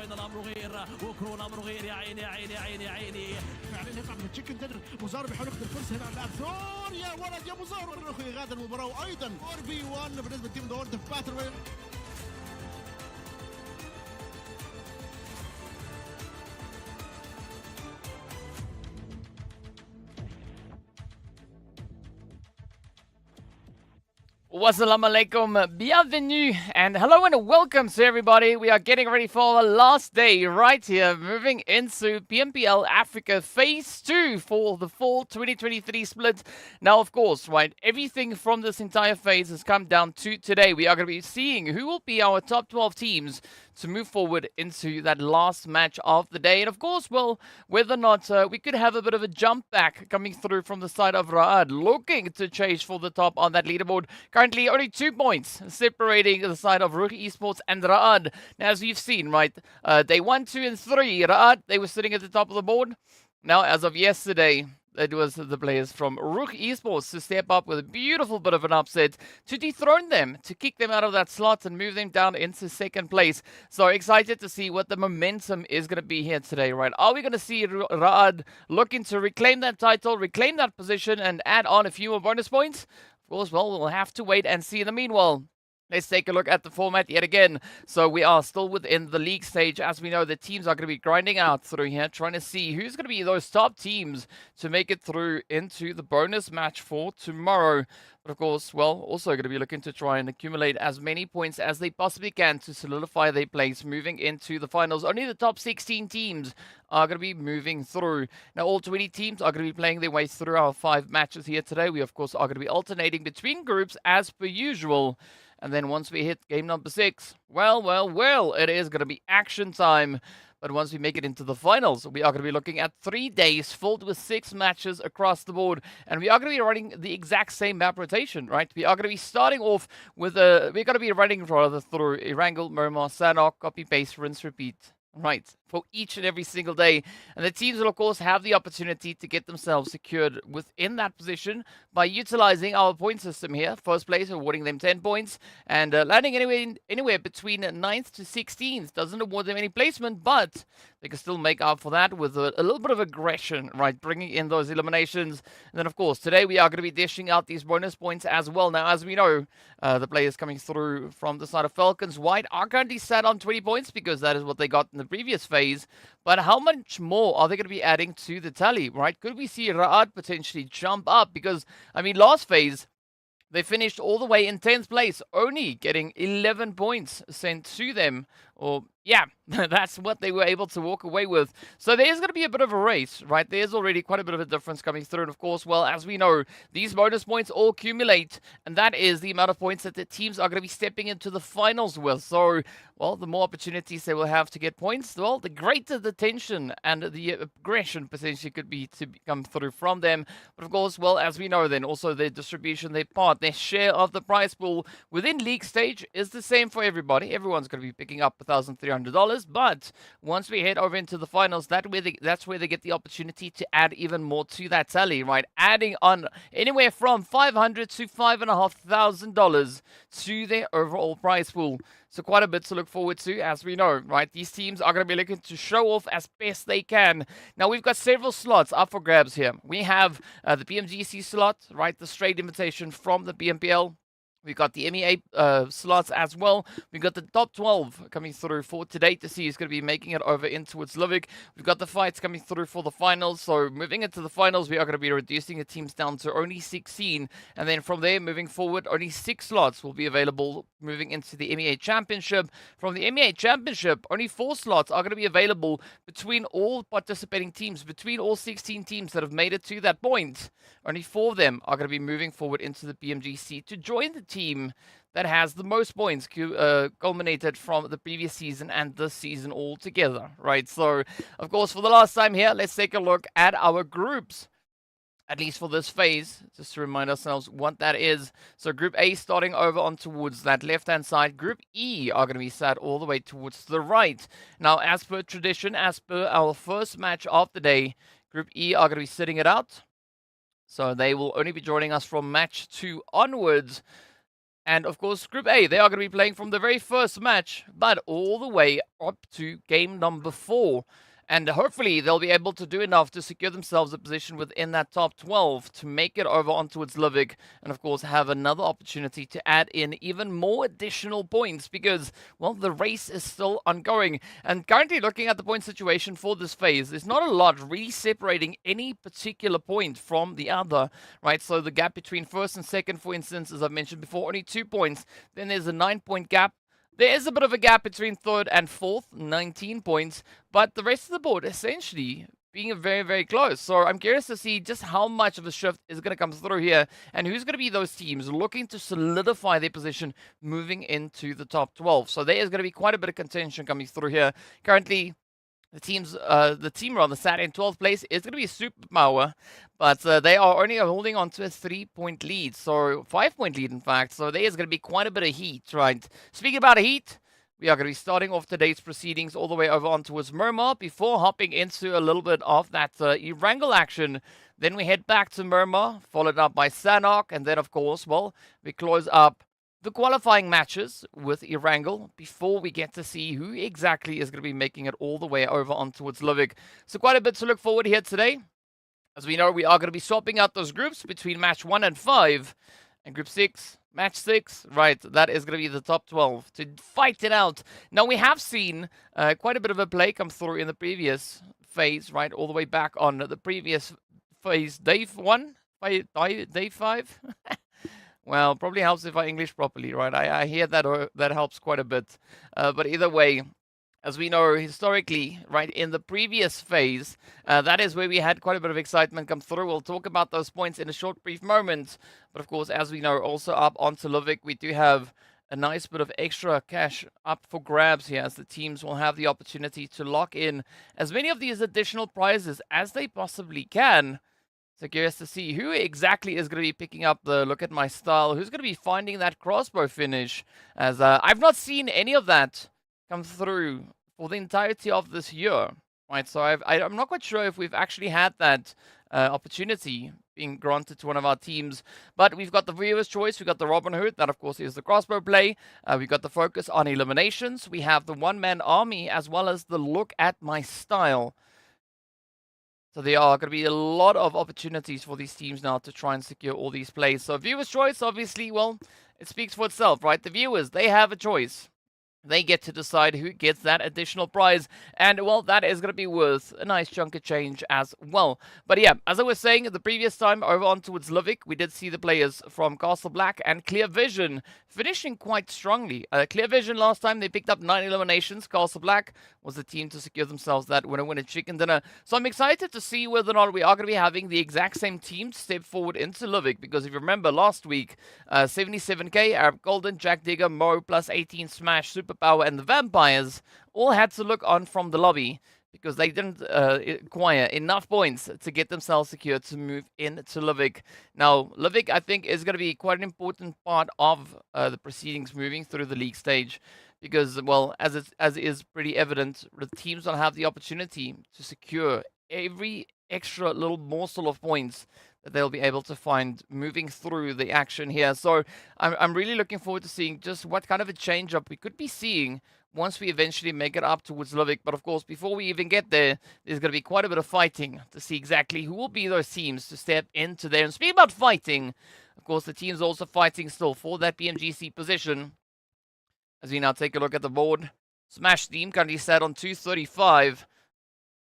بين الامر غير وكرو الامر غير. يا عيني يا عيني يا عيني يا عيني. فعلا يقع من تشيكن تدر. مزار بيحاول ياخذ الفرصه هنا على اللاعب ثور. يا ولد يا مزار الرخ يغادر المباراه وايضا 4v1 بالنسبه لتيم ذا وورد باتر. Wassalamu alaikum, bienvenue, and hello and welcome to everybody. We are getting ready for the last day right here, moving into PMPL Africa Phase 2 for the Fall 2023 split. Now, of course, right, everything from this entire phase has come down to today. We are going to be seeing who will be our top 12 teams to move forward into that last match of the day. And of course, well, whether or not we could have a bit of a jump back coming through from the side of RUKH, looking to chase for the top on that leaderboard. Currently, only 2 points separating the side of RUKH Esports and RUKH. Now, as you've seen, right, day 1, 2, and 3, RUKH, they were sitting at the top of the board. Now, as of yesterday, it was the players from RUKH Esports to step up with a beautiful bit of an upset to dethrone them, to kick them out of that slot and move them down into second place. So excited to see what the momentum is going to be here today, right? Are we going to see RUKH looking to reclaim that title, reclaim that position, and add on a few more bonus points? Of course, well, we'll have to wait and see. In the meanwhile, let's take a look at the format yet again. So we are still within the league stage. As we know, the teams are going to be grinding out through here, trying to see who's going to be those top teams to make it through into the bonus match for tomorrow. But of course, well, also going to be looking to try and accumulate as many points as they possibly can to solidify their place moving into the finals. Only the top 16 teams are going to be moving through. Now, all 20 teams are going to be playing their way through our 5 matches here today. We, of course, are going to be alternating between groups as per usual. And then once we hit game number 6, well, it is going to be action time. But once we make it into the finals, we are going to be looking at 3 days filled with 6 matches across the board. And we are going to be running the exact same map rotation, right? We are going to be starting off with we're going to be running rather through Erangel, Miramar, Sanhok, copy, paste, rinse, repeat. Right, for each and every single day. And the teams will, of course, have the opportunity to get themselves secured within that position by utilizing our point system here. First place, awarding them 10 points, and landing anywhere between 9th to 16th. Doesn't award them any placement, but they can still make up for that with a little bit of aggression, right, bringing in those eliminations. And then, of course, today we are going to be dishing out these bonus points as well. Now, as we know, the players coming through from the side of FALCONS White are currently sat on 20 points because that is what they got in the previous phase. But how much more are they going to be adding to the tally, right? Could we see RUKH potentially jump up? Because, I mean, last phase, they finished all the way in 10th place, only getting 11 points sent to them. Or, yeah, that's what they were able to walk away with. So there's going to be a bit of a race, right? There's already quite a bit of a difference coming through. And, of course, well, as we know, these bonus points all accumulate. And that is the amount of points that the teams are going to be stepping into the finals with. So, well, the more opportunities they will have to get points, well, the greater the tension and the aggression potentially could be to come through from them. But, of course, well, as we know, then also their distribution, their part, their share of the prize pool within league stage is the same for everybody. Everyone's going to be picking up $1,300. But once we head over into the finals, that's where they get the opportunity to add even more to that tally, right? Adding on anywhere from $500 to $5,500 to their overall prize pool. So quite a bit to look forward to, as we know, right? These teams are going to be looking to show off as best they can. Now, we've got several slots up for grabs here. We have the PMGC slot, right? The straight invitation from the PMPL. We've got the MEA slots as well. We've got the top 12 coming through for today to see who's going to be making it over in towards Livik. We've got the fights coming through for the finals. So moving into the finals, we are going to be reducing the teams down to only 16. And then from there, moving forward, only 6 slots will be available moving into the MEA Championship. From the MEA Championship, only 4 slots are going to be available between all participating teams, between all 16 teams that have made it to that point. Only 4 of them are going to be moving forward into the PMGC to join the team that has the most points culminated from the previous season and this season all together, right? So, of course, for the last time here, let's take a look at our groups, at least for this phase, just to remind ourselves what that is. So Group A starting over on towards that left-hand side. Group E are going to be sat all the way towards the right. Now, as per tradition, as per our first match of the day, Group E are going to be sitting it out. So they will only be joining us from match 2 onwards. And of course, Group A, they are going to be playing from the very first match, but all the way up to game number 4. And hopefully they'll be able to do enough to secure themselves a position within that top 12 to make it over onto its Livik. And of course have another opportunity to add in even more additional points because, well, the race is still ongoing. And currently looking at the point situation for this phase, there's not a lot really separating any particular point from the other, right? So the gap between first and second, for instance, as I've mentioned before, only 2 points. Then there's a 9-point gap. There is a bit of a gap between third and fourth, 19 points, but the rest of the board essentially being very, very close. So I'm curious to see just how much of a shift is going to come through here and who's going to be those teams looking to solidify their position moving into the top 12. So there is going to be quite a bit of contention coming through here. Currently, the team sat in 12th place is going to be Superpower, but they are only holding on to a 3-point lead, so 5-point lead in fact. So there is going to be quite a bit of heat, right? Speaking about heat, we are going to be starting off today's proceedings all the way over on towards Miramar before hopping into a little bit of that Erangel action. Then we head back to Miramar, followed up by Sanhok, and then of course, well, we close up the qualifying matches with Erangel before we get to see who exactly is going to be making it all the way over on towards Livik. So quite a bit to look forward here today. As we know, we are going to be swapping out those groups between match 1 and 5 and group 6, match 6, right, that is going to be the top 12 to fight it out. Now we have seen quite a bit of a play come through in the previous phase, right, all the way back on the previous phase, day 1, day 5. Well, probably helps if I English properly, right? I hear that that helps quite a bit. But either way, as we know historically, right, in the previous phase, that is where we had quite a bit of excitement come through. We'll talk about those points in a short, brief moment. But of course, as we know, also up onto Livik, we do have a nice bit of extra cash up for grabs here as the teams will have the opportunity to lock in as many of these additional prizes as they possibly can. So curious to see who exactly is going to be picking up the look at my style, who's going to be finding that crossbow finish, as I've not seen any of that come through for the entirety of this year, right? So I'm not quite sure if we've actually had that opportunity being granted to one of our teams, but we've got the viewer's choice, we've got the Robin Hood, that of course is the crossbow play, we've got the focus on eliminations, we have the one-man army, as well as the look at my style. So there are going to be a lot of opportunities for these teams now to try and secure all these plays. So viewer's choice, obviously, well, it speaks for itself, right? The viewers, they have a choice. They get to decide who gets that additional prize. And, well, that is going to be worth a nice chunk of change as well. But, yeah, as I was saying the previous time over on towards Livik, we did see the players from Castle Black and Clear Vision finishing quite strongly. Clear Vision last time, they picked up 9 eliminations. Castle Black was the team to secure themselves that winner chicken dinner. So I'm excited to see whether or not we are going to be having the exact same team step forward into Livik. Because if you remember last week, 77k, Arab Golden, Jack Digger, Mo, +18, Smash, Superpower, and the Vampires all had to look on from the lobby because they didn't acquire enough points to get themselves secured to move into Livik. Now, Livik, I think, is going to be quite an important part of the proceedings moving through the league stage. Because, well, as is pretty evident, the teams will have the opportunity to secure every extra little morsel of points that they'll be able to find moving through the action here. So I'm really looking forward to seeing just what kind of a change-up we could be seeing once we eventually make it up towards Livik. But of course, before we even get there, there's going to be quite a bit of fighting to see exactly who will be those teams to step into there. And speaking about fighting, of course, the team's also fighting still for that PMGC position. As we now take a look at the board, Smash team currently sat on 235.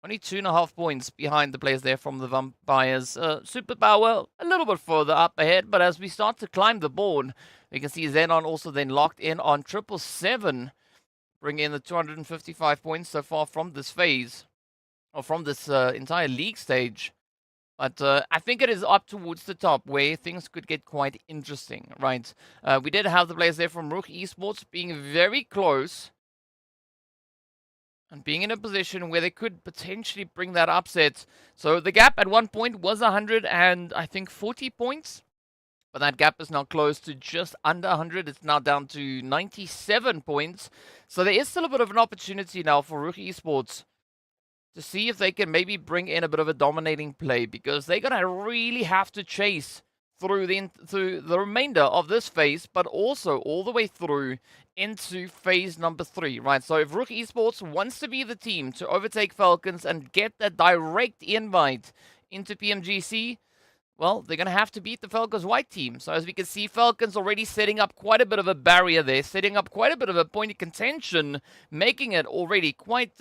Only 2.5 points behind the players there from the Vampires. Superpower a little bit further up ahead, but as we start to climb the board, we can see XENON also then locked in on 777, bringing in the 255 points so far from this phase, or from this entire league stage. But I think it is up towards the top where things could get quite interesting, right? We did have the players there from RUKH Esports being very close and being in a position where they could potentially bring that upset. So the gap at one point was 140 points. But that gap is now close to just under 100. It's now down to 97 points. So there is still a bit of an opportunity now for RUKH Esports to see if they can maybe bring in a bit of a dominating play, because they're going to really have to chase through the remainder of this phase, but also all the way through into phase number 3, right? So if RUKH Esports wants to be the team to overtake Falcons and get that direct invite into PMGC, well, they're going to have to beat the Falcons white team. So as we can see, Falcons already setting up quite a bit of a barrier there, setting up quite a bit of a point of contention, making it already quite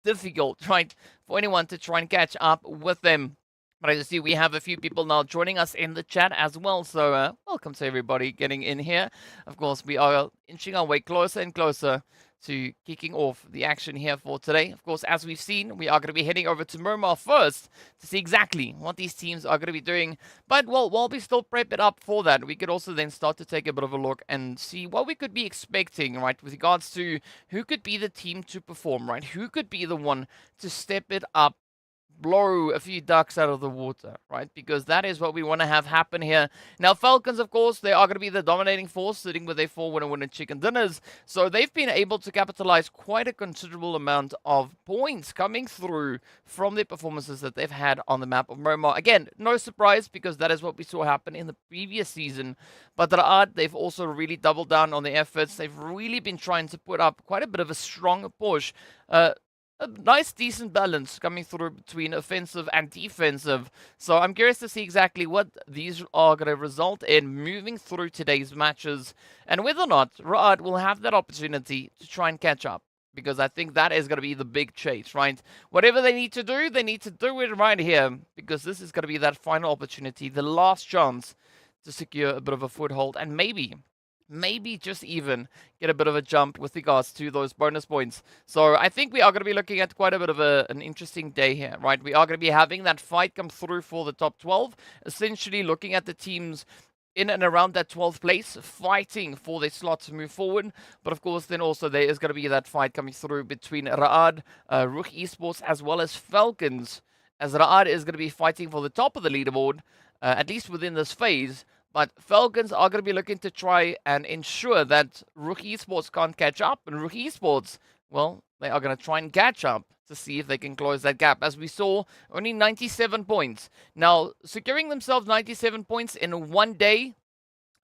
difficult, right, for anyone to try and catch up with them. But as you see, we have a few people now joining us in the chat as well. So welcome to everybody getting in here. Of course, we are inching our way closer and closer to kicking off the action here for today. Of course, as we've seen, we are going to be heading over to Miramar first to see exactly what these teams are going to be doing. But well, while we still prep it up for that, we could also then start to take a bit of a look and see what we could be expecting, right, with regards to who could be the team to perform, right? Who could be the one to step it up, blow a few ducks out of the water, right? Because that is what we want to have happen here. Now, Falcons, of course, they are going to be the dominating force, sitting with their 4 winner chicken dinners. So they've been able to capitalize quite a considerable amount of points coming through from their performances that they've had on the map of Miramar. Again, no surprise, because that is what we saw happen in the previous season. But RUKH, they've also really doubled down on their efforts. They've really been trying to put up quite a bit of a strong push. A nice, decent balance coming through between offensive and defensive. So I'm curious to see exactly what these are going to result in moving through today's matches, and whether or not RUKH will have that opportunity to try and catch up. Because I think that is going to be the big chase, right? Whatever they need to do it right here. Because this is going to be that final opportunity, the last chance to secure a bit of a foothold, and maybe just even get a bit of a jump with regards to those bonus points. So I think we are going to be looking at quite a bit of an interesting day here, right? We are going to be having that fight come through for the top 12, essentially looking at the teams in and around that 12th place, fighting for their slot to move forward. But of course, then also there is going to be that fight coming through between RUKH Esports, as well as Falcons, as RUKH is going to be fighting for the top of the leaderboard, at least within this phase. But Falcons are going to be looking to try and ensure that RUKH Esports can't catch up. And RUKH Esports, well, they are going to try and catch up to see if they can close that gap. As we saw, only 97 points. Now, securing themselves 97 points in one day,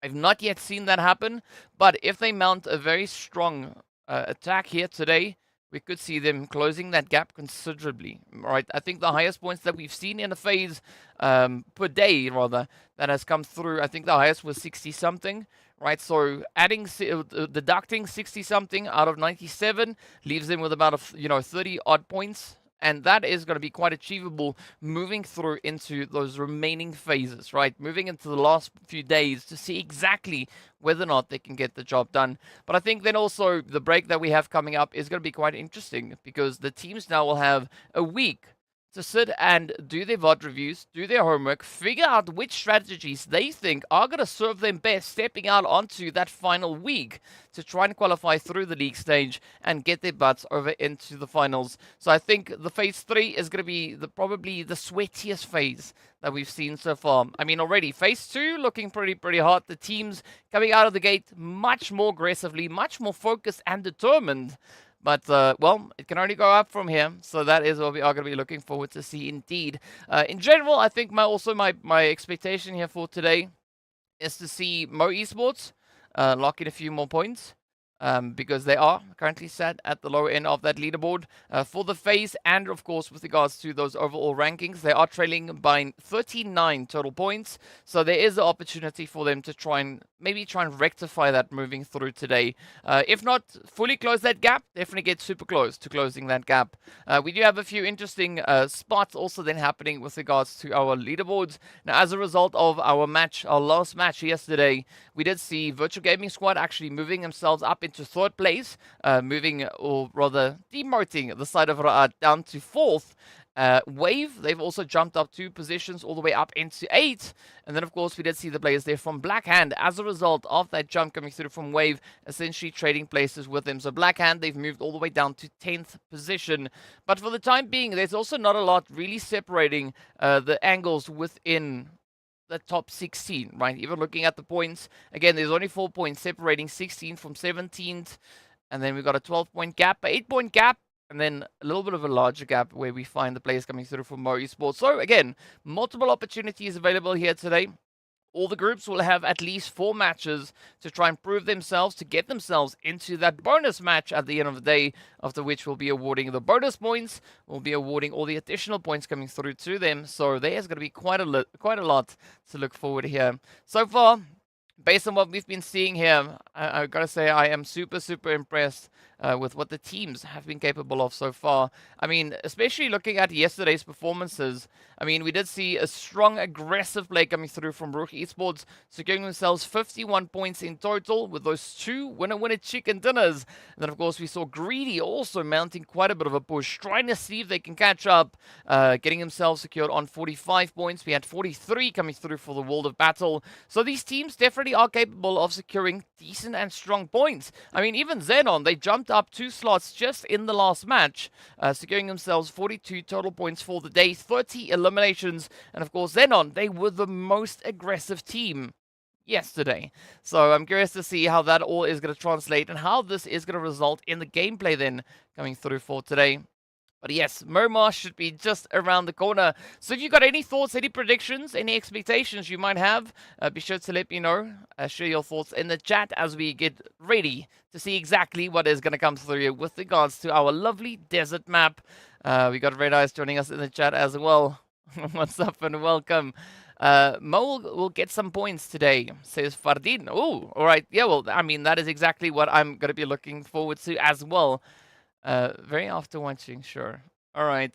I've not yet seen that happen. But if they mount a very strong attack here today, we could see them closing that gap considerably, right? I think the highest points that we've seen in a phase per day, rather, that has come through, I think the highest was 60-something, right? So deducting 60-something out of 97 leaves them with about, 30-odd points. And that is going to be quite achievable moving through into those remaining phases, right? Moving into the last few days to see exactly whether or not they can get the job done. But I think then also the break that we have coming up is going to be quite interesting, because the teams now will have a week to sit and do their VOD reviews, do their homework, figure out which strategies they think are going to serve them best stepping out onto that final week to try and qualify through the league stage and get their butts over into the finals. So I think the phase 3 is going to be probably the sweatiest phase that we've seen so far. I mean, already phase 2 looking pretty hot. The teams coming out of the gate much more aggressively, much more focused and determined. But, well, it can only go up from here. So that is what we are going to be looking forward to see indeed. In general, I think my expectation here for today is to see MEA Esports lock in a few more points. Because they are currently set at the lower end of that leaderboard for the phase, and of course with regards to those overall rankings, they are trailing by 39 total points, so there is the opportunity for them to maybe try and rectify that moving through today. If not fully close that gap, definitely get super close to closing that gap. We do have a few interesting spots also then happening with regards to our leaderboards. Now, as a result of our last match yesterday, we did see Virtual Gaming Squad actually moving themselves up into 3rd place, or rather demoting the side of RUKH down to 4th. Wave, they've also jumped up 2 positions all the way up into 8. And then, of course, we did see the players there from Blackhand as a result of that jump coming through from Wave, essentially trading places with them. So Blackhand, they've moved all the way down to 10th position. But for the time being, there's also not a lot really separating the angles within the top 16, right? Even looking at the points, again, there's only 4 points separating 16th from 17th. And then we've got a 12-point gap, an 8-point gap, and then a little bit of a larger gap where we find the players coming through from MEA Esports. So again, multiple opportunities available here today. all the groups will have at least 4 matches to try and prove themselves, to get themselves into that bonus match at the end of the day, after which we'll be awarding the bonus points, we'll be awarding all the additional points coming through to them. So there's going to be quite a lot to look forward here. So far, based on what we've been seeing here, I've got to say I am super impressed with what the teams have been capable of so far. I mean, especially looking at yesterday's performances, I mean, we did see a strong, aggressive play coming through from RUKH Esports, securing themselves 51 points in total with those 2 winner chicken dinners. And then, of course, we saw Greedy also mounting quite a bit of a push, trying to see if they can catch up, getting themselves secured on 45 points. We had 43 coming through for the World of Battle. So these teams definitely are capable of securing decent and strong points. I mean, even XENON, they jumped up 2 slots just in the last match, securing themselves 42 total points for the day, 30 eliminations, and of course XENON, they were the most aggressive team yesterday. So I'm curious to see how that all is going to translate and how this is going to result in the gameplay then coming through for today. But yes, Miramar should be just around the corner. So if you've got any thoughts, any predictions, any expectations you might have, be sure to let me know. Share your thoughts in the chat as we get ready to see exactly what is going to come through with regards to our lovely desert map. We got Red Eyes joining us in the chat as well. What's up and welcome. Mo will get some points today, says Fardin. Oh, all right. Yeah, well, I mean, that is exactly what I'm going to be looking forward to as well. Very after watching, sure. All right.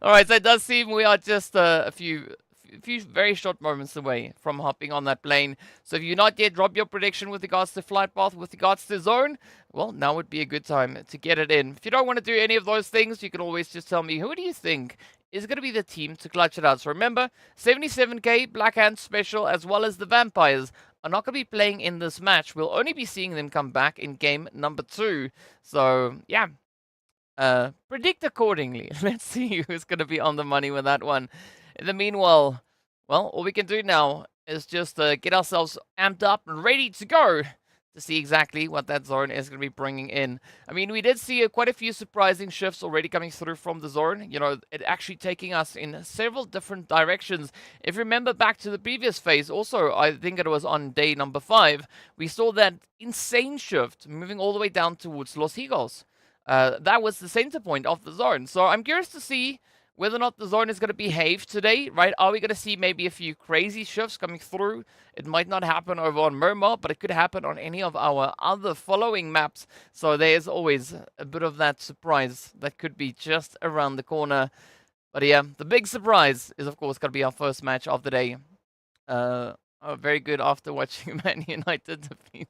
All right, so it does seem we are just a few very short moments away from hopping on that plane. So if you're not yet dropped your prediction with regards to flight path, with regards to zone, well, now would be a good time to get it in. If you don't want to do any of those things, you can always just tell me, who do you think is going to be the team to clutch it out? So remember, 77k, Black Hand Special, as well as the Vampires are not going to be playing in this match. We'll only be seeing them come back in game number 2. So, yeah. Predict accordingly. Let's see who's going to be on the money with that one. In the meanwhile, well, all we can do now is just get ourselves amped up and ready to go to see exactly what that zone is going to be bringing in. I mean, we did see quite a few surprising shifts already coming through from the zone. You know, it actually taking us in several different directions. If you remember back to the previous phase, also, I think it was on day number 5, we saw that insane shift moving all the way down towards Los Higos. That was the center point of the zone. So I'm curious to see whether or not the zone is going to behave today, right? Are we going to see maybe a few crazy shifts coming through? It might not happen over on Miramar, but it could happen on any of our other following maps. So there's always a bit of that surprise that could be just around the corner. But yeah, the big surprise is, of course, going to be our first match of the day. Very good after watching Man United defeat.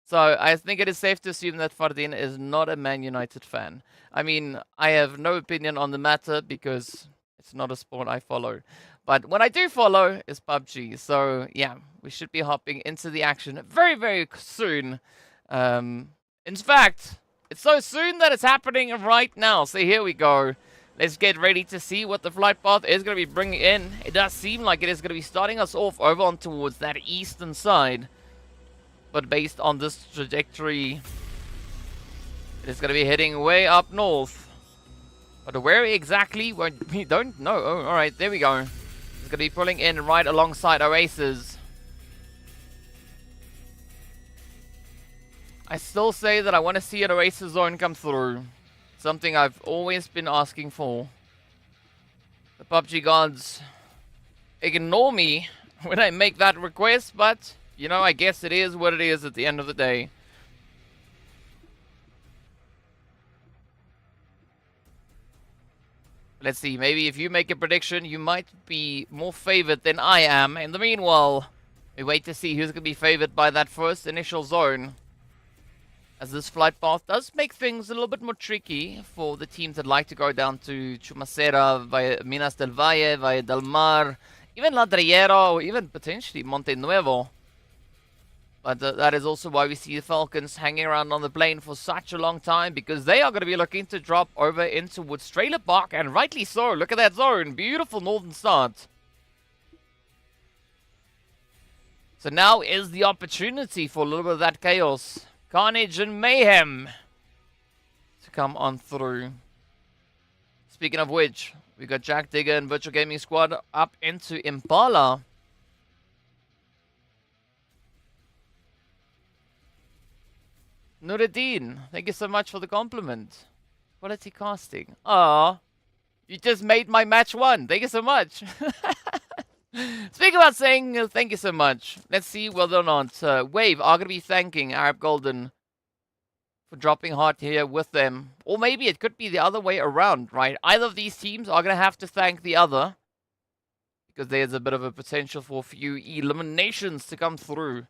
So I think it is safe to assume that Fardin is not a Man United fan. I mean, I have no opinion on the matter because it's not a sport I follow. But what I do follow is PUBG. So yeah, we should be hopping into the action very, very soon. In fact, it's so soon that it's happening right now. So here we go. Let's get ready to see what the flight path is going to be bringing in. It does seem like it is going to be starting us off over on towards that eastern side. But based on this trajectory, it is going to be heading way up north. But where exactly, well, we don't know. Oh, alright, there we go. It's going to be pulling in right alongside Oasis. I still say that I want to see an Oasis zone come through. Something I've always been asking for. The PUBG gods ignore me when I make that request, but you know, I guess it is what it is at the end of the day. Let's see, maybe if you make a prediction, you might be more favored than I am. In the meanwhile, we wait to see who's going to be favored by that first initial zone. As this flight path does make things a little bit more tricky for the teams that like to go down to Chumacera, via Minas del Valle, via Del Mar, even Ladrillero, or even potentially Monte Nuevo. But that is also why we see the Falcons hanging around on the plane for such a long time, because they are going to be looking to drop over into Woods Trailer Park, and rightly so. Look at that zone. Beautiful northern start. So now is the opportunity for a little bit of that chaos, carnage, and mayhem to come on through. Speaking of which, we got Jack Digger and Virtual Gaming Squad up into Impala. Nuruddin, thank you so much for the compliment. Quality casting. Ah, you just made my match 1. Thank you so much. Speaking about saying thank you so much, let's see whether or not Wave are going to be thanking Arab Golden for dropping hard here with them. Or maybe it could be the other way around, right? Either of these teams are going to have to thank the other, because there's a bit of a potential for a few eliminations to come through.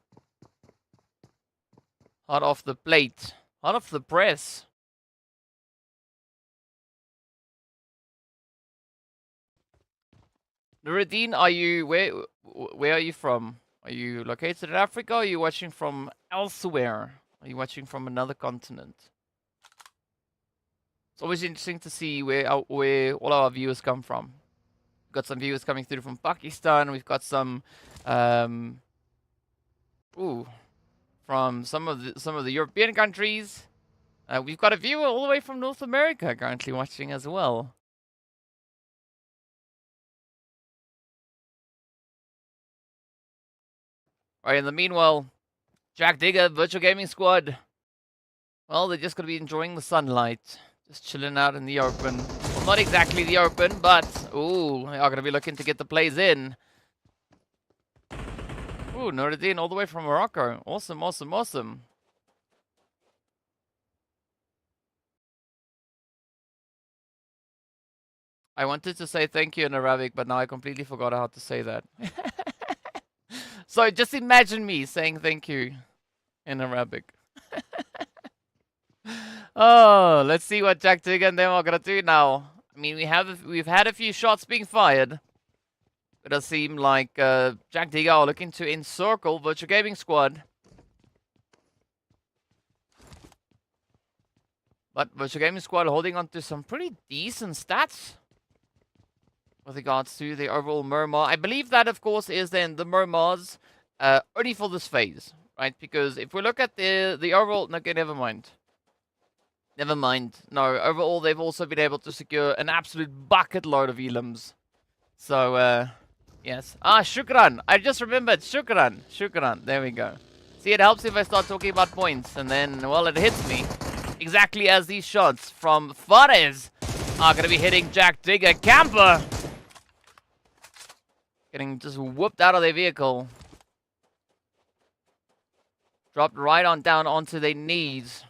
Hot off the plate. Hot off the press. Nuruddin, are you where are you from? Are you located in Africa or are you watching from elsewhere? Are you watching from another continent? It's always interesting to see where all our viewers come from. We've got some viewers coming through from Pakistan. We've got some from some of the European countries. We've got a viewer all the way from North America currently watching as well. Alright, in the meanwhile, Jack Digger, Virtual Gaming Squad, well, they're just going to be enjoying the sunlight. Just chilling out in the open. Well, not exactly the open, but, ooh, they are going to be looking to get the plays in. Ooh, Nuruddin all the way from Morocco. Awesome, awesome, awesome. I wanted to say thank you in Arabic, but now I completely forgot how to say that. So just imagine me saying thank you in Arabic. Oh, let's see what Jack Digger and them are gonna do now. I mean, we've had a few shots being fired. It does seem like Jack Digger are looking to encircle Virtual Gaming Squad. But Virtual Gaming Squad holding on to some pretty decent stats with regards to the overall Miramar. I believe that, of course, is then the Miramars only for this phase, right? Because if we look at the overall... Okay, never mind. Never mind. No, overall, they've also been able to secure an absolute bucket load of elims. So, yes. Ah, Shukran. I just remembered. Shukran. Shukran. There we go. See, it helps if I start talking about points. And then, well, it hits me. Exactly as these shots from Fares are going to be hitting Jack Digger. Camper! Getting just whooped out of their vehicle. Dropped right on down onto their knees.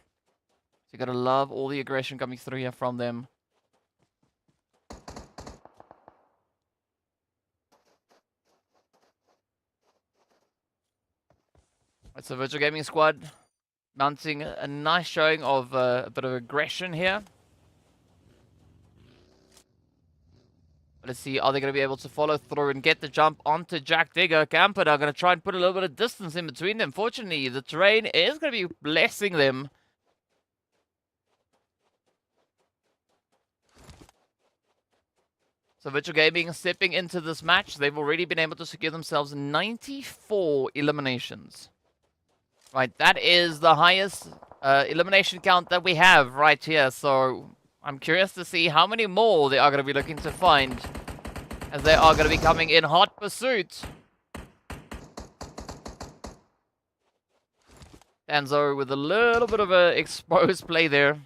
So you gotta love all the aggression coming through here from them. It's a Virtual Gaming Squad mounting a nice showing of a bit of aggression here. Let's see, are they going to be able to follow through and get the jump onto Jack Digger? Camper are going to try and put a little bit of distance in between them. Fortunately, the terrain is going to be blessing them. So Virtual Gaming stepping into this match. They've already been able to secure themselves 94 eliminations. Right, that is the highest elimination count that we have right here. So I'm curious to see how many more they are going to be looking to find, as they are going to be coming in hot pursuit. Danzo with a little bit of a exposed play there.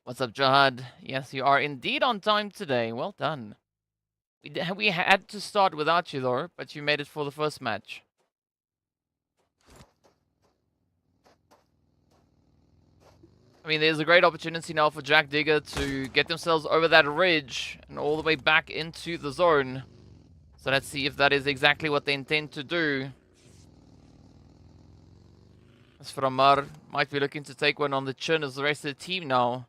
What's up, Jihad? Yes, you are indeed on time today. Well done. We had to start without you, though, but you made it for the first match. I mean, there's a great opportunity now for Jack Digger to get themselves over that ridge and all the way back into the zone. So let's see if that is exactly what they intend to do. As for Amar, might be looking to take one on the chin as the rest of the team now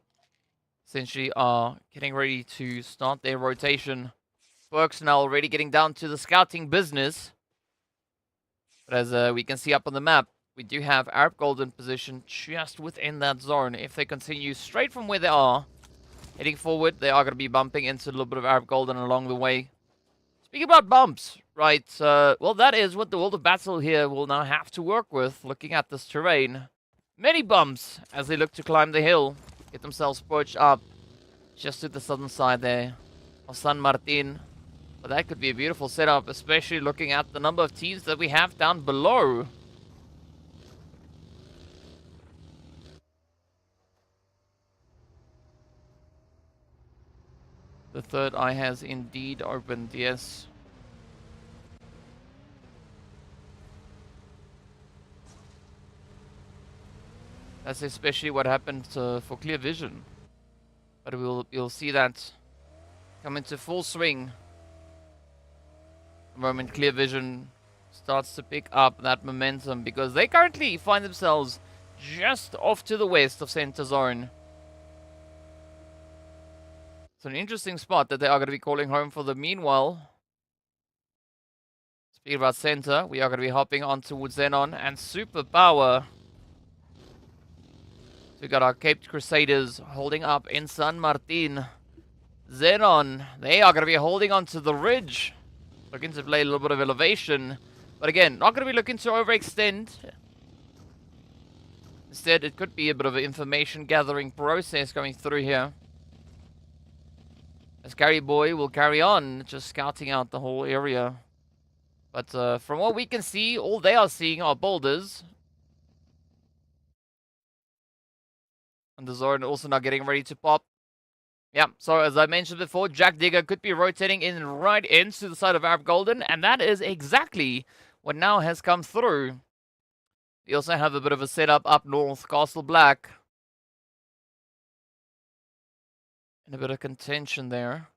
essentially are getting ready to start their rotation. Works now already getting down to the scouting business. But as we can see up on the map, we do have Arab Golden position just within that zone. If they continue straight from where they are, heading forward, they are going to be bumping into a little bit of Arab Golden along the way. Speaking about bumps, right, well, that is what the World of Battle here will now have to work with, looking at this terrain. Many bumps as they look to climb the hill, get themselves perched up just to the southern side there of San Martin. But that could be a beautiful setup, especially looking at the number of teams that we have down below. The third eye has indeed opened, yes. That's especially what happened for Clear Vision. But you'll see that come into full swing the moment Clear Vision starts to pick up that momentum, because they currently find themselves just off to the west of Center Zone. It's an interesting spot that they are going to be calling home for the meanwhile. Speaking about Center, we are going to be hopping on towards XENON and Superpower. So we got our Caped Crusaders holding up in San Martin. XENON, they are going to be holding on to the ridge. Looking to play a little bit of elevation. But again, not going to be looking to overextend. Instead, it could be a bit of an information gathering process going through here. As Gary Boy will carry on, just scouting out the whole area. But from what we can see, all they are seeing are boulders. And the Zone also now getting ready to pop. Yeah, so as I mentioned before, Jack Digger could be rotating in right into the side of Arab Golden. And that is exactly what now has come through. We also have a bit of a setup up north, Castle Black. And a bit of contention there.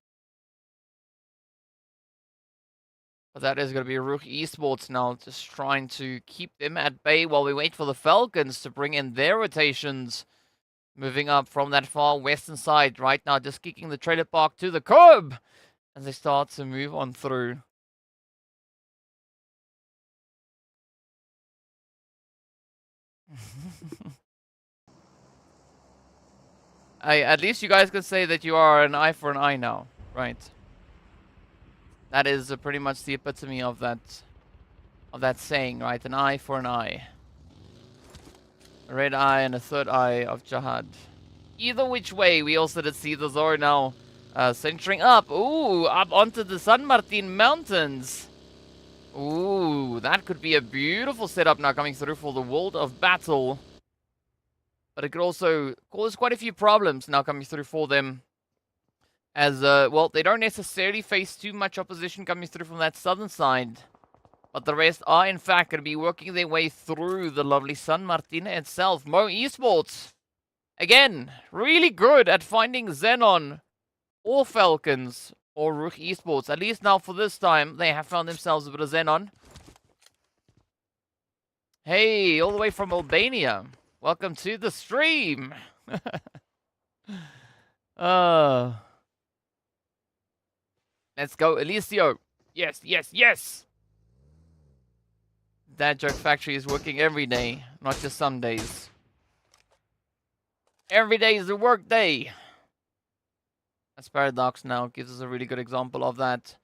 But that is going to be RUKH Esports now, just trying to keep them at bay while we wait for the Falcons to bring in their rotations. Moving up from that far western side right now, just kicking the trailer park to the curb as they start to move on through. At least you guys can say that you are an eye for an eye now, right? That is pretty much the epitome of that saying, right? An eye for an eye. A red eye and a third eye of Jihad. Either which way, we also did see the Zor now centering up. Ooh, up onto the San Martin Mountains. Ooh, that could be a beautiful setup now coming through for the World of Battle. But it could also cause quite a few problems now coming through for them. As, well, they don't necessarily face too much opposition coming through from that southern side. But the rest are, in fact, going to be working their way through the lovely San Martin itself. Mo Esports, again, really good at finding XENON or Falcons or RUKH Esports. At least now for this time, they have found themselves a bit of XENON. Hey, all the way from Albania. Welcome to the stream. Let's go, Elisio. Yes, yes, yes. That Joke Factory is working every day, not just some days. Every day is a work day. That's Paradox now, gives us a really good example of that.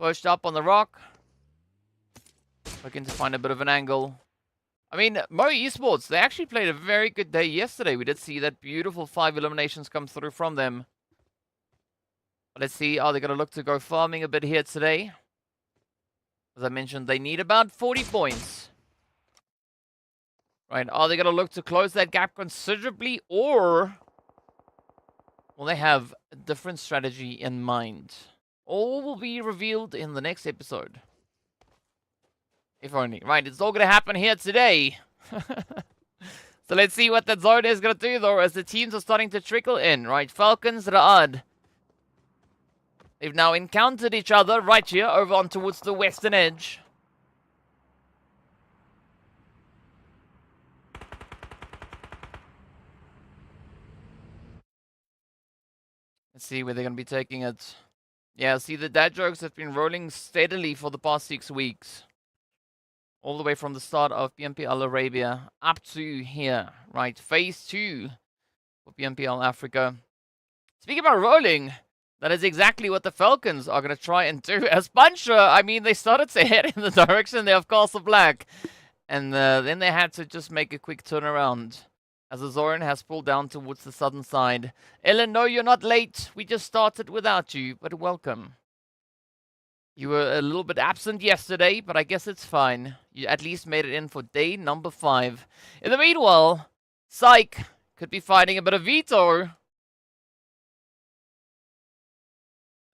Pushed up on the rock. Looking to find a bit of an angle. I mean, Mo Esports, they actually played a very good day yesterday. We did see that beautiful 5 eliminations come through from them. But let's see, are they going to look to go farming a bit here today? As I mentioned, they need about 40 points. Right, are they going to look to close that gap considerably, or will they have a different strategy in mind? All will be revealed in the next episode. If only. Right, it's all going to happen here today. So let's see what that Zone is going to do, though, as the teams are starting to trickle in. Right, Falcons, Ra'ad. They've now encountered each other right here over on towards the western edge. Let's see where they're going to be taking it. Yeah, see, the dad jokes have been rolling steadily for the past 6 weeks. All the way from the start of PMPL Arabia up to here. Right, phase 2 for PMPL Africa. Speaking about rolling, that is exactly what the Falcons are going to try and do. As Puncher, I mean, they started to head in the direction there of Castle Black. And then they had to just make a quick turnaround. as the zone has pulled down towards the southern side. Ellen, no, you're not late. We just started without you, but welcome. You were a little bit absent yesterday, but I guess it's fine. You at least made it in for day number 5. In the meanwhile, Psych could be fighting a bit of veto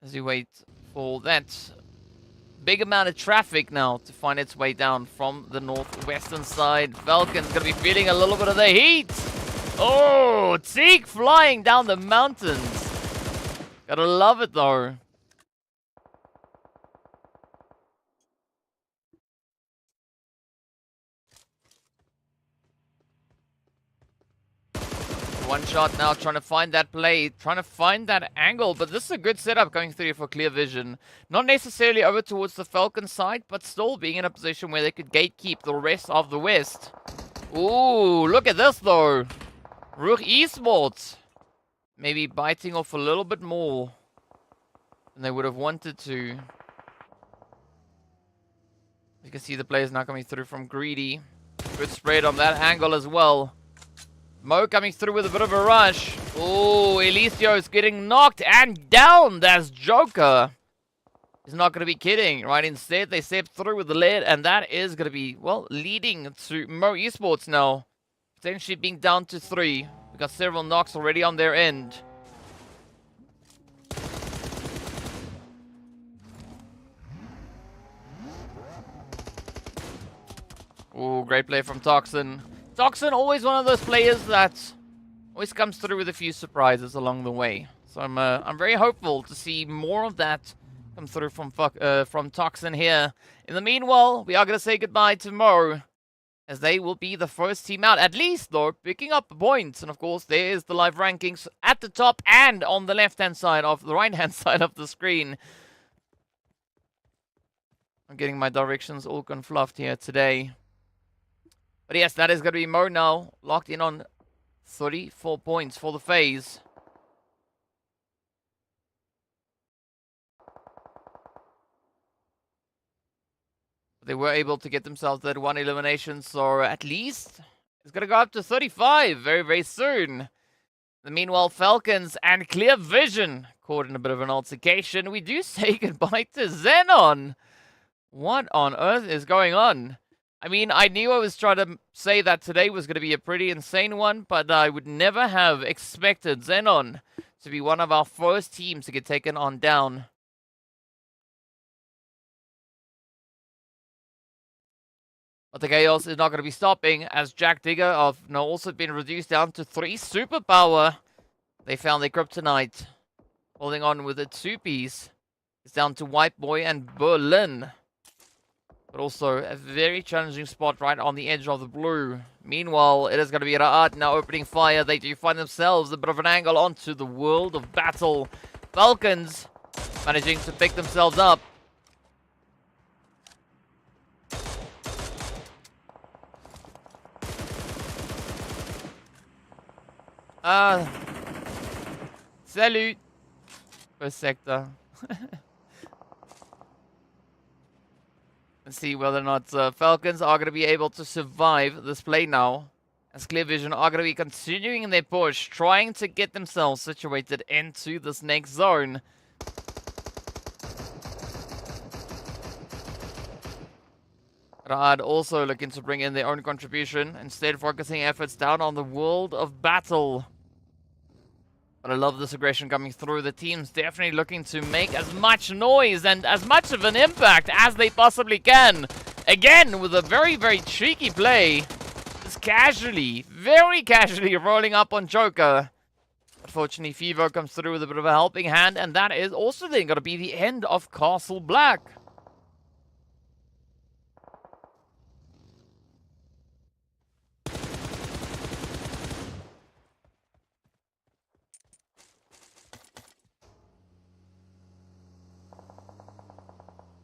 as you wait for that big amount of traffic now to find its way down from the northwestern side. Falcons gonna be feeling a little bit of the heat. Oh, Teak flying down the mountains. Gotta love it though. One shot now, trying to find that play, trying to find that angle, but this is a good setup going through for Clear Vision. Not necessarily over towards the Falcon side, but still being in a position where they could gatekeep the rest of the West. Ooh, look at this though. RUKH Esports maybe biting off a little bit more than they would have wanted to. You can see the players now coming through from Greedy. Good spread on that angle as well. Mo coming through with a bit of a rush. Oh, Elicio's getting knocked and down. That's Joker. He's not going to be kidding, right? Instead, they step through with the lead, and that is going to be, well, leading to Mo Esports now. Potentially being down to 3. We've got several knocks already on their end. Oh, great play from Toxin. Toxin, always one of those players that always comes through with a few surprises along the way. So I'm very hopeful to see more of that come through from Toxin here. In the meanwhile, we are going to say goodbye to Mo, as they will be the first team out, at least though, picking up points. And of course, there's the live rankings at the top and on the left-hand side of the right-hand side of the screen. I'm getting my directions all confluffed here today. But yes, that is going to be Mo now, locked in on 34 points for the phase. They were able to get themselves that 1 elimination, so at least it's going to go up to 35 very, very soon. Meanwhile, Falcons and Clear Vision caught in a bit of an altercation. We do say goodbye to XENON. What on earth is going on? I mean, I knew I was trying to say that today was going to be a pretty insane one, but I would never have expected XENON to be one of our first teams to get taken on down. But the chaos is not going to be stopping, as Jack Digger of now also been reduced down to 3 superpower. They found their kryptonite. Holding on with a 2-piece. It's down to White Boy and Berlin. But also a very challenging spot right on the edge of the blue. Meanwhile, it is going to be RUKH now opening fire. They do find themselves a bit of an angle onto the world of battle. Falcons managing to pick themselves up. Salut! First sector. Let's see whether or not Falcons are going to be able to survive this play now. As Clear Vision are going to be continuing their push, trying to get themselves situated into this next zone. RUKH also looking to bring in their own contribution, instead focusing efforts down on the world of battle. But I love this aggression coming through. The team's definitely looking to make as much noise and as much of an impact as they possibly can. Again, with a very, very cheeky play. Just casually, very casually rolling up on Joker. Unfortunately, Fevo comes through with a bit of a helping hand, and that is also then going to be the end of Castle Black.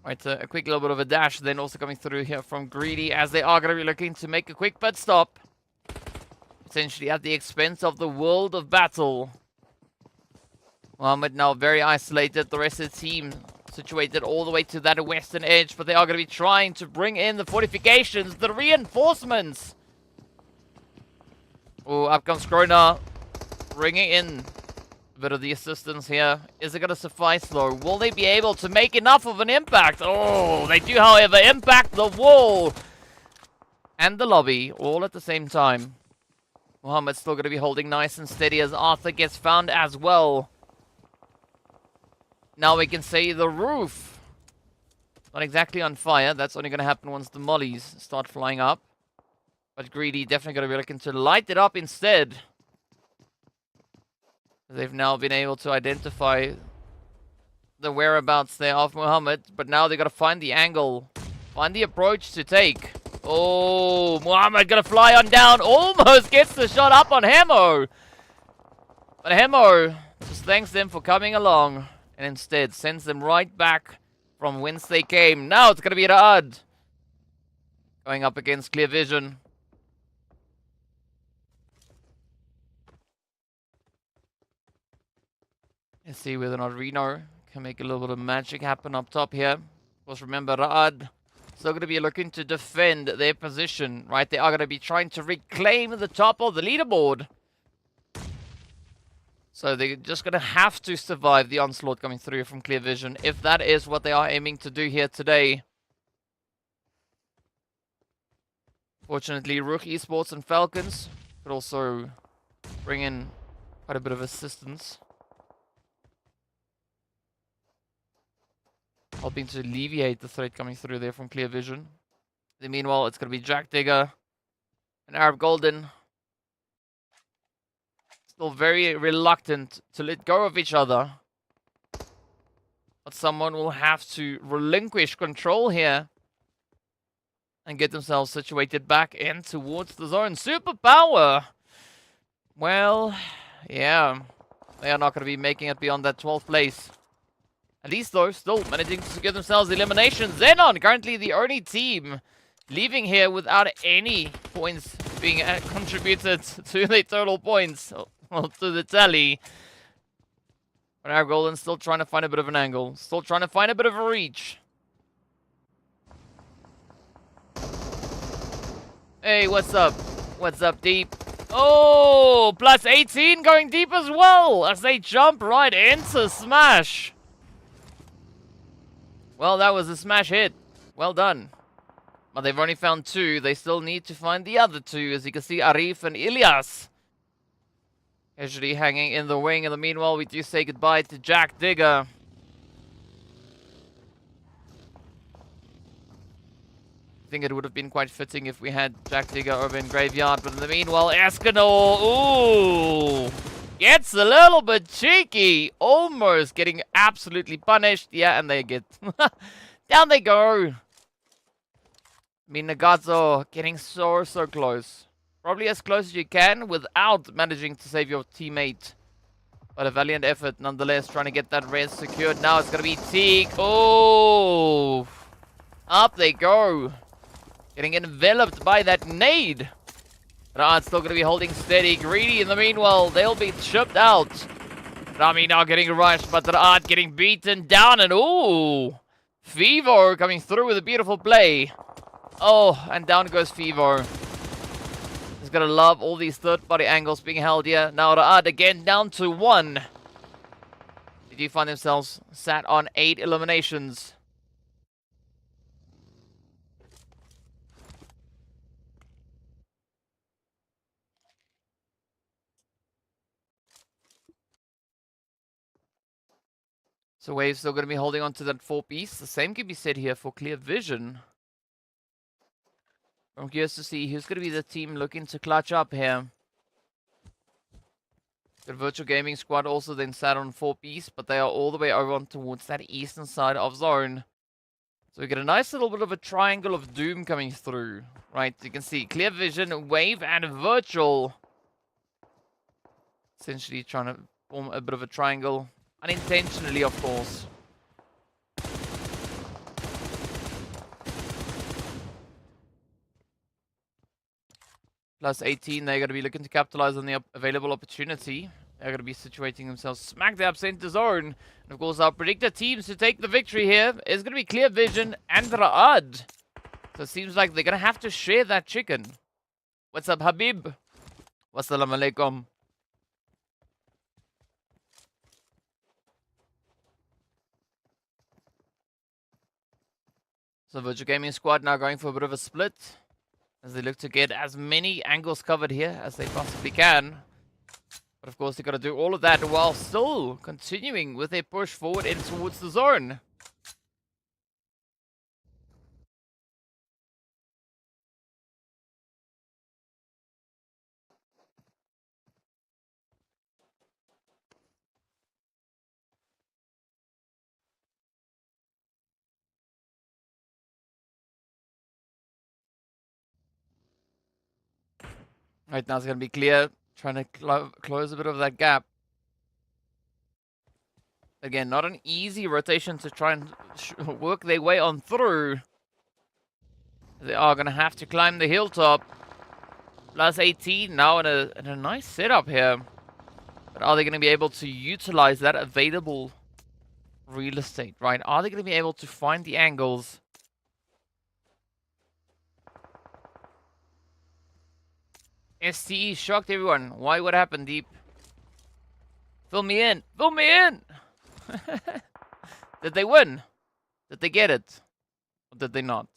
Right, a quick little bit of a dash, then also coming through here from Greedy, as they are going to be looking to make a quick pit stop. Essentially at the expense of the world of battle. Mohammed now very isolated, the rest of the team situated all the way to that western edge, but they are going to be trying to bring in the fortifications, the reinforcements. Oh, up comes Krona. Bringing in a bit of the assistance here. Is it going to suffice though? Will they be able to make enough of an impact? Oh, they do, however, impact the wall and the lobby all at the same time. Mohammed's still going to be holding nice and steady as Arthur gets found as well. Now we can say the roof. Not exactly on fire. That's only going to happen once the mollies start flying up. But Greedy definitely going to be looking to light it up instead. They've now been able to identify the whereabouts there of Mohammed. But now they've got to find the angle. Find the approach to take. Oh, Mohammed going to fly on down. Almost gets the shot up on Hemo. But Hemo just thanks them for coming along. And instead sends them right back from whence they came. Now it's going to be Ra'ad. Going up against Clear Vision. Let's see whether or not Reno can make a little bit of magic happen up top here. Of course, remember, Ra'ad still going to be looking to defend their position, right? They are going to be trying to reclaim the top of the leaderboard. So they're just going to have to survive the onslaught coming through from Clear Vision, if that is what they are aiming to do here today. Fortunately, RUKH Esports and FALCONS could also bring in quite a bit of assistance, helping to alleviate the threat coming through there from Clear Vision. Meanwhile, it's going to be Jack Digger and Arab Golden. Still very reluctant to let go of each other. But someone will have to relinquish control here and get themselves situated back in towards the zone. Superpower! Well, yeah. They are not going to be making it beyond that 12th place. At least, though, still managing to secure themselves elimination. XENON, currently the only team leaving here without any points being contributed to their total points, or to the tally. But our Golden still trying to find a bit of an angle. Still trying to find a bit of a reach. Hey, what's up? What's up, Deep? Oh, +18 going deep as well as they jump right into Smash. Well, that was a smash hit. Well done. But they've only found 2. They still need to find the other 2. As you can see, Arif and Ilyas casually hanging in the wing. In the meanwhile, we do say goodbye to Jack Digger. I think it would have been quite fitting if we had Jack Digger over in Graveyard. But in the meanwhile, XENON, ooh, gets a little bit cheeky. Almost getting absolutely punished. Yeah, and they get... down they go. I mean, Nagazo getting so close. Probably as close as you can without managing to save your teammate. But a valiant effort nonetheless, trying to get that res secured. Now it's going to be Teak. Oh! Up they go. Getting enveloped by that nade. Ra'ad's still going to be holding steady. Greedy in the meanwhile, they'll be chipped out. Rami now getting rushed, but Ra'ad getting beaten down. And ooh! Fevo coming through with a beautiful play. Oh, and down goes Fevo. He's gonna love all these third-party angles being held here. Now Ra'ad again down to 1. They do find themselves sat on 8 eliminations. So Wave's still gonna be holding on to that 4-piece. The same can be said here for Clear Vision. I'm curious to see who's going to be the team looking to clutch up here. The Virtual Gaming Squad also then sat on 4-piece, but they are all the way over on towards that eastern side of zone. So we get a nice little bit of a triangle of doom coming through. Right, you can see Clear Vision, Wave, and Virtual. Essentially trying to form a bit of a triangle. Unintentionally, of course. +18, they're going to be looking to capitalize on the available opportunity. They're going to be situating themselves smack dab center zone. And of course, our predicted teams to take the victory here is going to be Clear Vision and Ra'ad. So it seems like they're going to have to share that chicken. What's up, Habib? Wassalamu alaikum. So Virtual Gaming Squad now going for a bit of a split as they look to get as many angles covered here as they possibly can. But of course, they've got to do all of that while still continuing with their push forward in towards the zone. Right now it's going to be clear, trying to close a bit of that gap. Again, not an easy rotation to try and work their way on through. They are going to have to climb the hilltop. +18 now in a nice setup here. But are they going to be able to utilize that available real estate, right? Are they going to be able to find the angles? STE shocked everyone. Why? What happened, Deep? Fill me in. Fill me in! Did they win? Did they get it? Or did they not?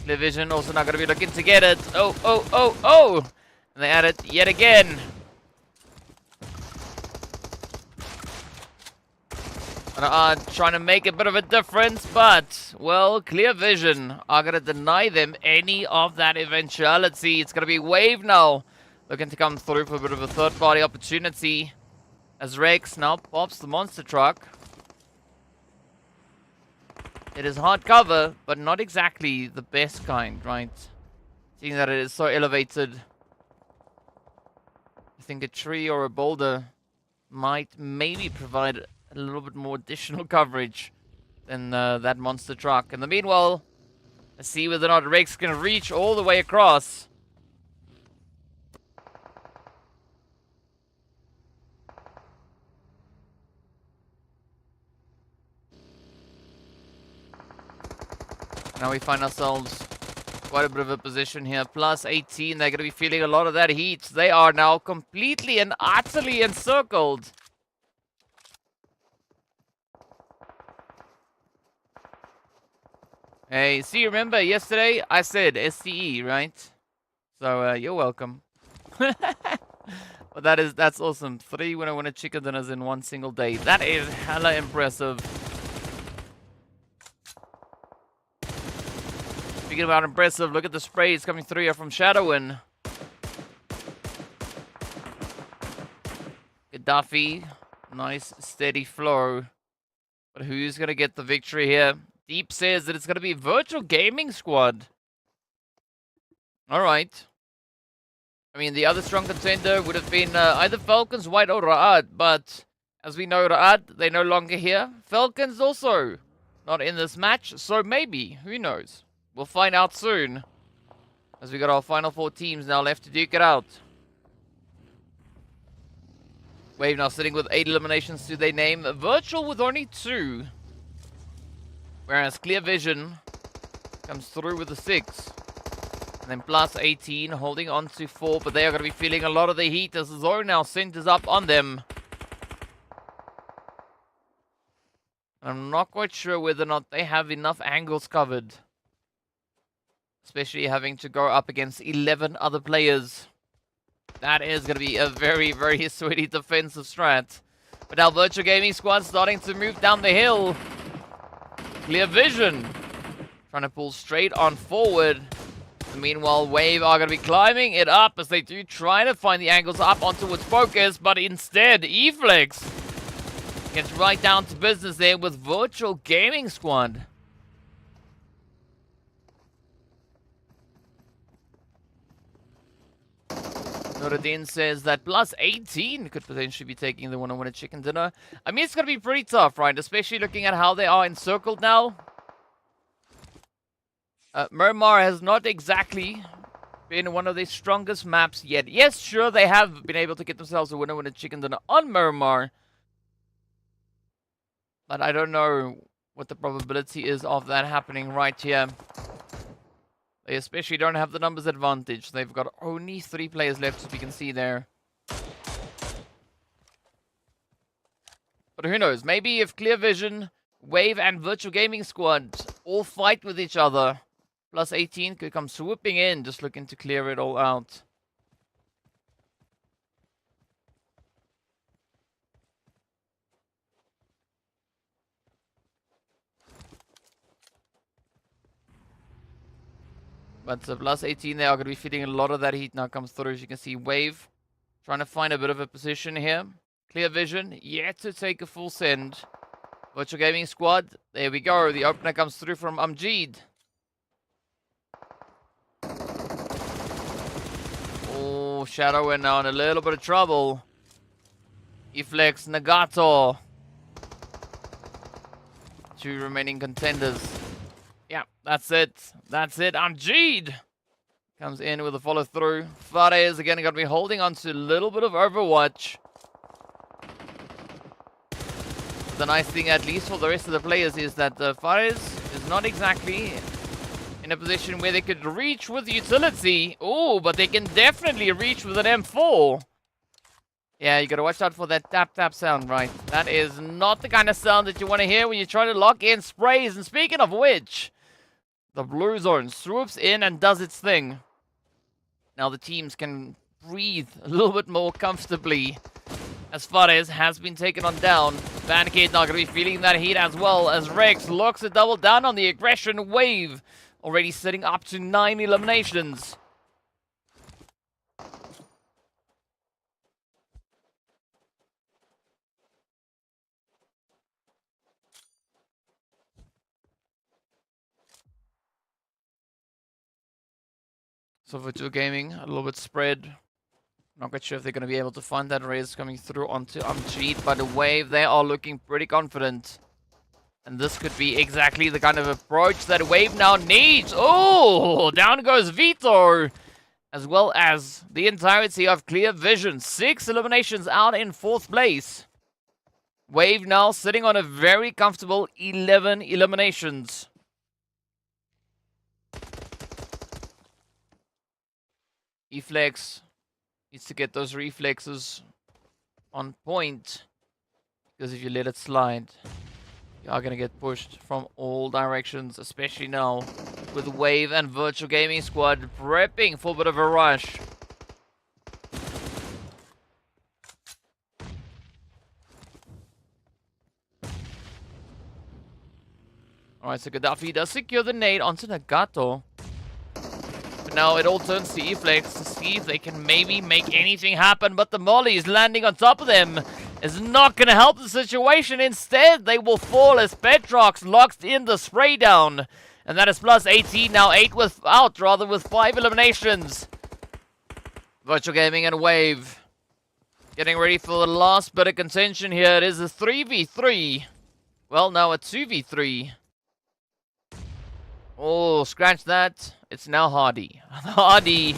Clear Vision also not going to be looking to get it. Oh, oh, oh, oh! And they add it yet again. Trying to make a bit of a difference, but, well, Clear Vision are going to deny them any of that eventuality. It's going to be Wave now, looking to come through for a bit of a third-party opportunity, as RUKH now pops the monster truck. It is hard cover, but not exactly the best kind, right? Seeing that it is so elevated, I think a tree or a boulder might maybe provide a little bit more additional coverage than that monster truck. In the meanwhile, let's see whether or not RUKH can reach all the way across. Now we find ourselves quite a bit of a position here. +18, they're going to be feeling a lot of that heat. They are now completely and utterly encircled. Hey, see, remember yesterday I said STE, right? So, you're welcome. But that's awesome. 3 winner chicken dinners in one single day. That is hella impressive. Speaking about impressive, look at the sprays coming through here from Shadowin. Gaddafi, nice steady flow. But who's going to get the victory here? Deep says that it's going to be Virtual Gaming Squad. Alright. I mean, the other strong contender would have been either FALCONS, White, or RUKH. But as we know, RUKH, they're no longer here. FALCONS also not in this match. So maybe, who knows? We'll find out soon. As we got our final 4 teams now left to duke it out. Wave now sitting with 8 eliminations to their name. Virtual with only 2. Whereas Clear Vision comes through with a 6. And then +18 holding on to 4. But they are going to be feeling a lot of the heat as the zone now centers up on them. I'm not quite sure whether or not they have enough angles covered. Especially having to go up against 11 other players. That is going to be a very, very sweaty defensive strat. But now Virtual Gaming Squad starting to move down the hill. Clear Vision trying to pull straight on forward. Meanwhile, Wave are going to be climbing it up as they do try to find the angles up onto its focus. But instead, eFlex gets right down to business there with Virtual Gaming Squad. Nuruddin says that +18 could potentially be taking the winner chicken dinner. I mean, it's going to be pretty tough, right? Especially looking at how they are encircled now. Miramar has not exactly been one of the strongest maps yet. Yes, sure, they have been able to get themselves a winner chicken dinner on Miramar. But I don't know what the probability is of that happening right here. They especially don't have the numbers advantage. They've got only 3 players left, as we can see there. But who knows? Maybe if Clear Vision, Wave, and Virtual Gaming Squad all fight with each other, +18 could come swooping in, just looking to clear it all out. But +18, they are going to be feeding a lot of that heat now comes through. As you can see, Wave trying to find a bit of a position here. Clear Vision yet to take a full send. Virtual Gaming Squad, there we go. The opener comes through from Amjid. Oh, Shadow in now in a little bit of trouble. Eflex, Nagato. 2 remaining contenders. Yeah, that's it. That's it. Amjid comes in with a follow through. Fares again going to be holding on to a little bit of Overwatch. The nice thing, at least for the rest of the players, is that Fares is not exactly in a position where they could reach with utility. Oh, but they can definitely reach with an M4. Yeah, you gotta watch out for that tap-tap sound, right? That is not the kind of sound that you want to hear when you're trying to lock in sprays. And speaking of which, the blue zone swoops in and does its thing. Now the teams can breathe a little bit more comfortably, as Fares has been taken on down. Vankid now going to be feeling that heat as well, as Rex looks to double down on the aggression. Wave already sitting up to 9 eliminations. So Virtual Gaming, a little bit spread. Not quite sure if they're going to be able to find that raise coming through onto Amjid, but the Wave, they are looking pretty confident. And this could be exactly the kind of approach that Wave now needs. Oh, down goes Vito, as well as the entirety of Clear Vision. 6 eliminations out in 4th place. Wave now sitting on a very comfortable 11 eliminations. Eflex needs to get those reflexes on point, because if you let it slide, you are going to get pushed from all directions, especially now with Wave and Virtual Gaming Squad prepping for a bit of a rush. Alright, so Gaddafi does secure the nade onto Nagato. But now it all turns to Eflex to see if they can maybe make anything happen, but the molly is landing on top of them. Is not going to help the situation. Instead, they will fall as Petrox locks in the spray down. And that is +18, now 8 with 5 eliminations. Virtual Gaming and Wave getting ready for the last bit of contention here. It is a 3v3. Well, now a 2v3. Oh, scratch that. It's now Hardy. Hardy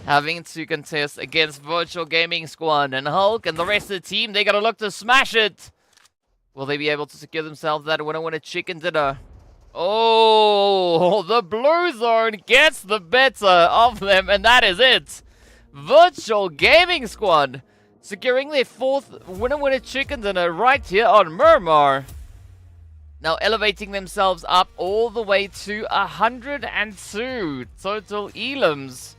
having to contest against Virtual Gaming Squad. And Hulk and the rest of the team, they gotta look to smash it. Will they be able to secure themselves that winner chicken dinner? Oh, the blue zone gets the better of them, and that is it. Virtual Gaming Squad securing their 4th winner chicken dinner right here on Miramar. Now elevating themselves up all the way to 102 total elims.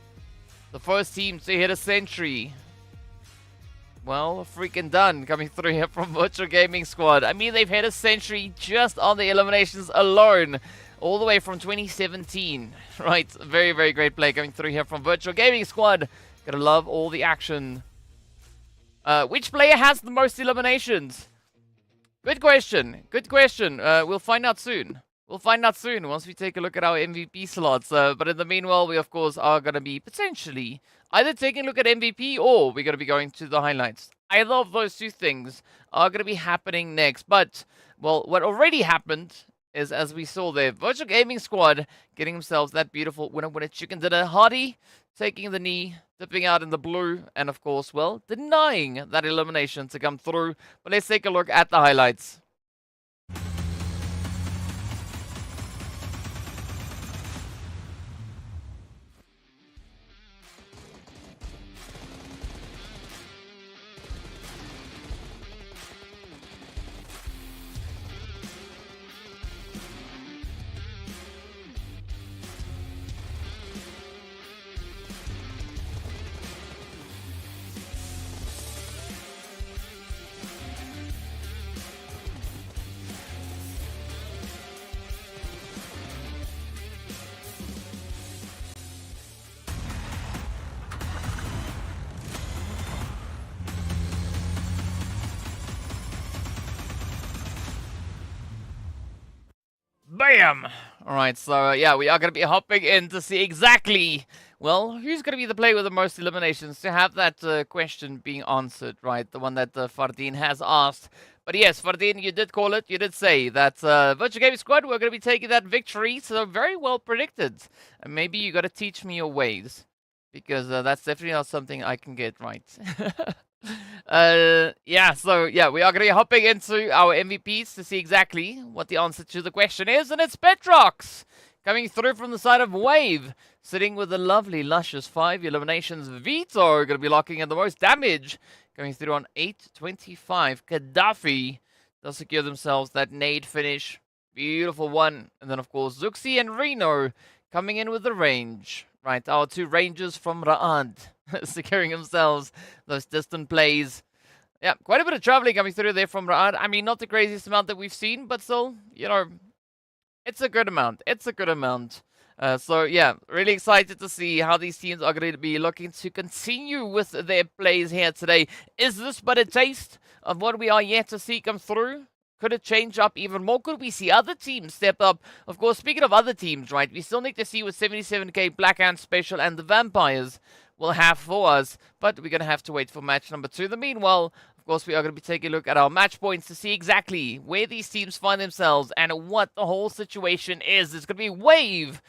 The first team to hit a century. Well, freaking done coming through here from Virtual Gaming Squad. I mean, they've hit a century just on the eliminations alone. All the way from 2017. Right, very, very great play coming through here from Virtual Gaming Squad. Gotta love all the action. Which player has the most eliminations? Good question. Good question. We'll find out soon. We'll find out soon once we take a look at our MVP slots. But in the meanwhile, we of course are going to be potentially either taking a look at MVP or we're going to be going to the highlights. Either of those two things are going to be happening next. But, well, what already happened is, as we saw there, Virtual Gaming Squad getting themselves that beautiful winner chicken dinner. Hardy taking the knee, dipping out in the blue, and of course, well, denying that elimination to come through. But let's take a look at the highlights. Bam! Alright, so yeah, we are going to be hopping in to see exactly, well, who's going to be the player with the most eliminations, to have that question being answered, right? The one that Fardeen has asked. But yes, Fardeen, you did call it. You did say that Virtual Gaming Squad, we're going to be taking that victory. So very well predicted. And maybe you got to teach me your ways. Because that's definitely not something I can get right. Yeah, so yeah, we are going to be hopping into our MVPs to see exactly what the answer to the question is. And it's Petrox coming through from the side of Wave. Sitting with the lovely, luscious 5 eliminations. Vito going to be locking in the most damage. Going through on 825. Gaddafi does secure themselves that nade finish. Beautiful one. And then, of course, Zuxi and Reno coming in with the range. Right, our 2 rangers from Ra'ad securing themselves those distant plays. Yeah, quite a bit of traveling coming through there from Ra'ad. I mean, not the craziest amount that we've seen, but still, you know, it's a good amount. It's a good amount. So, yeah, really excited to see how these teams are going to be looking to continue with their plays here today. Is this but a taste of what we are yet to see come through? Could it change up even more? Could we see other teams step up? Of course, speaking of other teams, right, we still need to see what 77k Black Ant Special and the Vampires will have for us. But we're going to have to wait for match number 2. In the meanwhile, of course, we are going to be taking a look at our match points to see exactly where these teams find themselves and what the whole situation is. It's going to be Wave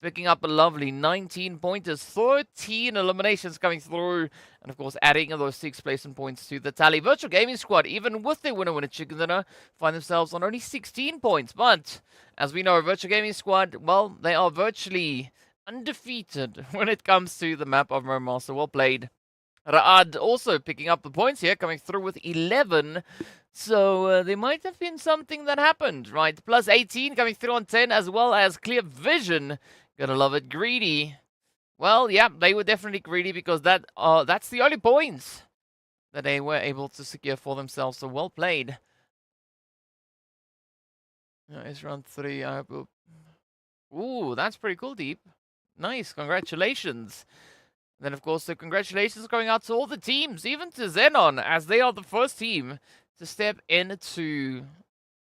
picking up a lovely 19 pointers, 13 eliminations coming through, and of course adding those 6 placement points to the tally. Virtual Gaming Squad, even with their winner chicken dinner, find themselves on only 16 points. But as we know, Virtual Gaming Squad, well, they are virtually undefeated when it comes to the map of Miramar. So well played. Ra'ad also picking up the points here, coming through with 11. So there might have been something that happened, right? Plus 18 coming through on 10, as well as Clear Vision. Gotta love it. Greedy. Well, yeah, they were definitely greedy because that's the only points that they were able to secure for themselves. So well played. It's round 3. Ooh, that's pretty cool, Deep. Nice. Congratulations. Then, of course, the congratulations going out to all the teams, even to XENON, as they are the first team to step into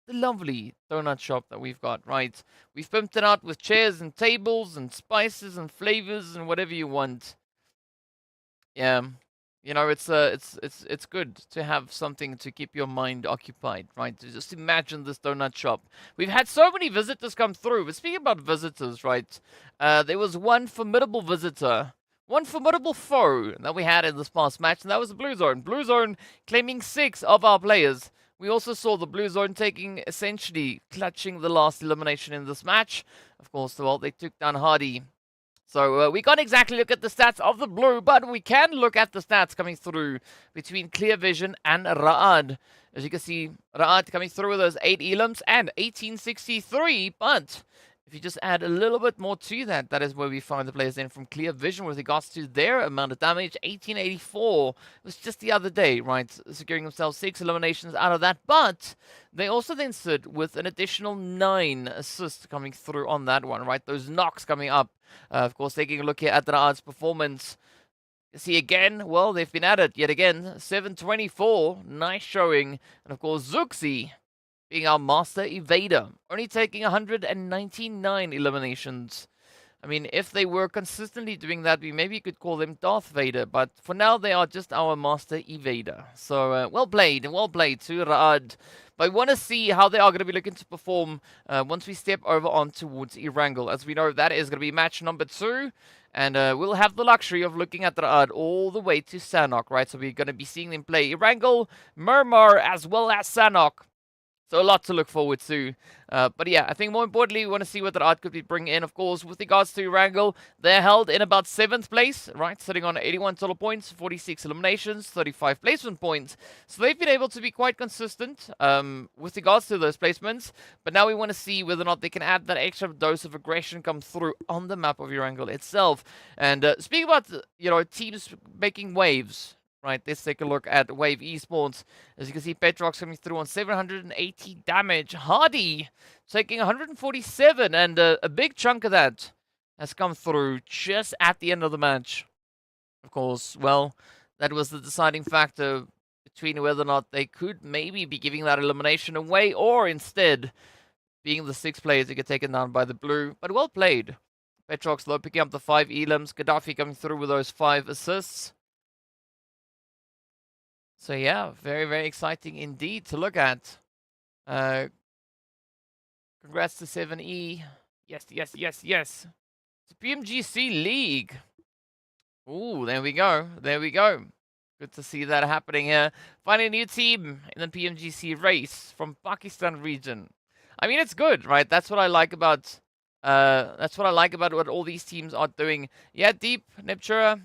the lovely donut shop that we've got, right? We've pimped it out with chairs and tables and spices and flavors and whatever you want. Yeah, you know, it's good to have something to keep your mind occupied, right? Just imagine this donut shop. We've had so many visitors come through. But speaking about visitors, right? There was one formidable visitor. One formidable foe that we had in this past match, and that was the Blue Zone. Blue Zone claiming 6 of our players. We also saw the Blue Zone essentially clutching the last elimination in this match. Of course, well, they took down Hardy. So we can't exactly look at the stats of the Blue, but we can look at the stats coming through between Clear Vision and Ra'ad. As you can see, Ra'ad coming through with those 8 elims and 1863, but if you just add a little bit more to that, that is where we find the players in from Clear Vision with regards to their amount of damage. 1884 was just the other day, right? Securing themselves 6 eliminations out of that. But they also then stood with an additional 9 assists coming through on that one, right? Those knocks coming up. Of course, taking a look here at Ra'ad's performance. You see again, well, they've been at it yet again. 724, nice showing. And of course, Zuxi being our master evader, only taking 199 eliminations. I mean, if they were consistently doing that, we maybe could call them Darth Vader, but for now they are just our master evader. So well played to Ra'ad. But we want to see how they are going to be looking to perform once we step over on towards Erangel. As we know, that is going to be match number 2. And we'll have the luxury of looking at Ra'ad all the way to Sanhok, right? So we're going to be seeing them play Erangel, Miramar, as well as Sanhok. So a lot to look forward to. But yeah, I think more importantly, we want to see what the art could be bringing in. Of course, with regards to Erangel, they're held in about 7th place, right? Sitting on 81 total points, 46 eliminations, 35 placement points. So they've been able to be quite consistent with regards to those placements. But now we want to see whether or not they can add that extra dose of aggression come through on the map of Erangel itself. And speaking about, you know, teams making waves, right, let's take a look at Wave Esports. As you can see, Petrox coming through on 780 damage. Hardy taking 147, and a big chunk of that has come through just at the end of the match. Of course, well, that was the deciding factor between whether or not they could maybe be giving that elimination away, or instead being the 6 players to get taken down by the blue. But well played. Petrox low picking up the 5 elims. Gaddafi coming through with those 5 assists. So yeah, very, very exciting indeed to look at. Congrats to 7E. Yes, yes, yes, yes. It's PMGC League. Ooh, there we go. There we go. Good to see that happening here. Finding a new team in the PMGC race from Pakistan region. I mean, it's good, right? That's what I like about what all these teams are doing. Yeah, Deep, Neptura.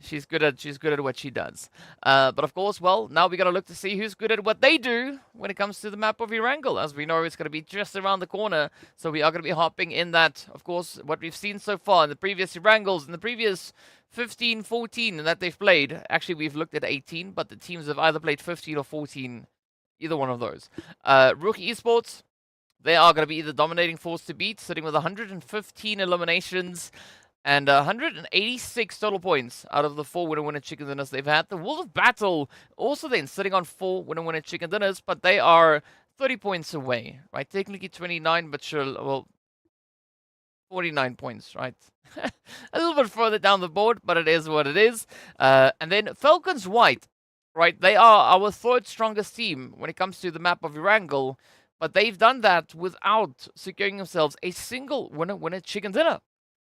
She's good at what she does. But of course, well, now we got to look to see who's good at what they do when it comes to the map of Erangel. As we know, it's going to be just around the corner. So we are going to be hopping in that, of course, what we've seen so far in the previous Erangels, in the previous 15, 14 that they've played. Actually, we've looked at 18, but the teams have either played 15 or 14, either one of those. RUKH Esports, they are going to be the dominating force to beat, sitting with 115 eliminations. And 186 total points out of the 4 winner chicken dinners they've had. The Wolf of Battle also then sitting on 4 winner chicken dinners, but they are 30 points away, right? Technically 29, but sure, well, 49 points, right? A little bit further down the board, but it is what it is. And then FALCONS White, right? They are our 3rd strongest team when it comes to the map of Erangel, but they've done that without securing themselves a single winner chicken dinner.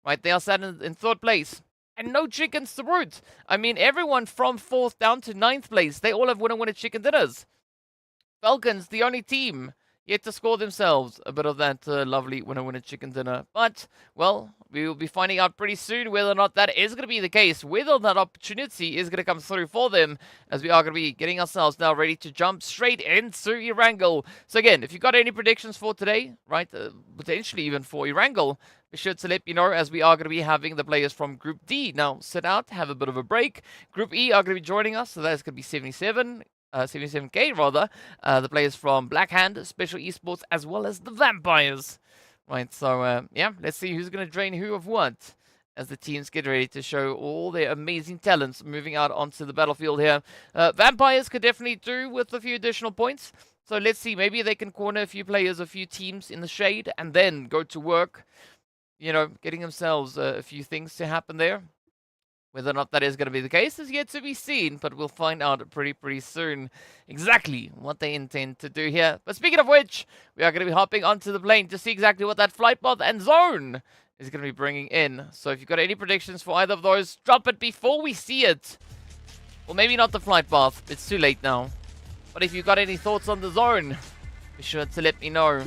Right, they are sat in 3rd place. And no chickens to root. I mean, everyone from 4th down to 9th place, they all have winner chicken dinners. FALCONS, the only team yet to score themselves a bit of that lovely winner chicken dinner. But, well, we will be finding out pretty soon whether or not that is going to be the case. Whether that opportunity is going to come through for them. As we are going to be getting ourselves now ready to jump straight into Erangel. So again, if you've got any predictions for today, right, potentially even for Erangel, be sure to let me know, as we are going to be having the players from Group D now sit out, have a bit of a break. Group E are going to be joining us, so that's going to be 77K rather. The players from Blackhand, Special Esports, as well as the Vampires. Right, so yeah, let's see who's going to drain who of what as the teams get ready to show all their amazing talents moving out onto the battlefield here. Vampires could definitely do with a few additional points. So let's see, maybe they can corner a few players, a few teams in the shade, and then go to work. You know, getting themselves a few things to happen there. Whether or not that is going to be the case is yet to be seen, but we'll find out pretty soon exactly what they intend to do here. But speaking of which, we are going to be hopping onto the plane to see exactly what that flight path and zone is going to be bringing in. So if you've got any predictions for either of those, drop it before we see it. Well, maybe not the flight path. It's too late now. But if you've got any thoughts on the zone, be sure to let me know.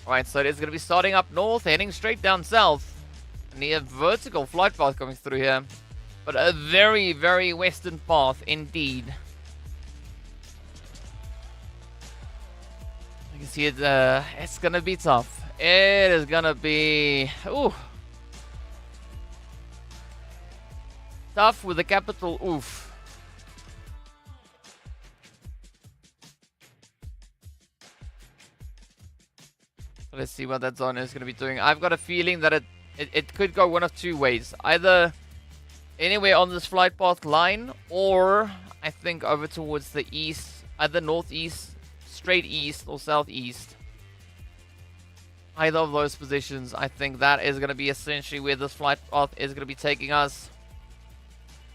Alright, so it is going to be starting up north, heading straight down south. Near vertical flight path coming through here. But a very, very western path indeed. You can see it, it's going to be tough. It is going to be... Ooh. Tough with a capital oof. Let's see what that zone is going to be doing. I've got a feeling that it could go one of two ways. Either anywhere on this flight path line, or I think over towards the east, either northeast, straight east, or southeast. Either of those positions, I think that is going to be essentially where this flight path is going to be taking us.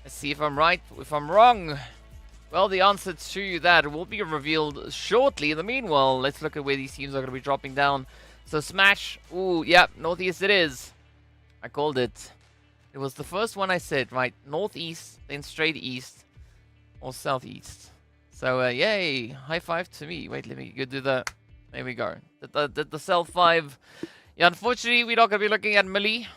Let's see if I'm right, if I'm wrong. Well, the answer to that will be revealed shortly. In the meanwhile, let's look at where these teams are going to be dropping down. So Smash, ooh, yeah, northeast it is. I called it. It was the first one I said, right? Northeast, then straight east, or southeast. So, yay, high five to me. Wait, let me go do the, there we go. Did the cell 5. Yeah, unfortunately, we're not going to be looking at melee.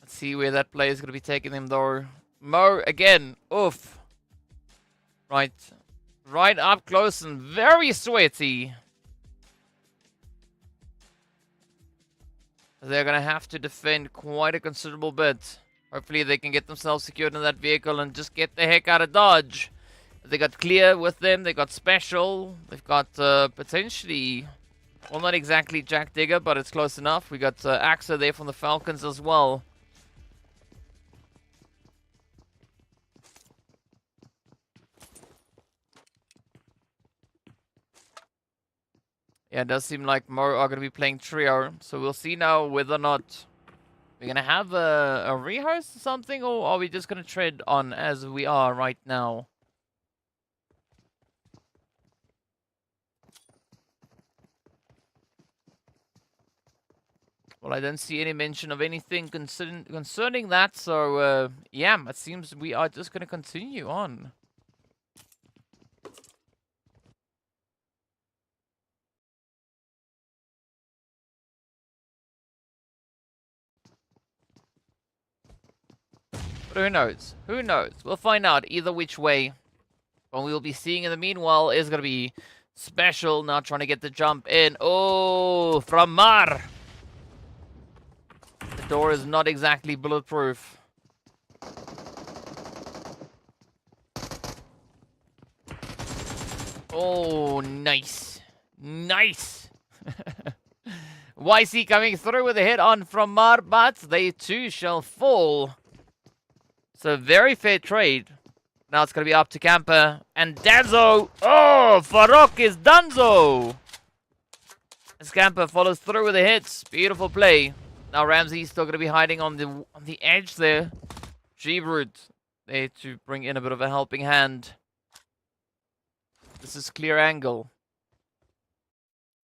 Let's see where that player is going to be taking them, though. Mo, again, oof. Right. Right up close and very sweaty. They're going to have to defend quite a considerable bit. Hopefully they can get themselves secured in that vehicle and just get the heck out of Dodge. They got clear with them. They got special. They've got potentially, well, not exactly Jack Digger, but it's close enough. We got Axa there from the Falcons as well. Yeah, it does seem like Mo are going to be playing trio. So we'll see now whether or not we're going to have a rehearse or something, or are we just going to tread on as we are right now? Well, I don't see any mention of anything concerning that, so yeah, it seems we are just going to continue on. But who knows? Who knows? We'll find out either which way. What we will be seeing in the meanwhile is going to be special, now trying to get the jump in. Oh, from Mar! The door is not exactly bulletproof. Oh, nice. Nice. YC coming through with a hit on from Mar, but they too shall fall. So very fair trade. Now it's going to be up to Camper and Danzo. Oh, FALCONS is Danzo. As Camper follows through with the hits. Beautiful play. Now Ramsey's still going to be hiding on the edge there. G-Brute there to bring in a bit of a helping hand. This is clear angle.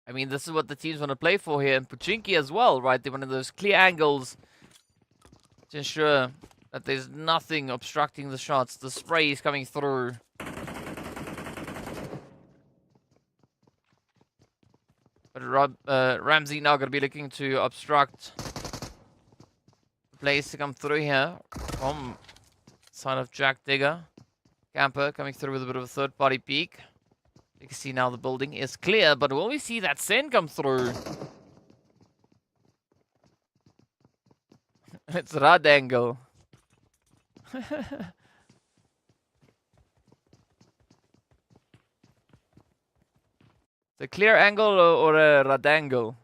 I mean, this is what the teams want to play for here. And Pochinki as well, right? They're one of those clear angles to ensure that there's nothing obstructing the shots. The spray is coming through. But Ramsey now going to be looking to obstruct the plays to come through here from side of Jack Digger. Camper coming through with a bit of a third-party peek. You can see now the building is clear, but will we see that send come through? It's Erangel. The clear angle or a Erangel?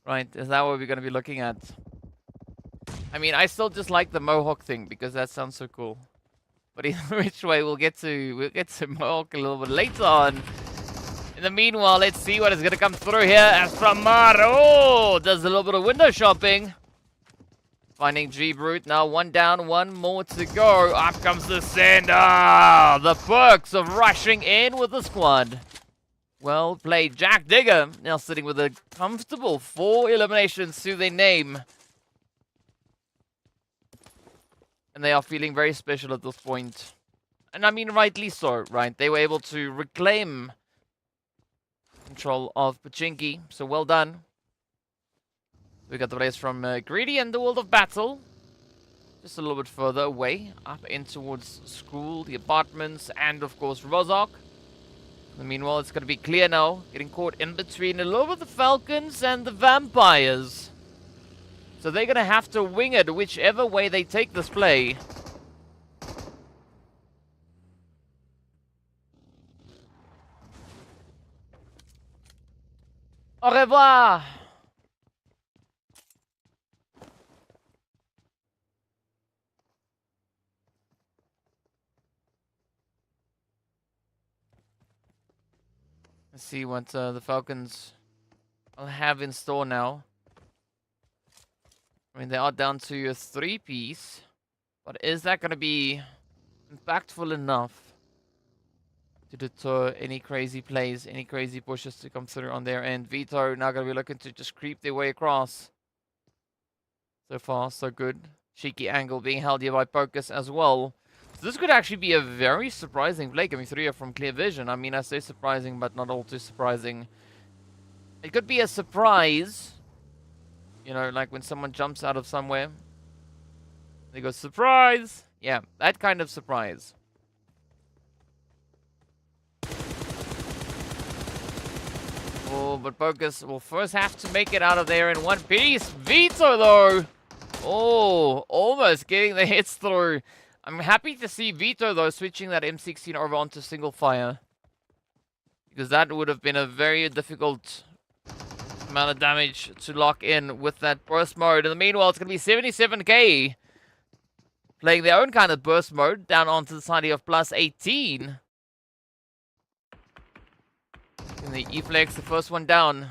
Right, is that what we're going to be looking at? I mean, I still just like the Mohawk thing because that sounds so cool. But either which way, we'll get to Mohawk a little bit later on. In the meanwhile, let's see what is going to come through here as from Mar. Oh, does a little bit of window shopping. Finding G-Brute, now one down, one more to go. Up comes the send. Ah, the perks of rushing in with the squad. Well played. Jack Digger now sitting with a comfortable 4 eliminations to their name. And they are feeling very special at this point. And I mean, rightly so, right? They were able to reclaim control of Pochinki, so well done. We got the race from Greedy and the World of Battle. Just a little bit further away, up in towards school, the apartments, and of course Rozok. Meanwhile, it's going to be clear now, getting caught in between a little bit of the Falcons and the Vampires. So they're going to have to wing it whichever way they take this play. Au revoir! Let's see what the Falcons will have in store now. I mean, they are down to a 3-piece. But is that going to be impactful enough to deter any crazy plays, any crazy pushes to come through on their end? Vito now going to be looking to just creep their way across. So far, so good. Cheeky angle being held here by Pocus as well. So this could actually be a very surprising play coming through here from Clear Vision. I mean, I say surprising, but not all too surprising. It could be a surprise. You know, like when someone jumps out of somewhere. They go, surprise! Yeah, that kind of surprise. Oh, but Pocus will first have to make it out of there in one piece. Vito, though! Oh, almost getting the hits through. I'm happy to see Vito, though, switching that M16 over onto single fire. Because that would have been a very difficult amount of damage to lock in with that burst mode. In the meanwhile, it's going to be 77k. Playing their own kind of burst mode down onto the side of +18. And the E-Flex, the first one down.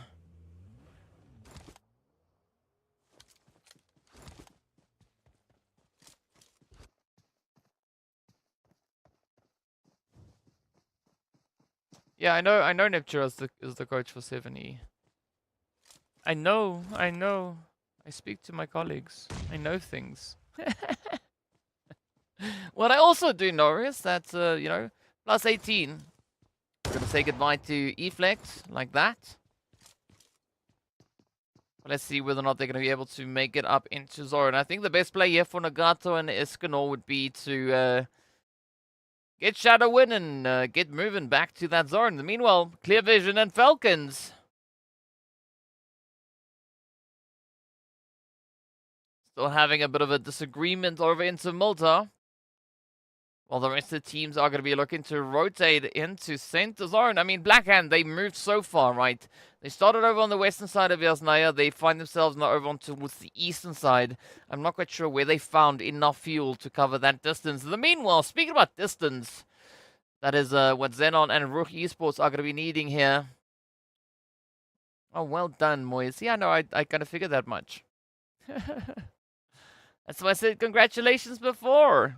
Yeah, I know Neptune is the coach for 7E. I know. I speak to my colleagues. I know things. What I also do know is that, you know, +18. We're going to say goodbye to E-Flex, like that. Let's see whether or not they're going to be able to make it up into zone. I think the best play here for Nagato and XENON would be to get Shadow in and get moving back to that zone. Meanwhile, Clear Vision and FALCONS still having a bit of a disagreement over into Malta. While the rest of the teams are going to be looking to rotate into center zone. I mean, Blackhand, they moved so far, right? They started over on the western side of Yasnaya. They find themselves now over on towards the eastern side. I'm not quite sure where they found enough fuel to cover that distance. In the meanwhile, speaking about distance, that is what XENON and RUKH Esports are going to be needing here. Oh, well done, Moyes. Yeah, no, I kind of figured that much. That's why I said congratulations before.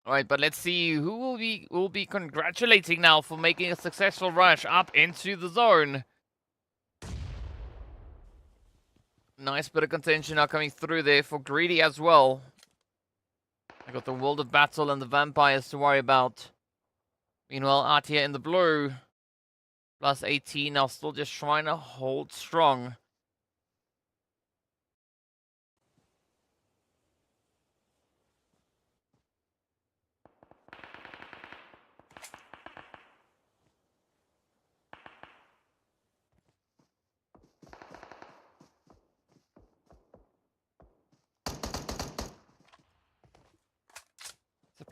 Alright, but let's see who will be congratulating now for making a successful rush up into the zone. Nice bit of contention now coming through there for Greedy as well. I got the World of Battle and the Vampires to worry about. Meanwhile, out here in the blue, +18 now, still just trying to hold strong.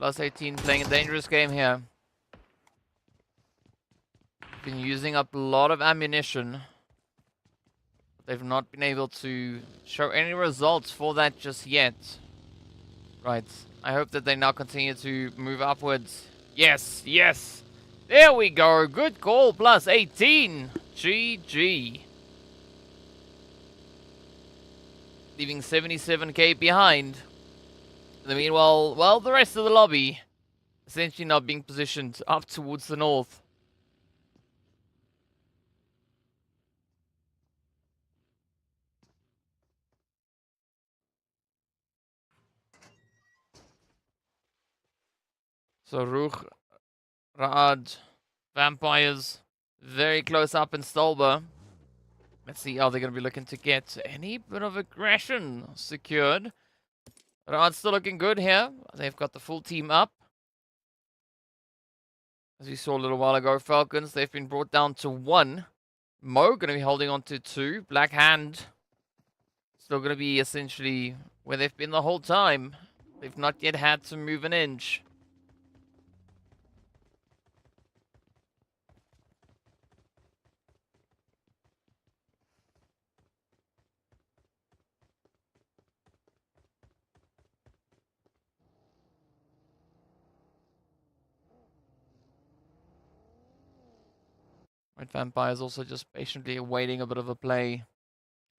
+18 playing a dangerous game here. Been using up a lot of ammunition. They've not been able to show any results for that just yet. Right. I hope that they now continue to move upwards. Yes, yes. There we go. Good call. +18. GG. Leaving 77k behind. In the meanwhile, well, the rest of the lobby essentially now being positioned up towards the north. So RUKH, Raad, Vampires, very close up in Stolba. Let's see how they're going to be looking to get any bit of aggression secured. Raad's still looking good here. They've got the full team up. As we saw a little while ago, FALCONS, they've been brought down to 1. Mo going to be holding on to 2. Black Hand still going to be essentially where they've been the whole time. They've not yet had to move an inch. Right, Vampires also just patiently awaiting a bit of a play.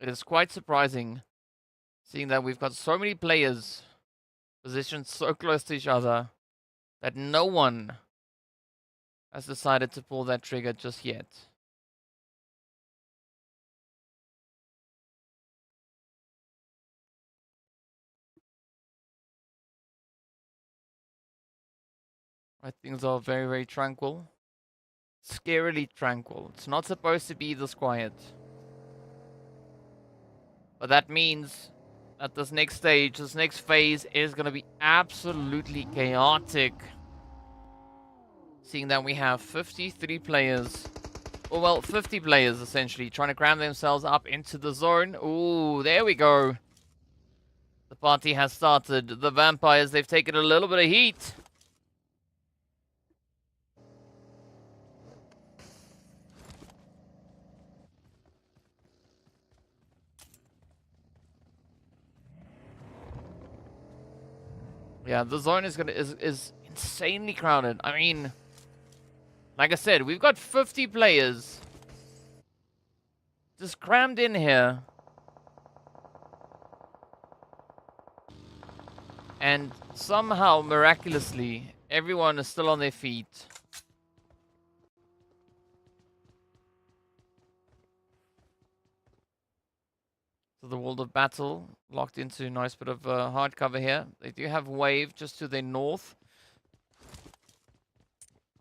It is quite surprising, seeing that we've got so many players positioned so close to each other, that no one has decided to pull that trigger just yet. Right, things are very, very tranquil. Scarily tranquil. It's not supposed to be this quiet. But that means that this next stage, this next phase is going to be absolutely chaotic. Seeing that we have 53 players well, 50 players essentially trying to cram themselves up into the zone. Ooh, there we go. The party has started. The vampires, they've taken a little bit of heat. Yeah, the zone is insanely crowded. I mean, like I said, we've got 50 players just crammed in here. And somehow, miraculously, everyone is still on their feet. So the World of Battle locked into a nice bit of hard cover here. They do have Wave just to their north.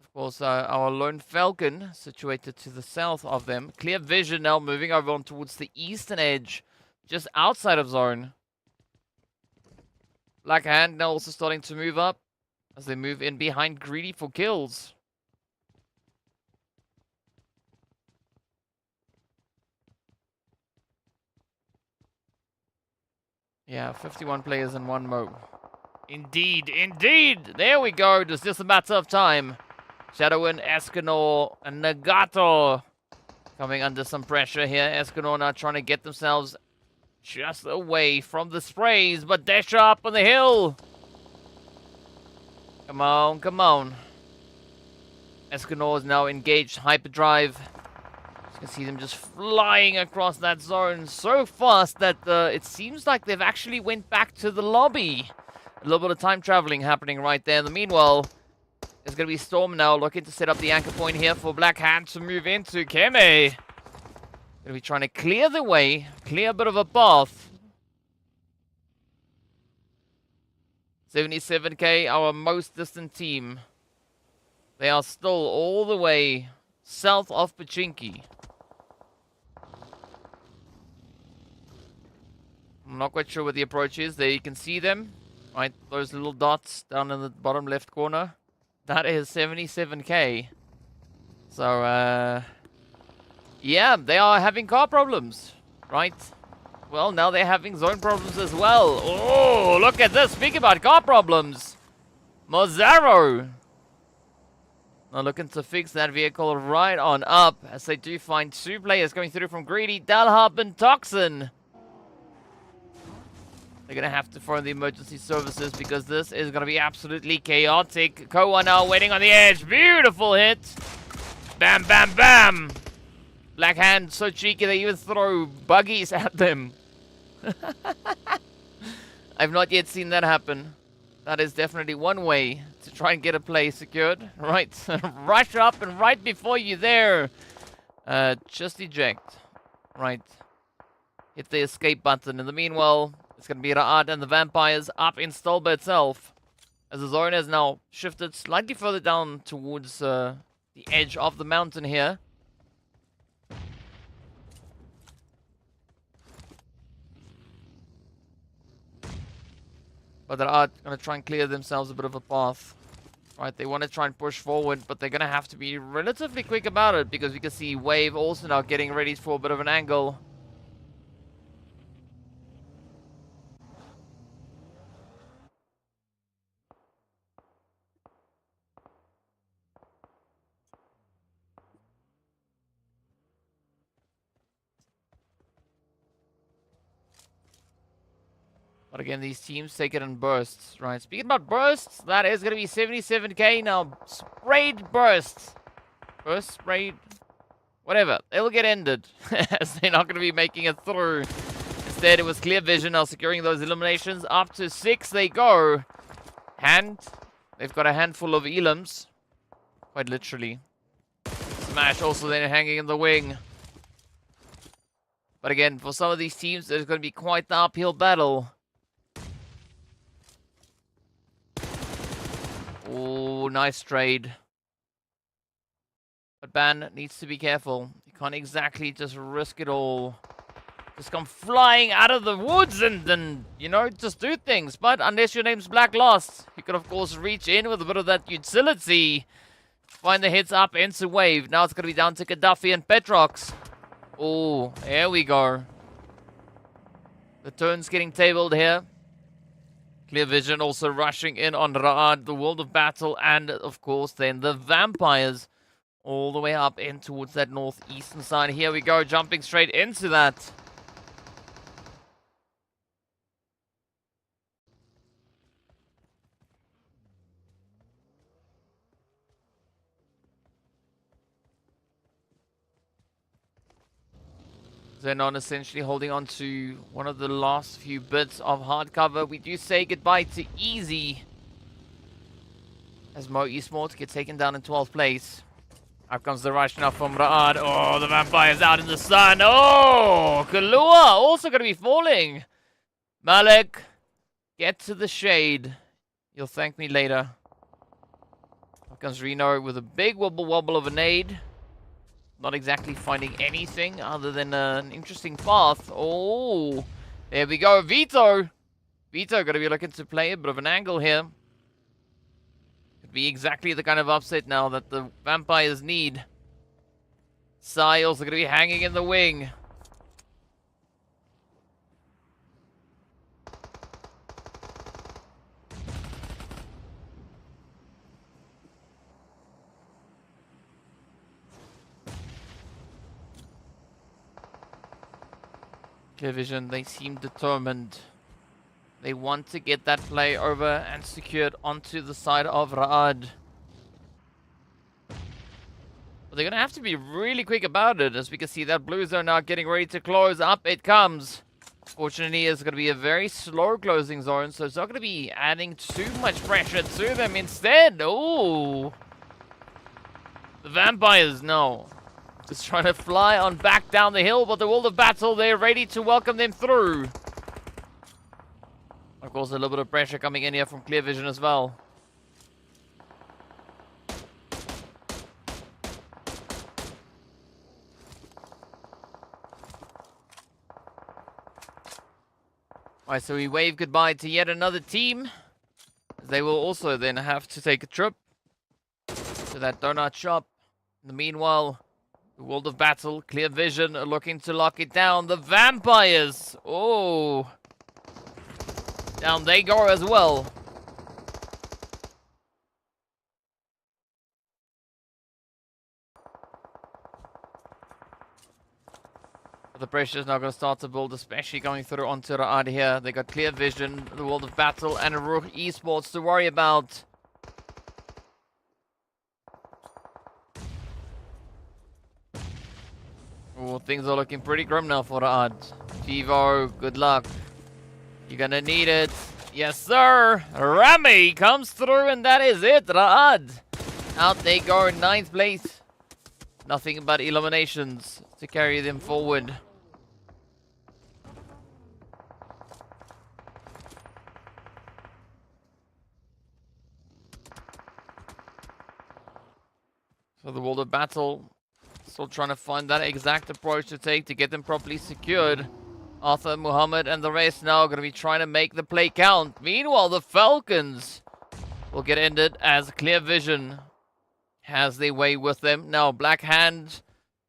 Of course, our lone Falcon situated to the south of them. Clear vision now moving over on towards the eastern edge, just outside of zone. Black Hand now also starting to move up as they move in behind Greedy for kills. Yeah, 51 players in one mo. Indeed, indeed! There we go. It's just a matter of time. Shadowin, Escanor, and Nagato coming under some pressure here. Escanor now trying to get themselves just away from the sprays, but Desha up on the hill. Come on, come on. Escanor is now engaged hyperdrive. You can see them just flying across that zone so fast that it seems like they've actually went back to the lobby. A little bit of time traveling happening right there. In the meanwhile, there's going to be Storm now looking to set up the anchor point here for Black Hand to move into. Keme going to be trying to clear the way, clear a bit of a path. 77k, our most distant team. They are still all the way south of Pachinki. I'm not quite sure what the approach is. There you can see them. Right, those little dots down in the bottom left corner. That is 77k. So, yeah, they are having car problems, right? Well, now they're having zone problems as well. Oh, look at this. Speak about car problems. Mozaro. Now looking to fix that vehicle right on up as they do find two players coming through from Greedy, Dalhub and Toxin. They're going to have to phone the emergency services because this is going to be absolutely chaotic. Koa now waiting on the edge. Beautiful hit. Bam, bam, bam. Black Hand, so cheeky they even throw buggies at them. I've not yet seen that happen. That is definitely one way to try and get a play secured. Right, rush up and right before you there. Just eject. Right. Hit the escape button. In the meanwhile, it's going to be Ra'ad and the vampires up in Stolba itself. As the zone has now shifted slightly further down towards the edge of the mountain here. But they are going to try and clear themselves a bit of a path. Right, they want to try and push forward, but they're going to have to be relatively quick about it because we can see Wave also now getting ready for a bit of an angle. But again, these teams take it in bursts, right? Speaking about bursts, that is going to be 77k now. Sprayed bursts. Burst, sprayed, whatever. They'll get ended as they're not going to be making it through. Instead, it was Clear Vision now securing those eliminations. Up to 6 they go. They've got a handful of elims. Quite literally. Smash also then hanging in the wing. But again, for some of these teams, there's going to be quite the uphill battle. Oh, nice trade. But Ban needs to be careful. You can't exactly just risk it all. Just come flying out of the woods and you know, just do things. But unless your name's Black Lost, you can of course reach in with a bit of that utility find the hits up into Wave. Now it's going to be down to Gaddafi and Petrox. Oh, there we go. The turn's getting tabled here. Clear Vision also rushing in on Ra'ad, the World of Battle, and of course then the Vampires all the way up in towards that northeastern side. Here we go, jumping straight into that. XENON essentially holding on to one of the last few bits of hard cover. We do say goodbye to Easy as Mo Esports get taken down in 12th place. Up comes the rush now from Ra'ad. Oh, the Vampire's out in the sun. Oh, Kalua also going to be falling. Malik, get to the shade. You'll thank me later. Up comes Reno with a big wobble of a nade. Not exactly finding anything other than an interesting path. Oh, there we go. Vito going to be looking to play a bit of an angle here. Could be exactly the kind of upset now that the Vampires need. Sai also going to be hanging in the wing. Vision, they seem determined. They want to get that play over and secured onto the side of Ra'ad. But they're going to have to be really quick about it, as we can see that blue zone now getting ready to close. Up it comes. Fortunately, it's going to be a very slow closing zone, so it's not going to be adding too much pressure to them. Instead, oh, the Vampires, no. Just trying to fly on back down the hill, but the World of Battle, they're ready to welcome them through. Of course, a little bit of pressure coming in here from Clear Vision as well. Alright, so we wave goodbye to yet another team. They will also then have to take a trip to that donut shop. In the meanwhile, the World of Battle, Clear Vision are looking to lock it down. The Vampires, oh, down they go as well. But the pressure is now going to start to build, especially going through onto Ra'ad here. They got Clear Vision, the World of Battle, and RUKH Esports to worry about. Oh, things are looking pretty grim now for Ra'ad. Chivo, good luck. You're gonna need it. Yes, sir. Rami comes through, and that is it. Ra'ad. Out they go in 9th place. Nothing but eliminations to carry them forward. So the World of Battle still trying to find that exact approach to take to get them properly secured. Arthur, Muhammad, and the rest now going to be trying to make the play count. Meanwhile, the Falcons will get ended as Clear Vision has their way with them. Now, Black Hand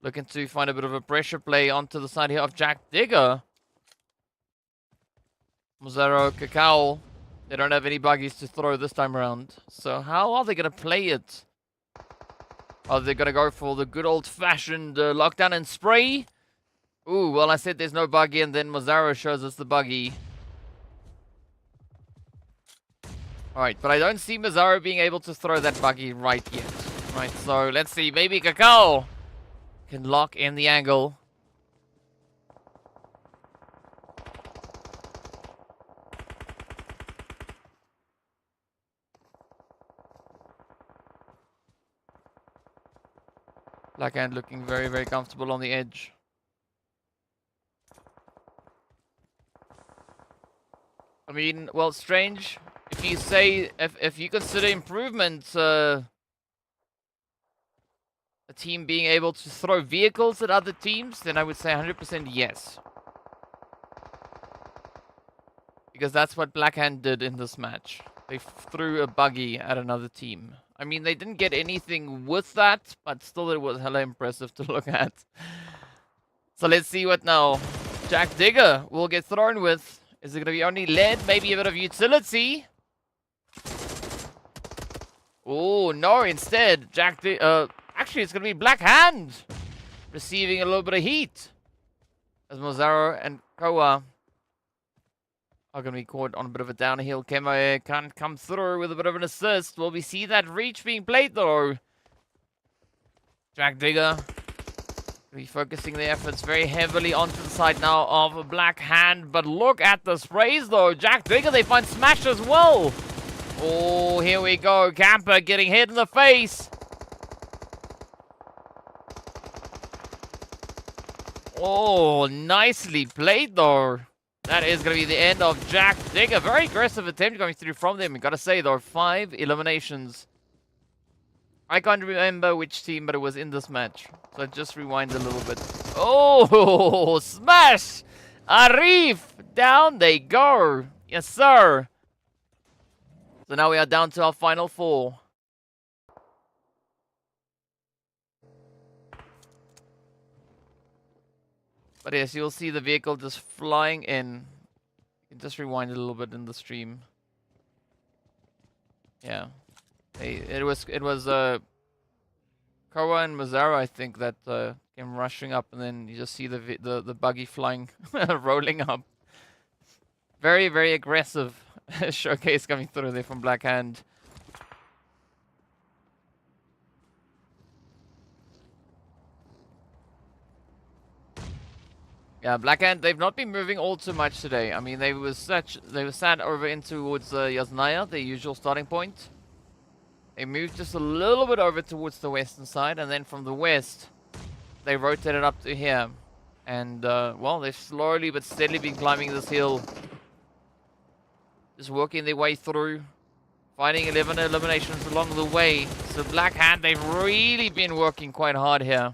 looking to find a bit of a pressure play onto the side here of Jack Digger. Mozaro, Kakao, they don't have any buggies to throw this time around. So how are they going to play it? Are they going to go for the good old-fashioned lockdown and spray? Ooh, well, I said there's no buggy, and then Mozaro shows us the buggy. Alright, but I don't see Mozaro being able to throw that buggy right yet. Right, so let's see. Maybe Kakao can lock in the angle. Blackhand looking very, very comfortable on the edge. I mean, well, Strange, if you say, if you consider improvement, a team being able to throw vehicles at other teams, then I would say 100% yes. Because that's what Blackhand did in this match. They threw a buggy at another team. I mean, they didn't get anything with that, but still it was hella impressive to look at. So let's see what now Jack Digger will get thrown with. Is it going to be only lead? Maybe a bit of utility? Oh, no, instead, actually, it's going to be Black Hand receiving a little bit of heat. As Mozaro and Koa are going to be caught on a bit of a downhill. Kemo can't come through with a bit of an assist. Will we see that reach being played, though? Jack Digger will be focusing their efforts very heavily onto the side now of a Black Hand. But look at the sprays, though. Jack Digger, they find Smash as well. Oh, here we go. Camper getting hit in the face. Oh, nicely played, though. That is going to be the end of Jack Digger. Very aggressive attempt coming through from them. Got to say, though, 5 eliminations. I can't remember which team, but it was in this match. So just rewind a little bit. Oh, smash! Arif! Down they go. Yes, sir. So now we are down to our final 4. But yes, you'll see the vehicle just flying in. You can just rewind a little bit in the stream. Yeah. It was Koa and Mazzaro, I think, that came rushing up, and then you just see the buggy flying, rolling up. Very, very aggressive showcase coming through there from Black Hand. Yeah, Black Hand, they've not been moving all too much today. I mean, they were sat over in towards Yasnaya, their usual starting point. They moved just a little bit over towards the western side, and then from the west, they rotated up to here. And, well, they've slowly but steadily been climbing this hill. Just working their way through, finding 11 eliminations along the way. So Black Hand, they've really been working quite hard here.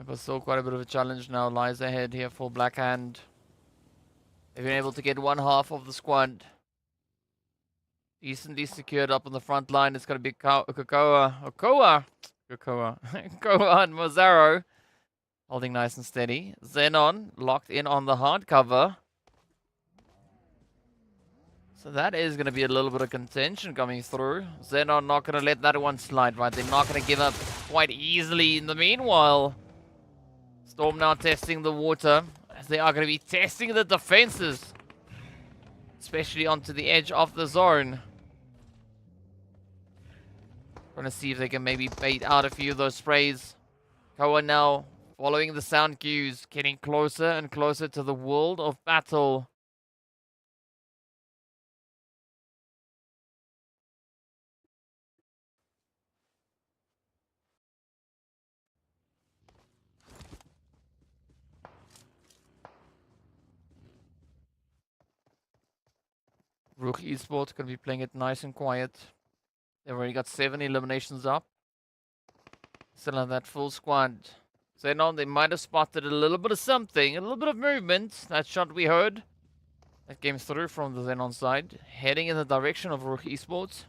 But still quite a bit of a challenge now lies ahead here for Black Hand. They've been able to get one half of the squad decently secured up on the front line. It's going to be Koa and Mozaro holding nice and steady. XENON locked in on the hard cover. So that is going to be a little bit of contention coming through. XENON not going to let that one slide, right? They're not going to give up quite easily. In the meanwhile, Storm now testing the water, as they are going to be testing the defenses, especially onto the edge of the zone. Trying to see if they can maybe bait out a few of those sprays. Koa now following the sound cues, getting closer and closer to the world of battle. RUKH Esports going to be playing it nice and quiet. They've already got 7 eliminations up. Still have that full squad. XENON, they might have spotted a little bit of something, a little bit of movement. That shot we heard. That came through from the XENON side, heading in the direction of RUKH Esports.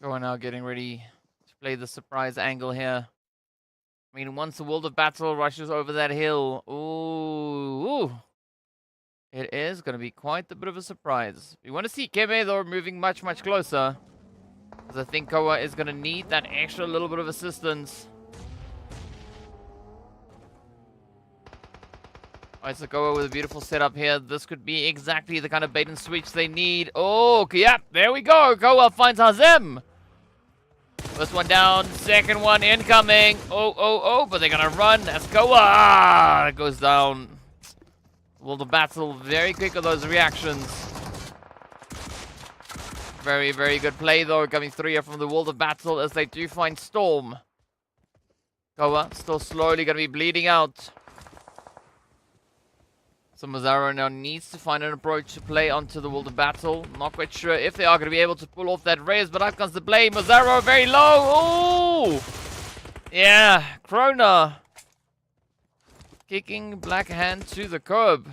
Koa now getting ready to play the surprise angle here. I mean, once the world of battle rushes over that hill, ooh, it is going to be quite a bit of a surprise. We want to see Keme, though, moving much, much closer, because I think Koa is going to need that extra little bit of assistance. Alright, so Koa with a beautiful setup here. This could be exactly the kind of bait and switch they need. Oh, yeah, there we go. Koa finds Hazem. First one down, second one incoming. Oh, but they're gonna run. That's Koa. It goes down. World of Battle, very quick on those reactions. Very, very good play though, coming through here from the World of Battle as they do find Storm. Koa still slowly going to be bleeding out. So Mazzaro now needs to find an approach to play onto the World of Battle. Not quite sure if they are going to be able to pull off that res, but out comes the play. Mazzaro very low. Ooh! Yeah, Krona kicking Black Hand to the curb.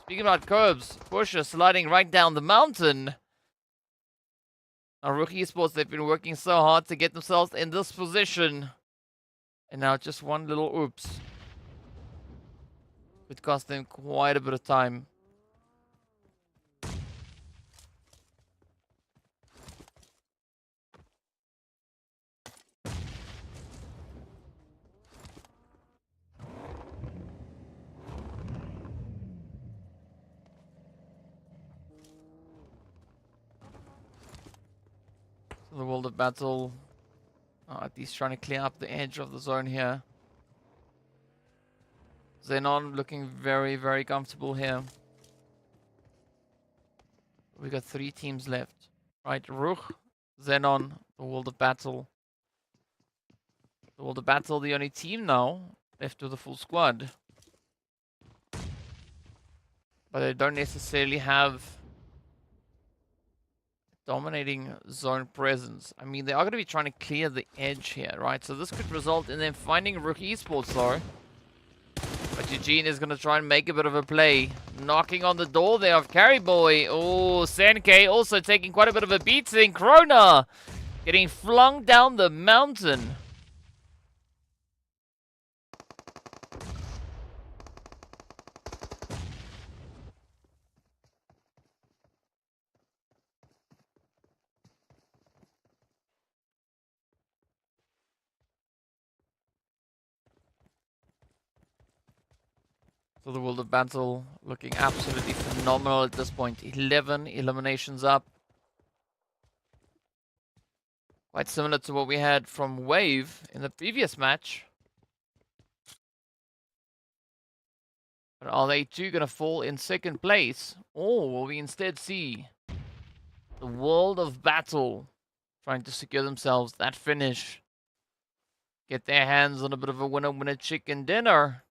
Speaking about curbs, Pusher sliding right down the mountain. Now RUKH Esports, they've been working so hard to get themselves in this position. And now just one little oops could cost them quite a bit of time. So the World of Battle, at least trying to clear up the edge of the zone here. XENON looking very, very comfortable here. We got 3 teams left. Right, RUKH, XENON, the World of Battle. The World of Battle, the only team now left with a full squad. But they don't necessarily have dominating zone presence. I mean, they are going to be trying to clear the edge here, right? So this could result in them finding RUKH Esports though. But Eugene is going to try and make a bit of a play. Knocking on the door there of Carry Boy. Oh, Senke also taking quite a bit of a beating. Krona getting flung down the mountain. So the World of Battle looking absolutely phenomenal at this point. 11 eliminations up. Quite similar to what we had from Wave in the previous match. But are they too going to fall in second place? Or will we instead see the World of Battle trying to secure themselves that finish? Get their hands on a bit of a winner-winner chicken dinner.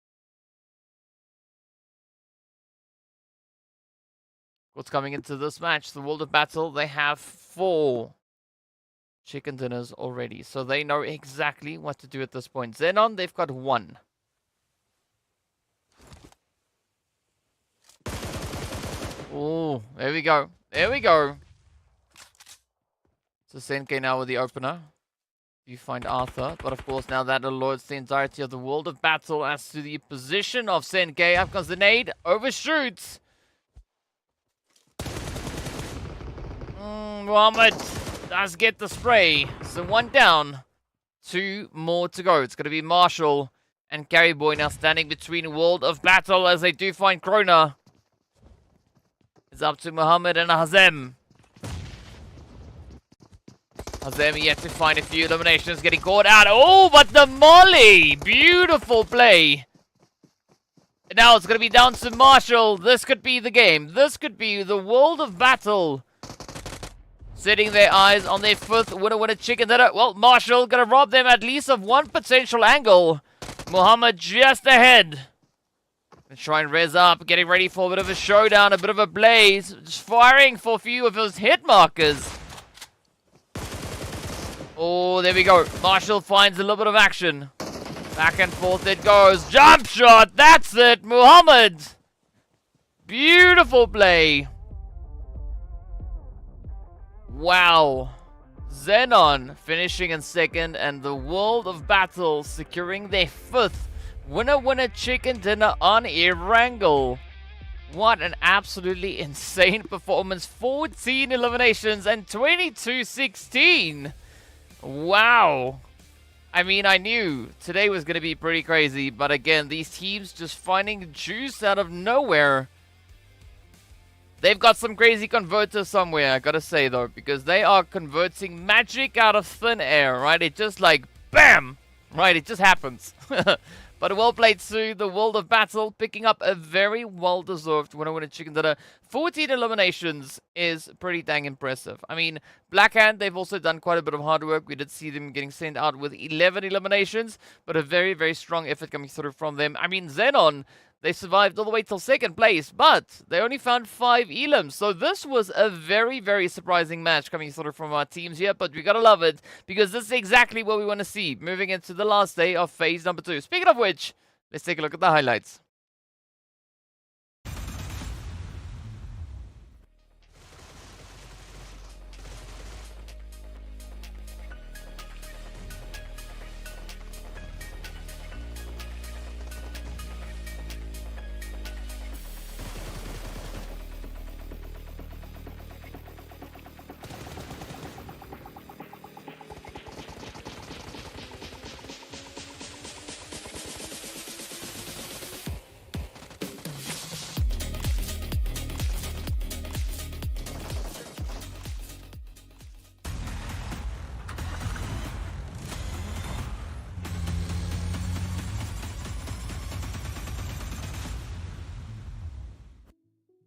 What's coming into this match? The World of Battle, they have 4 chicken dinners already. So they know exactly what to do at this point. XENON, they've got 1. Oh, there we go. There we go. So Senke now with the opener. You find Arthur. But of course now that alerts the entirety of the World of Battle as to the position of Senke. Up comes the nade. Overshoots. Muhammad does get the spray. So 1 down. 2 more to go. It's going to be Marshall and Carry Boy now standing between World of Battle as they do find Krona. It's up to Muhammad and Hazem. Hazem yet to find a few eliminations, getting caught out. Oh, but the molly! Beautiful play. Now it's going to be down to Marshall. This could be the game. This could be the World of Battle. Setting their eyes on their 5th winner-winner chicken dinner. Well, Marshall going to rob them at least of 1 potential angle. Muhammad just ahead. And try and res up, getting ready for a bit of a showdown, a bit of a blaze. Just firing for a few of his hit markers. Oh, there we go. Marshall finds a little bit of action. Back and forth it goes. Jump shot. That's it. Muhammad. Beautiful play. Wow. XENON finishing in 2nd and the World of Battle securing their 5th winner-winner chicken dinner on Erangel. What an absolutely insane performance. 14 eliminations and 22-16. Wow. I mean, I knew today was going to be pretty crazy, but again, these teams just finding juice out of nowhere. They've got some crazy converters somewhere, I gotta say though, because they are converting magic out of thin air, right? It just like, BAM! Right, it just happens. But But well played to the World of Battle, picking up a very well-deserved winner chicken dinner. 14 eliminations is pretty dang impressive. I mean, Blackhand, they've also done quite a bit of hard work. We did see them getting sent out with 11 eliminations, but a very, very strong effort coming through from them. I mean, XENON, they survived all the way till second place, but they only found 5 elims. So this was a very, very surprising match coming through from our teams here, but we gotta love it, because this is exactly what we want to see moving into the last day of phase number 2. Speaking of which, let's take a look at the highlights.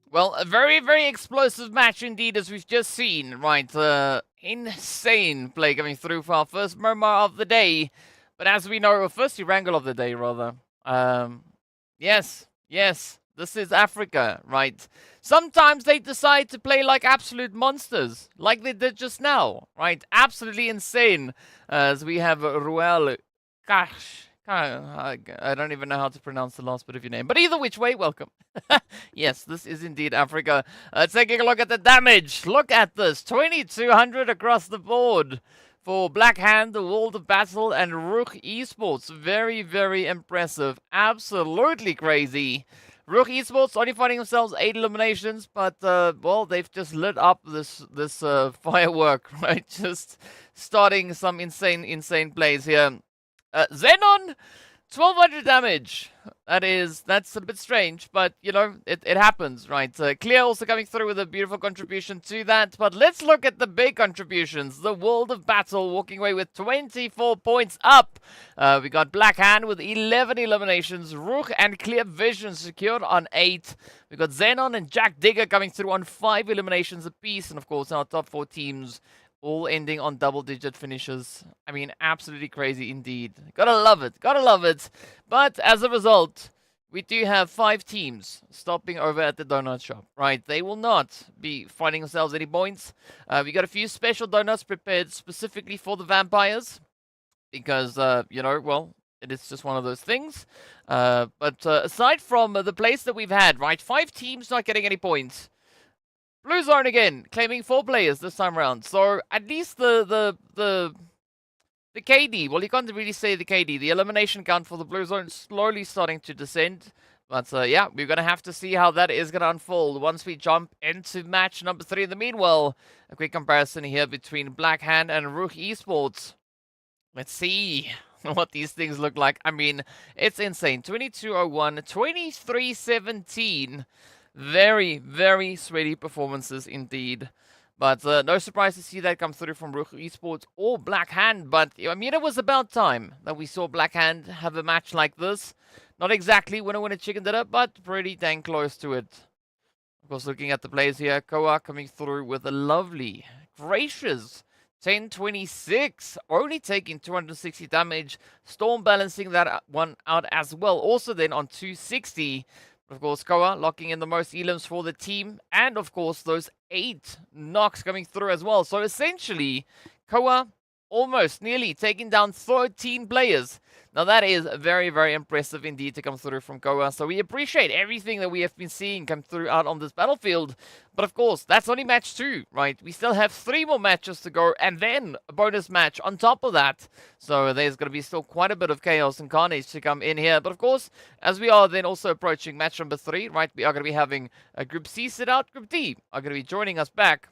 Well, a very, very explosive match indeed, as we've just seen, right? Insane play coming through for our first Miramar of the day. But as we know, or first Erangel of the day, rather. Yes, this is Africa, right? Sometimes they decide to play like absolute monsters, like they did just now, right? Absolutely insane. As we have RUKH. I don't even know how to pronounce the last bit of your name. But either which way, welcome. Yes, this is indeed Africa. Taking a look at the damage. Look at this. 2,200 across the board for Blackhand, the World of Battle, and RUKH Esports. Very, very impressive. Absolutely crazy. RUKH Esports only finding themselves 8 eliminations, but, well, they've just lit up this firework, right? Just starting some insane plays here. XENON, 1,200 damage. That's a bit strange, but, you know, it happens, right? Clear also coming through with a beautiful contribution to that. But let's look at the big contributions. The World of Battle walking away with 24 points up. We got Blackhand with 11 eliminations. RUKH and Clear Vision secured on 8. We got XENON and Jack Digger coming through on 5 eliminations apiece. And, of course, our top 4 teams all ending on double-digit finishes. I mean, absolutely crazy indeed. Gotta love it. Gotta love it. But as a result, we do have 5 teams stopping over at the donut shop, right? They will not be finding themselves any points. We got a few special donuts prepared specifically for the vampires. Because, you know, well, it is just one of those things. But aside from the place that we've had, right? 5 teams not getting any points. Blue Zone again, claiming 4 players this time around. So at least the KD, well, you can't really say the KD. The elimination count for the Blue Zone slowly starting to descend. But yeah, we're going to have to see how that is going to unfold once we jump into match number 3. In the meanwhile, a quick comparison here between Blackhand and RUKH Esports. Let's see what these things look like. I mean, it's insane. 2201, 2317. Very, very sweaty performances indeed. But no surprise to see that come through from RUKH Esports or Blackhand. But, I mean, it was about time that we saw Blackhand have a match like this. Not exactly winner chicken dinner, but pretty dang close to it. Of course, looking at the plays here, Koa coming through with a lovely, gracious 1026, only taking 260 damage. Storm balancing that one out as well. Also then on 260. Of course, Koa locking in the most elims for the team. And, of course, those 8 knocks coming through as well. So, essentially, Koa almost nearly taking down 13 players. Now, that is very, very impressive indeed to come through from Koa. So, we appreciate everything that we have been seeing come through out on this battlefield. But, of course, that's only match 2, right? We still have 3 more matches to go. And then a bonus match on top of that. So, there's going to be still quite a bit of chaos and carnage to come in here. But, of course, as we are then also approaching match number 3, right? We are going to be having a Group C sit out. Group D are going to be joining us back.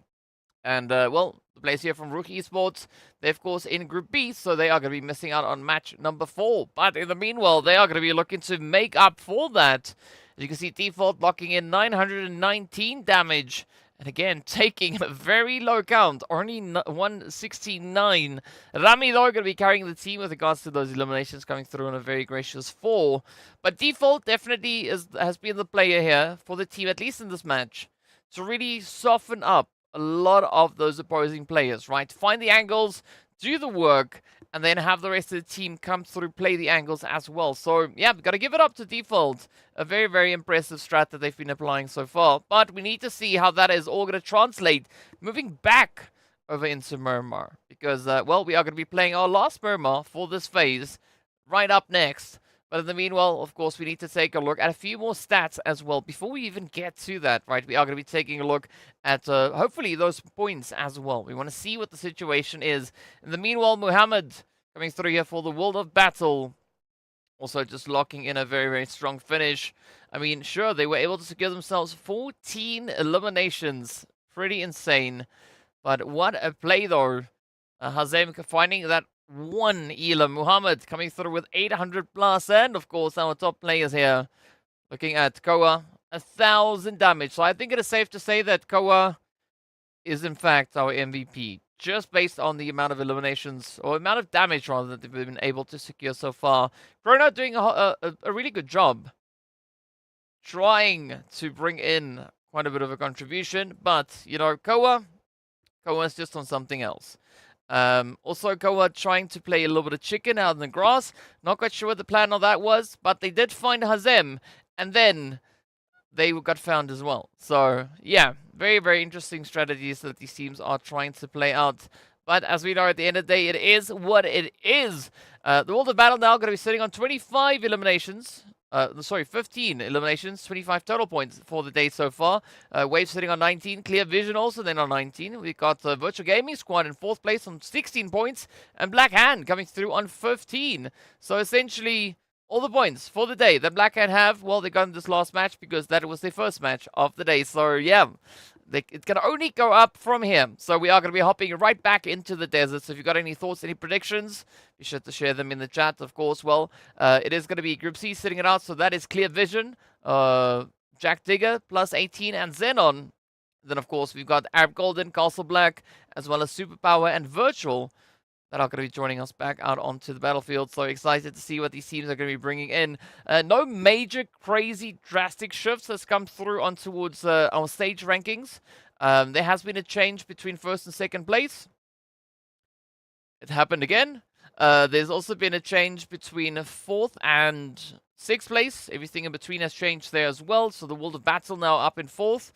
And, well, the players here from RUKH Esports, they're, of course, in Group B, so they are going to be missing out on match number 4. But in the meanwhile, they are going to be looking to make up for that. As you can see, Default locking in 919 damage. And again, taking a very low count, only 169. Rami, though, going to be carrying the team with regards to those eliminations coming through on a very gracious 4. But Default definitely has been the player here for the team, at least in this match, to really soften up a lot of those opposing players, right? Find the angles, do the work, and then have the rest of the team come through, play the angles as well. So, yeah, we've got to give it up to Default. A very, very impressive strat that they've been applying so far. But we need to see how that is all going to translate moving back over into Miramar. Because, well, we are going to be playing our last Miramar for this phase right up next. But in the meanwhile, of course, we need to take a look at a few more stats as well. Before we even get to that, right, we are going to be taking a look at, hopefully, those points as well. We want to see what the situation is. In the meanwhile, Muhammad coming through here for the World of Battle. Also just locking in a very, very strong finish. I mean, sure, they were able to secure themselves 14 eliminations. Pretty insane. But what a play, though. Hazem finding that one Elam. Muhammad coming through with 800 plus. And, of course, our top players here. Looking at Koa, 1,000 damage. So I think it is safe to say that Koa is, in fact, our MVP. Just based on the amount of eliminations, or amount of damage, rather, that they've been able to secure so far. Chrono doing a really good job. Trying to bring in quite a bit of a contribution. But, you know, Koa's just on something else. Also, Koa trying to play a little bit of chicken out in the grass. Not quite sure what the plan of that was, but they did find Hazem, and then they got found as well. So, yeah, very, very interesting strategies that these teams are trying to play out. But as we know, at the end of the day, it is what it is. The World of Battle now going to be sitting on 25 eliminations. 15 eliminations, 25 total points for the day so far. Wave sitting on 19, Clear Vision also then on 19. We've got Virtual Gaming Squad in 4th place on 16 points, and Black Hand coming through on 15. So essentially, all the points for the day that Black Hand have, well, they got in this last match because that was their first match of the day. So yeah, it's going to only go up from here. So we are going to be hopping right back into the desert. So if you've got any thoughts, any predictions, be sure to share them in the chat, of course. Well, it is going to be Group C sitting it out. So that is Clear Vision, Jack Digger, +18, and XENON. Then, of course, we've got Arab Golden, Castle Black, as well as Superpower and Virtual that are going to be joining us back out onto the battlefield. So excited to see what these teams are going to be bringing in. No major, crazy, drastic shifts has come through on towards our stage rankings. There has been a change between 1st and 2nd place. It happened again. There's also been a change between 4th and 6th place. Everything in between has changed there as well. So the World of Battle now up in 4th.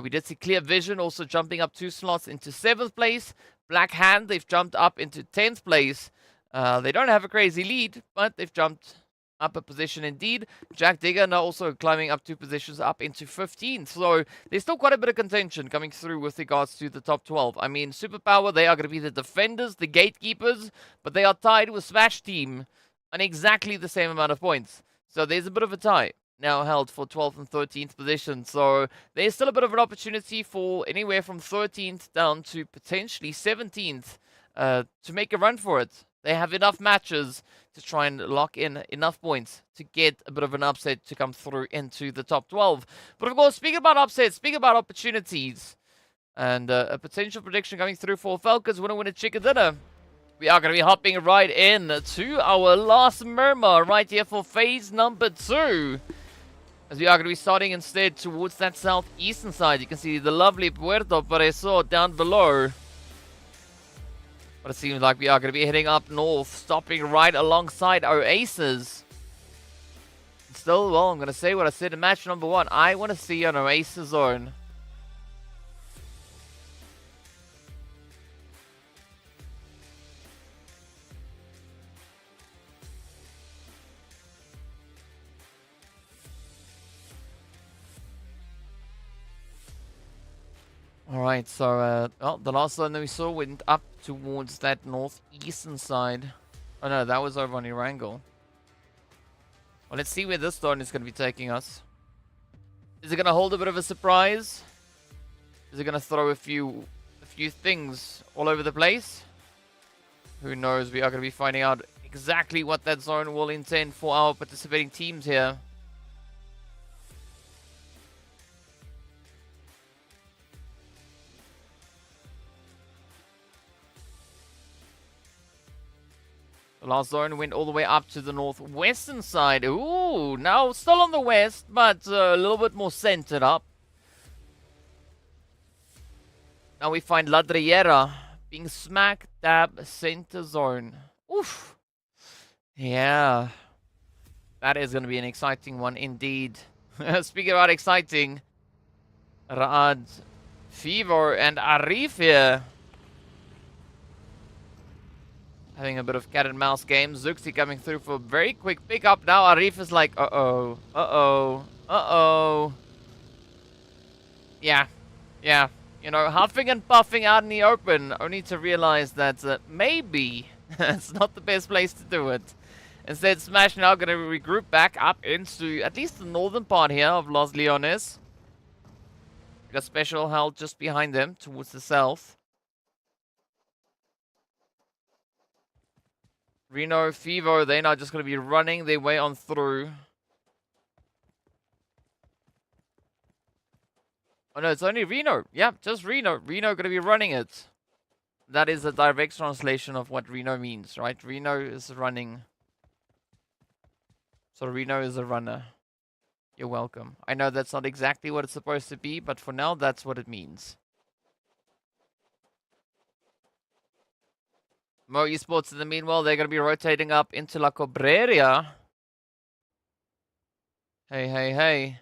We did see Clear Vision also jumping up 2 slots into 7th place. Black Hand, they've jumped up into 10th place. They don't have a crazy lead, but they've jumped up a position indeed. Jack Digger now also climbing up 2 positions up into 15th. So there's still quite a bit of contention coming through with regards to the top 12. I mean, Superpower, they are going to be the defenders, the gatekeepers, but they are tied with Smash Team on exactly the same amount of points. So there's a bit of a tie now held for 12th and 13th position. So there's still a bit of an opportunity for anywhere from 13th down to potentially 17th to make a run for it. They have enough matches to try and lock in enough points to get a bit of an upset to come through into the top 12. But of course, speaking about upsets, speaking about opportunities, and a potential prediction coming through for Falcons winner chicken dinner. We are going to be hopping right in to our last Miramar right here for phase number 2. As we are going to be starting instead towards that southeastern side. You can see the lovely Puerto Pareso down below. But it seems like we are going to be heading up north, stopping right alongside Oasis. Still, well, I'm going to say what I said in match number 1. I want to see an Oasis zone. Alright, so the last one that we saw went up towards that northeastern side. Oh no, that was over on Erangel. Well, let's see where this zone is going to be taking us. Is it going to hold a bit of a surprise? Is it going to throw a few things all over the place? Who knows? We are going to be finding out exactly what that zone will intend for our participating teams here. The last zone went all the way up to the northwestern side. Ooh, now still on the west, but a little bit more centered up. Now we find Ladriera being smack dab center zone. Oof. Yeah. That is going to be an exciting one indeed. Speaking about exciting, Raad, Fever, and Arif here. Having a bit of cat and mouse game. Zuxi coming through for a very quick pickup. Now Arif is like, uh-oh, uh-oh, uh-oh. Yeah, yeah. You know, huffing and puffing out in the open, only to realize that maybe it's not the best place to do it. Instead, Smash now going to regroup back up into at least the northern part here of Los Leones. We got Special held just behind them towards the south. Reno, Fevo, they're now just going to be running their way on through. Oh no, it's only Reno. Yeah, just Reno. Reno going to be running it. That is a direct translation of what Reno means, right? Reno is running. So Reno is a runner. You're welcome. I know that's not exactly what it's supposed to be, but for now, that's what it means. Mo Esports in the meanwhile, they're going to be rotating up into La Cobreria. Hey, hey, hey.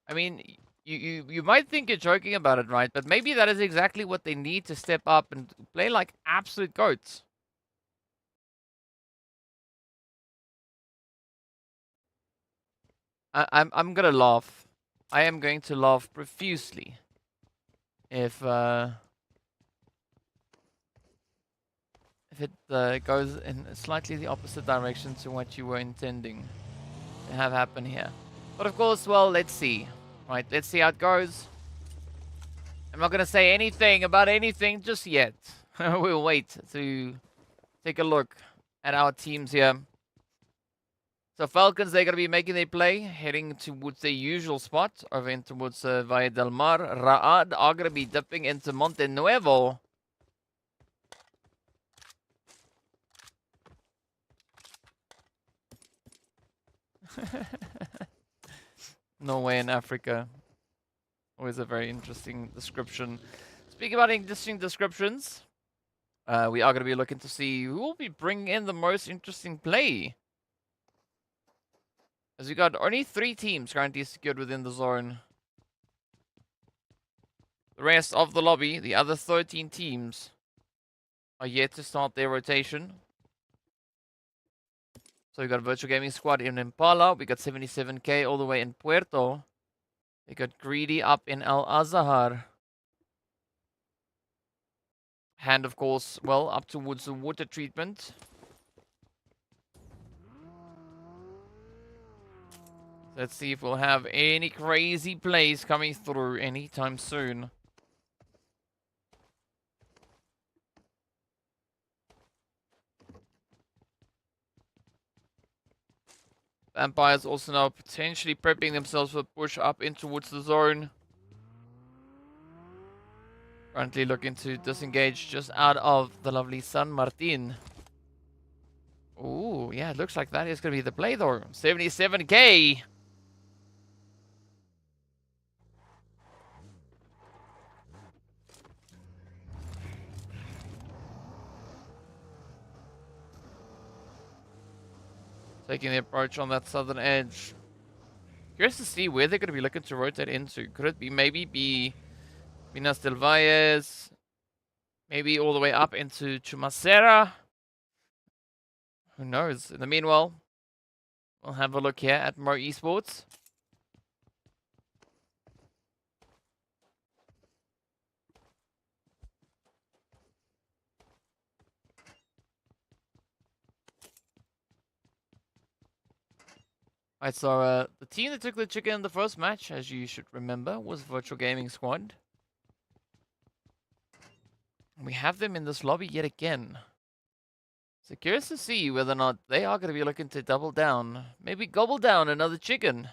I mean, you might think you're joking about it, right? But maybe that is exactly what they need to step up and play like absolute goats. I'm gonna laugh. I am going to laugh profusely if it goes in slightly the opposite direction to what you were intending to have happen here. But of course, well, let's see. Right, let's see how it goes. I'm not going to say anything about anything just yet. We'll wait to take a look at our teams here. So Falcons, they're going to be making their play, heading towards their usual spot, over in towards Valle del Mar. Raad are going to be dipping into Monte Nuevo. Norway and Africa. Always a very interesting description. Speaking about interesting descriptions, we are going to be looking to see who will be bringing in the most interesting play. As we got only 3 teams currently secured within the zone. The rest of the lobby, the other 13 teams, are yet to start their rotation. So we got a Virtual Gaming Squad in Impala. We got 77k all the way in Puerto. We got Greedy up in Al Azahar. Hand, of course, well, up towards the water treatment. Let's see if we'll have any crazy plays coming through anytime soon. Vampires also now potentially prepping themselves for a push up in towards the zone. Currently looking to disengage just out of the lovely San Martin. Ooh, yeah, it looks like that is going to be the play though. 77k. Taking the approach on that southern edge. Curious to see where they're going to be looking to rotate into. Could it be maybe Minas del Valles? Maybe all the way up into Chumacera? Who knows? In the meanwhile, we'll have a look here at Mo Esports. Alright, so the team that took the chicken in the first match, as you should remember, was Virtual Gaming Squad. We have them in this lobby yet again. So curious to see whether or not they are going to be looking to double down. Maybe gobble down another chicken.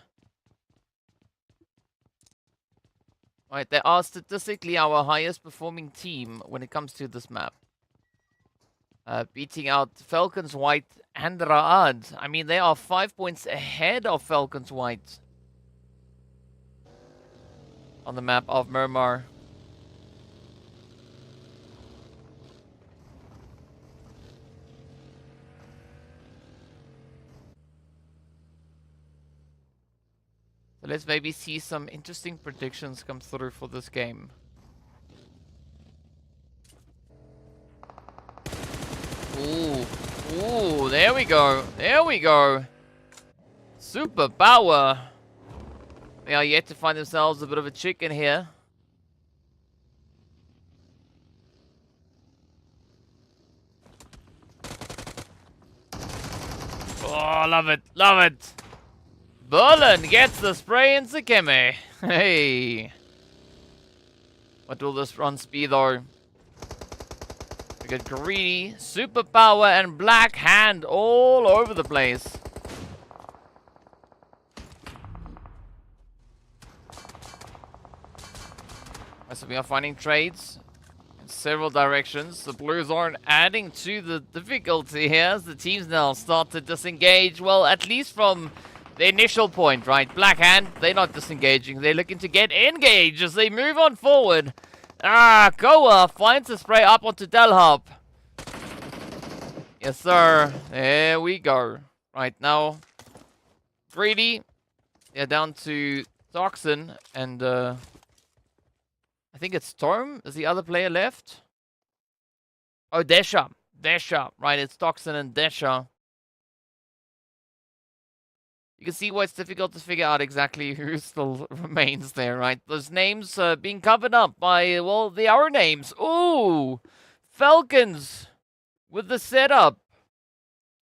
Right, they are statistically our highest performing team when it comes to this map. Beating out Falcons White and Raad. I mean, they are 5 points ahead of Falcons White on the map of Miramar. So let's maybe see some interesting predictions come through for this game. Ooh, ooh, there we go. There we go. Super power. They are yet to find themselves a bit of a chicken here. Oh, love it. Love it. Berlin gets the spray into Keme. Hey. What will this run be though? We got Greedy, Superpower, and Black Hand all over the place. So we are finding trades in several directions. The Blues aren't adding to the difficulty here as the teams now start to disengage. Well, at least from the initial point, right? Black Hand, they're not disengaging. They're looking to get engaged as they move on forward. Koa finds the spray up onto Delhop. Yes, sir. There we go. Right now, Greedy. They're down to Toxin and I think it's Storm. Is the other player left? Oh, Desha. Desha. Right, it's Toxin and Desha. You can see why it's difficult to figure out exactly who still remains there, right? Those names being covered up by, well, the our names. Ooh! Falcons with the setup.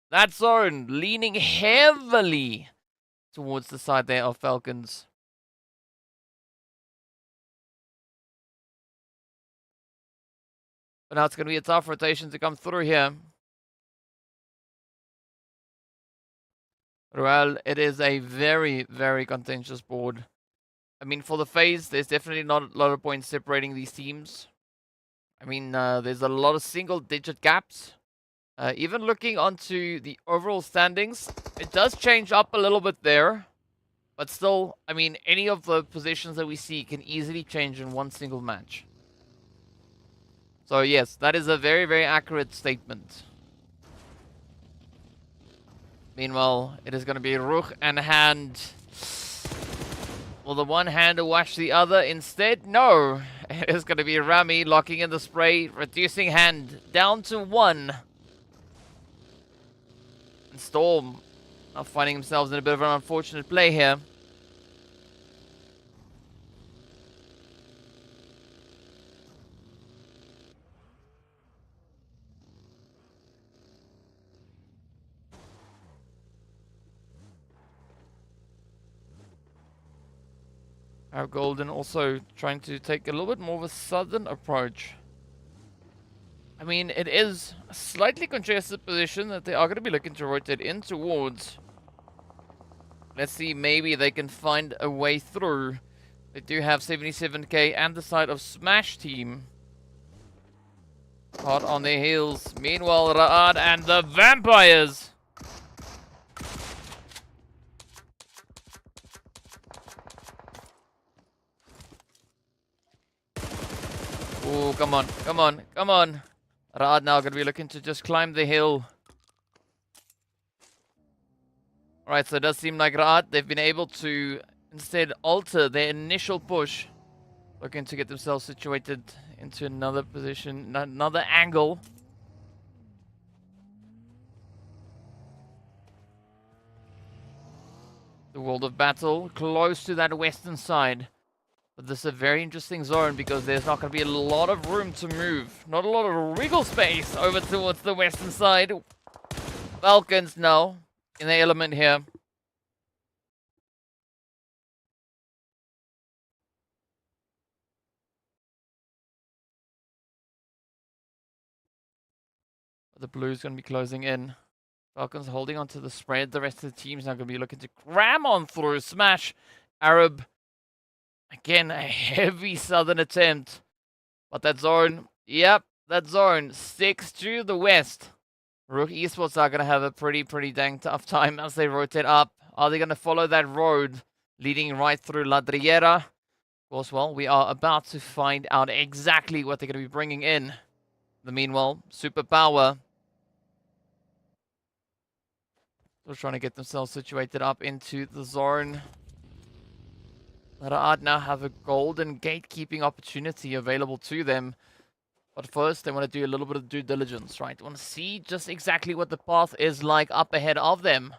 That zone leaning heavily towards the side there of Falcons. But now it's going to be a tough rotation to come through here. Well, it is a very, very contentious board. I mean, for the phase, there's definitely not a lot of points separating these teams. I mean, there's a lot of single-digit gaps. Even looking onto the overall standings, it does change up a little bit there. But still, I mean, any of the positions that we see can easily change in one single match. So yes, that is a very, very accurate statement. Meanwhile, it is going to be RUKH and Hand. Will the one hand watch the other instead? No. It is going to be Rami locking in the spray, reducing Hand down to 1. And Storm now finding themselves in a bit of an unfortunate play here. Our Golden also trying to take a little bit more of a southern approach. I mean, it is a slightly congested position that they are going to be looking to rotate in towards. Let's see, maybe they can find a way through. They do have 77k and the side of Smash Team hot on their heels. Meanwhile, Raad and the Vampires. Oh, come on, come on, come on. Raad now going to be looking to just climb the hill. Alright, so it does seem like Raad, they've been able to instead alter their initial push. Looking to get themselves situated into another position, another angle. The World of Battle, close to that western side. But this is a very interesting zone because there's not going to be a lot of room to move. Not a lot of wriggle space over towards the western side. Falcons now in the element here. The Blues going to be closing in. Falcons holding on to the spread. The rest of the team's now going to be looking to cram on through. Smash. Arab Again, a heavy southern attempt. But that zone, yep, that zone sticks to the west. RUKH Esports are going to have a pretty dang tough time as they rotate up. Are they going to follow that road leading right through La Driera? Of course, well, we are about to find out exactly what they're going to be bringing in. The meanwhile, Superpower still trying to get themselves situated up into the zone. Art now have a golden gatekeeping opportunity available to them. But first, they want to do a little bit of due diligence, right? They want to see just exactly what the path is like up ahead of them.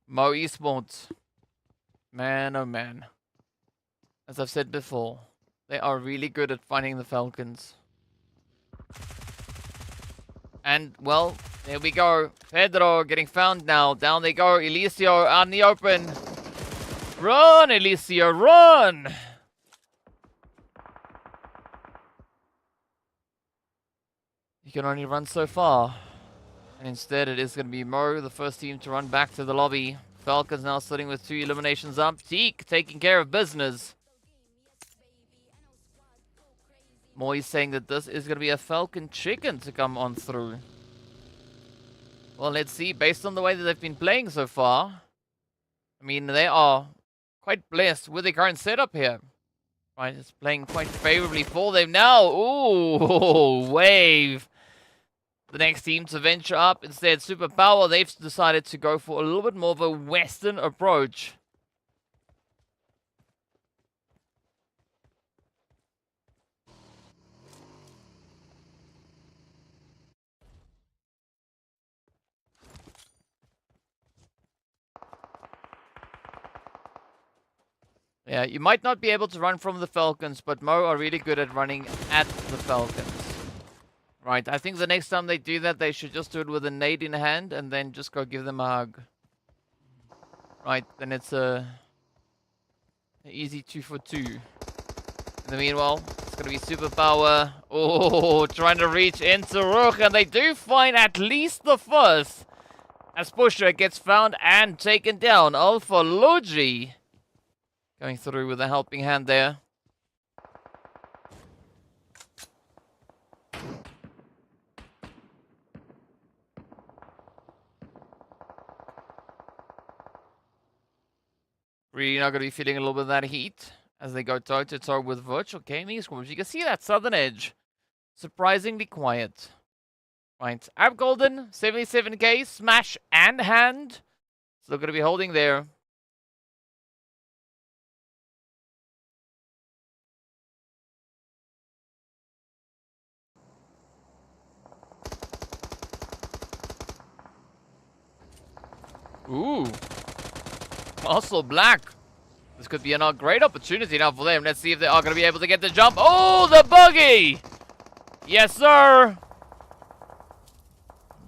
Mo Esports. Man, oh man. As I've said before, they are really good at finding the Falcons. And, well, there we go. Pedro getting found now. Down they go. Eliseo out in the open. Run, Eliseo, run! You can only run so far. And instead it is going to be Mo, the first team to run back to the lobby. Falcons now sitting with 2 eliminations up. Teak taking care of business. Moy saying that this is going to be a Falcon chicken to come on through. Well, let's see. Based on the way that they've been playing so far, I mean, they are quite blessed with the current setup here. Right, it's playing quite favorably for them now. Ooh, wave. The next team to venture up. Instead, Superpower, they've decided to go for a little bit more of a Western approach. Yeah, you might not be able to run from the Falcons, but Mo are really good at running at the Falcons. Right, I think the next time they do that, they should just do it with a nade in hand and then just go give them a hug. Right, then it's an easy 2 for 2. In the meanwhile, it's going to be Superpower. Oh, trying to reach into RUKH, and they do find at least the first. As Pusher gets found and taken down. Alpha Logi going through with a helping hand there. Really not going to be feeling a little bit of that heat as they go toe-to-toe with virtual gaming squads. You can see that southern edge. Surprisingly quiet. Right. Ab Golden, 77k, smash and hand. Still going to be holding there. Ooh. Also black. This could be a great opportunity now for them. Let's see if they are going to be able to get the jump. Oh, the buggy! Yes, sir.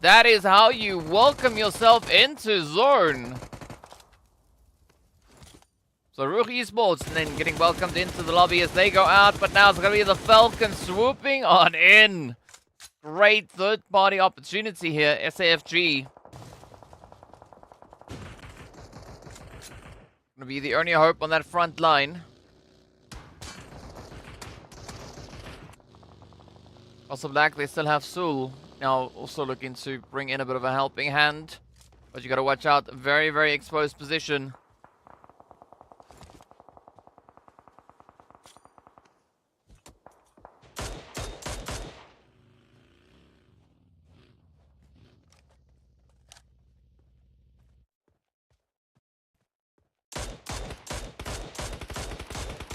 That is how you welcome yourself into zone. So RUKH Esports and then getting welcomed into the lobby as they go out. But now it's going to be the Falcons swooping on in. Great third-party opportunity here, SAFG. Gonna be the only hope on that front line. Also black, they still have Sul. Now also looking to bring in a bit of a helping hand. But you gotta watch out. Very, very exposed position.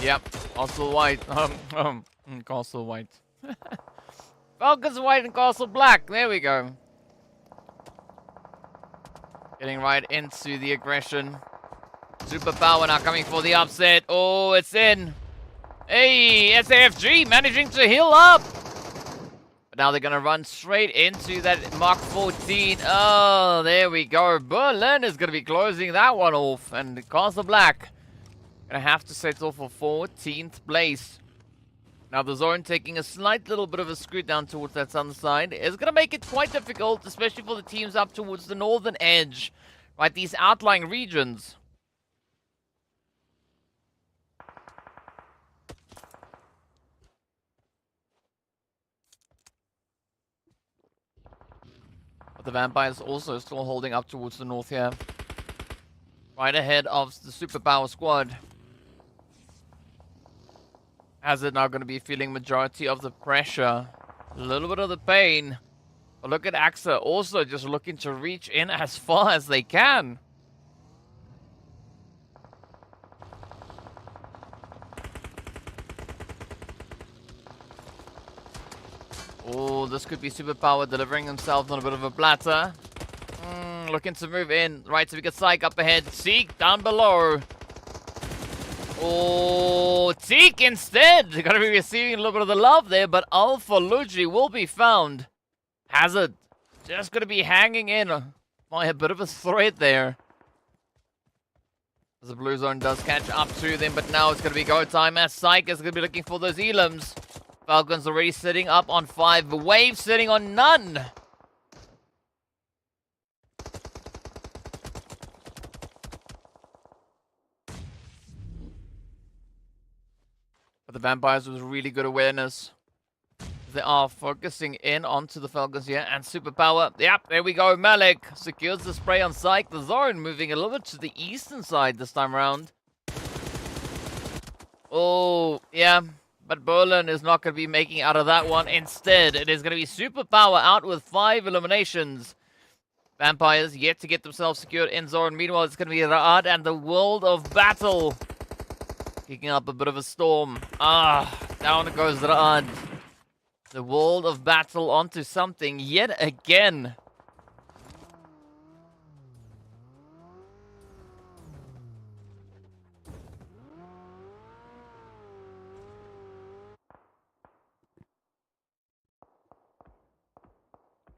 Yep, Castle White. Castle White. Falcons White and Castle Black. There we go. Getting right into the aggression. Superpower now coming for the upset. Oh, it's in. Hey, SAFG managing to heal up. But now they're going to run straight into that Mark 14. Oh, there we go. Berlin is going to be closing that one off. And Castle Black gonna have to settle for 14th place. Now the zone taking a slight little bit of a scoot down towards that southern side is going to make it quite difficult, especially for the teams up towards the northern edge, right? These outlying regions. But the Vampires also still holding up towards the north here. Right ahead of the Superpower squad. Hazard now going to be feeling majority of the pressure. A little bit of the pain. But look at AXA also just looking to reach in as far as they can. Oh, this could be Superpower delivering himself on a bit of a platter. Looking to move in. Right, so we got Psych up ahead. Zeke down below. Oh, Zeke instead. Going to be receiving a little bit of the love there, but Alpha Luigi will be found. Hazard just going to be hanging in by a bit of a thread there. As the blue zone does catch up to them, but now it's going to be go time as Psych is going to be looking for those elims. Falcons already sitting up on 5. Wave sitting on none. But the Vampires with really good awareness. They are focusing in onto the Falcons here. And Superpower. Yep, there we go. Malik secures the spray on Psych. The zone moving a little bit to the eastern side this time around. Oh, yeah. But Berlin is not going to be making out of that one. Instead, it is going to be Superpower out with 5 eliminations. Vampires yet to get themselves secured in zone. Meanwhile, it's going to be Raad and the World of Battle. Kicking up a bit of a storm. Down goes Raad. The World of Battle onto something yet again.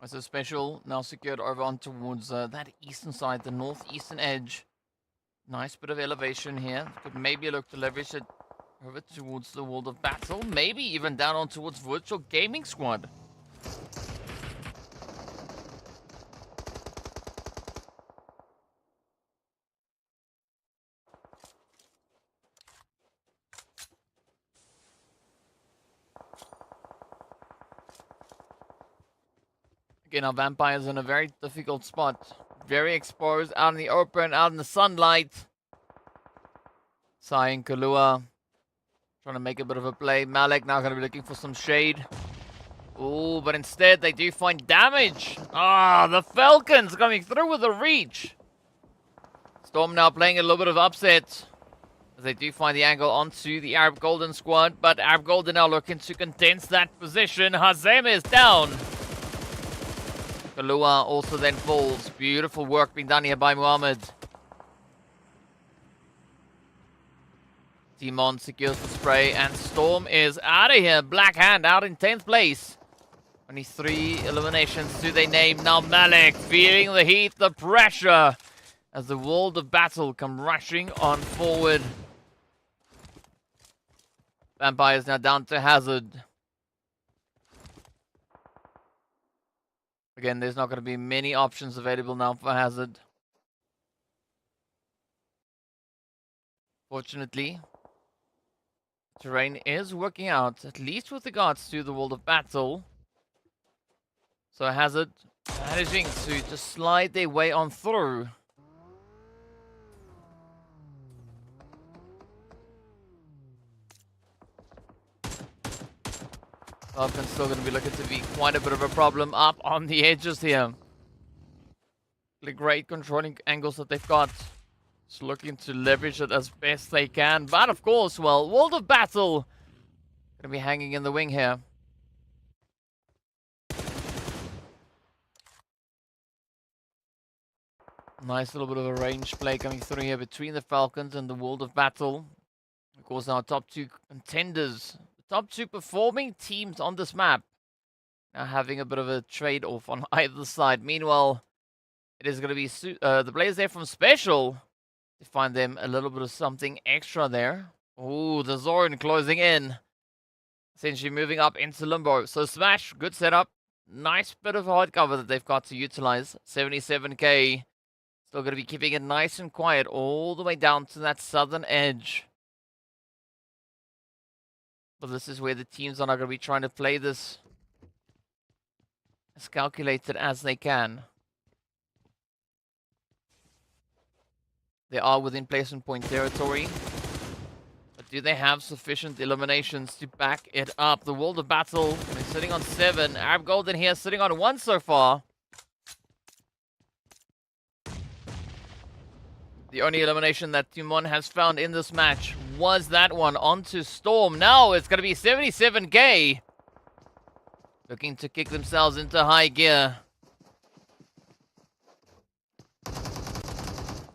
So Special now secured over on towards that eastern side, the northeastern edge. Nice bit of elevation here. Could maybe look to leverage it over towards the World of Battle. Maybe even down on towards Virtual Gaming Squad. Again, our Vampires in a very difficult spot. Very exposed, out in the open, out in the sunlight. Sai and Kalua trying to make a bit of a play. Malik now going to be looking for some shade. Ooh, but instead they do find damage. The Falcons coming through with a reach. Storm now playing a little bit of upset. As they do find the angle onto the Arab Golden squad. But Arab Golden now looking to condense that position. Hazem is down. Kalua also then falls. Beautiful work being done here by Muhammad. Timon secures the spray and Storm is out of here. Black Hand out in 10th place. Only 3 eliminations do they name. Now Malik feeling the heat, the pressure as the World of Battle come rushing on forward. Vampires now down to Hazard. Again, there's not going to be many options available now for Hazard. Fortunately, terrain is working out, at least with regards to the World of Battle. So Hazard managing to just slide their way on through. Falcon's still going to be looking to be quite a bit of a problem up on the edges here. The great controlling angles that they've got. Just looking to leverage it as best they can. But of course, well, World of Battle going to be hanging in the wing here. Nice little bit of a range play coming through here between the Falcons and the World of Battle. Of course, our top 2 contenders. Top 2 performing teams on this map. Now having a bit of a trade-off on either side. Meanwhile, it is going to be the players there from Special to find them a little bit of something extra there. Ooh, the Zoran closing in. Essentially moving up into limbo. So Smash, good setup. Nice bit of hard cover that they've got to utilize. 77k. Still going to be keeping it nice and quiet all the way down to that southern edge. But this is where the teams are not going to be trying to play this as calculated as they can. They are within placement point territory. But do they have sufficient eliminations to back it up? The World of Battle is sitting on 7. Arab Golden here sitting on 1 so far. The only elimination that Timon has found in this match was that one onto Storm. Now it's going to be 77k. Looking to kick themselves into high gear.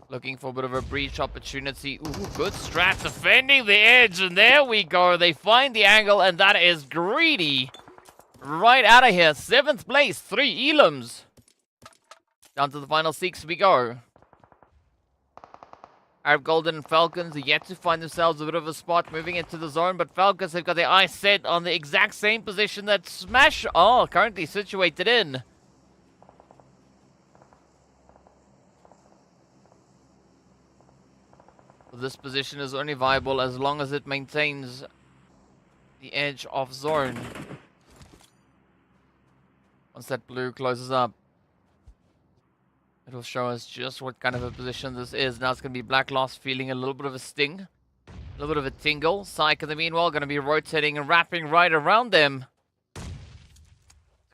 Looking for a bit of a breach opportunity. Ooh, good strat defending the edge. And there we go. They find the angle, and that is Greedy. Right out of here. 7th place, 3 elims. Down to the final 6 we go. Arab Golden and Falcons are yet to find themselves a bit of a spot moving into the zone, but Falcons have got their eyes set on the exact same position that Smash are currently situated in. This position is only viable as long as it maintains the edge of zone. Once that blue closes up, it will show us just what kind of a position this is. Now it's going to be Black Lost feeling a little bit of a sting. A little bit of a tingle. Psych in the meanwhile going to be rotating and wrapping right around them. This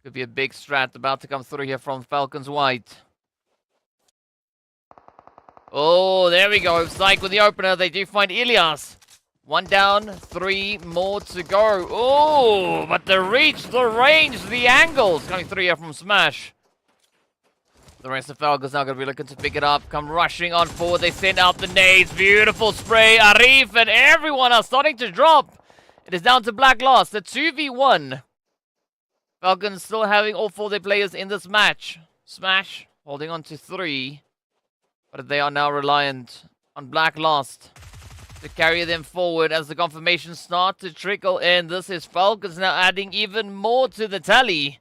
could be a big strat about to come through here from Falcons White. Oh, there we go. Psych with the opener. They do find Ilias. 1 down, 3 more to go. Oh, but the reach, the range, the angles coming through here from Smash. The rest of Falcons now going to be looking to pick it up. Come rushing on forward. They send out the nades. Beautiful spray. Arif and everyone are starting to drop. It is down to Black Lost. A 2v1. Falcons still having all 4 of their players in this match. Smash holding on to 3. But they are now reliant on Black Lost to carry them forward as the confirmations start to trickle in. This is Falcons now adding even more to the tally.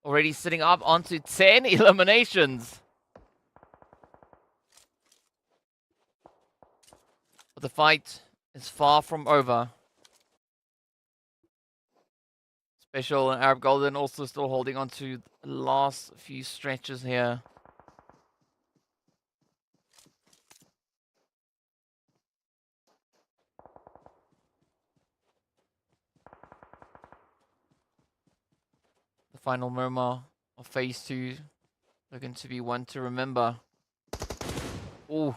Already sitting up onto 10 eliminations. But the fight is far from over. Special and Arab Golden also still holding on to the last few stretches here. Final Miramar of Phase 2. Looking to be one to remember. Ooh.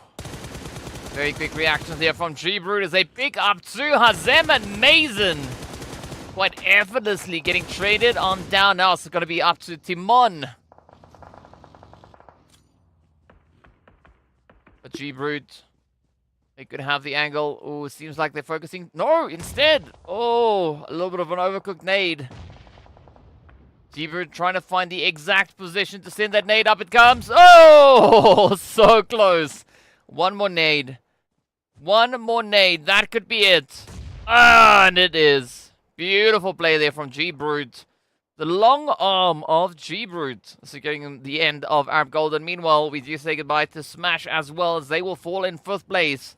Very quick reactions there from G-Brood as they pick up 2. Hazem and Mason. Quite effortlessly getting traded on down now. So it's going to be up to Timon. But G-Brood, they could have the angle. Oh, seems like they're focusing. No, instead. Oh, a little bit of an overcooked nade. G-Brood trying to find the exact position to send that nade up. It comes. Oh, so close. One more nade. One more nade. That could be it. Ah, and it is. Beautiful play there from G-Brood. The long arm of G-Brood. Securing the end of Arab Golden. Meanwhile, we do say goodbye to Smash as well as they will fall in 5th place.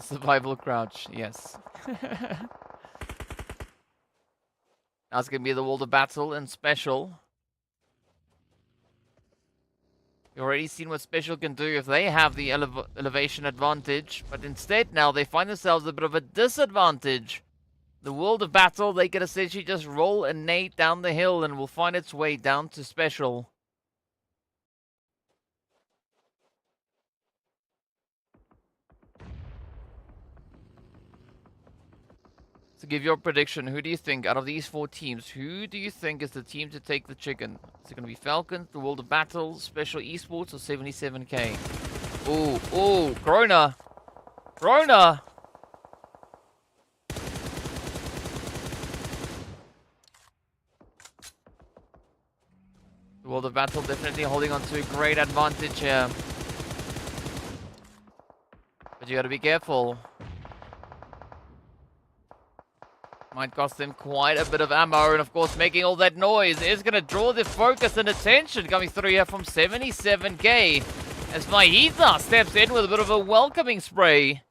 Survival crouch, yes. Now it's going to be the World of Battle and Special. You've already seen what Special can do if they have the elevation advantage. But instead now they find themselves a bit of a disadvantage. The World of Battle, they can essentially just roll a nade down the hill and will find its way down to Special. So give your prediction. Who do you think, out of these 4 teams, who do you think is the team to take the chicken? Is it going to be Falcons, the World of Battle, Special Esports, or 77k? Ooh, ooh, Corona. Corona. The World of Battle definitely holding on to a great advantage here. But you gotta be careful. Might cost them quite a bit of ammo, and of course making all that noise is gonna draw the focus and attention coming through here from 77k. As Fahita steps in with a bit of a welcoming spray.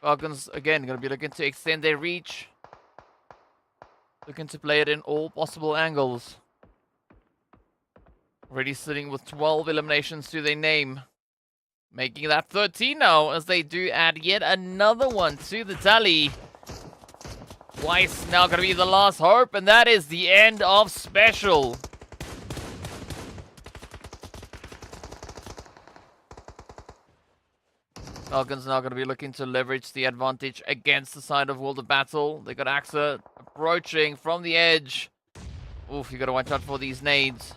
Falcons, again, going to be looking to extend their reach. Looking to play it in all possible angles. Already sitting with 12 eliminations to their name. Making that 13 now, as they do add yet another one to the tally. Twice now going to be the last hope, and that is the end of Special. Falcons now going to be looking to leverage the advantage against the side of World of Battle. They got AXA approaching from the edge. Oof, you got to watch out for these nades.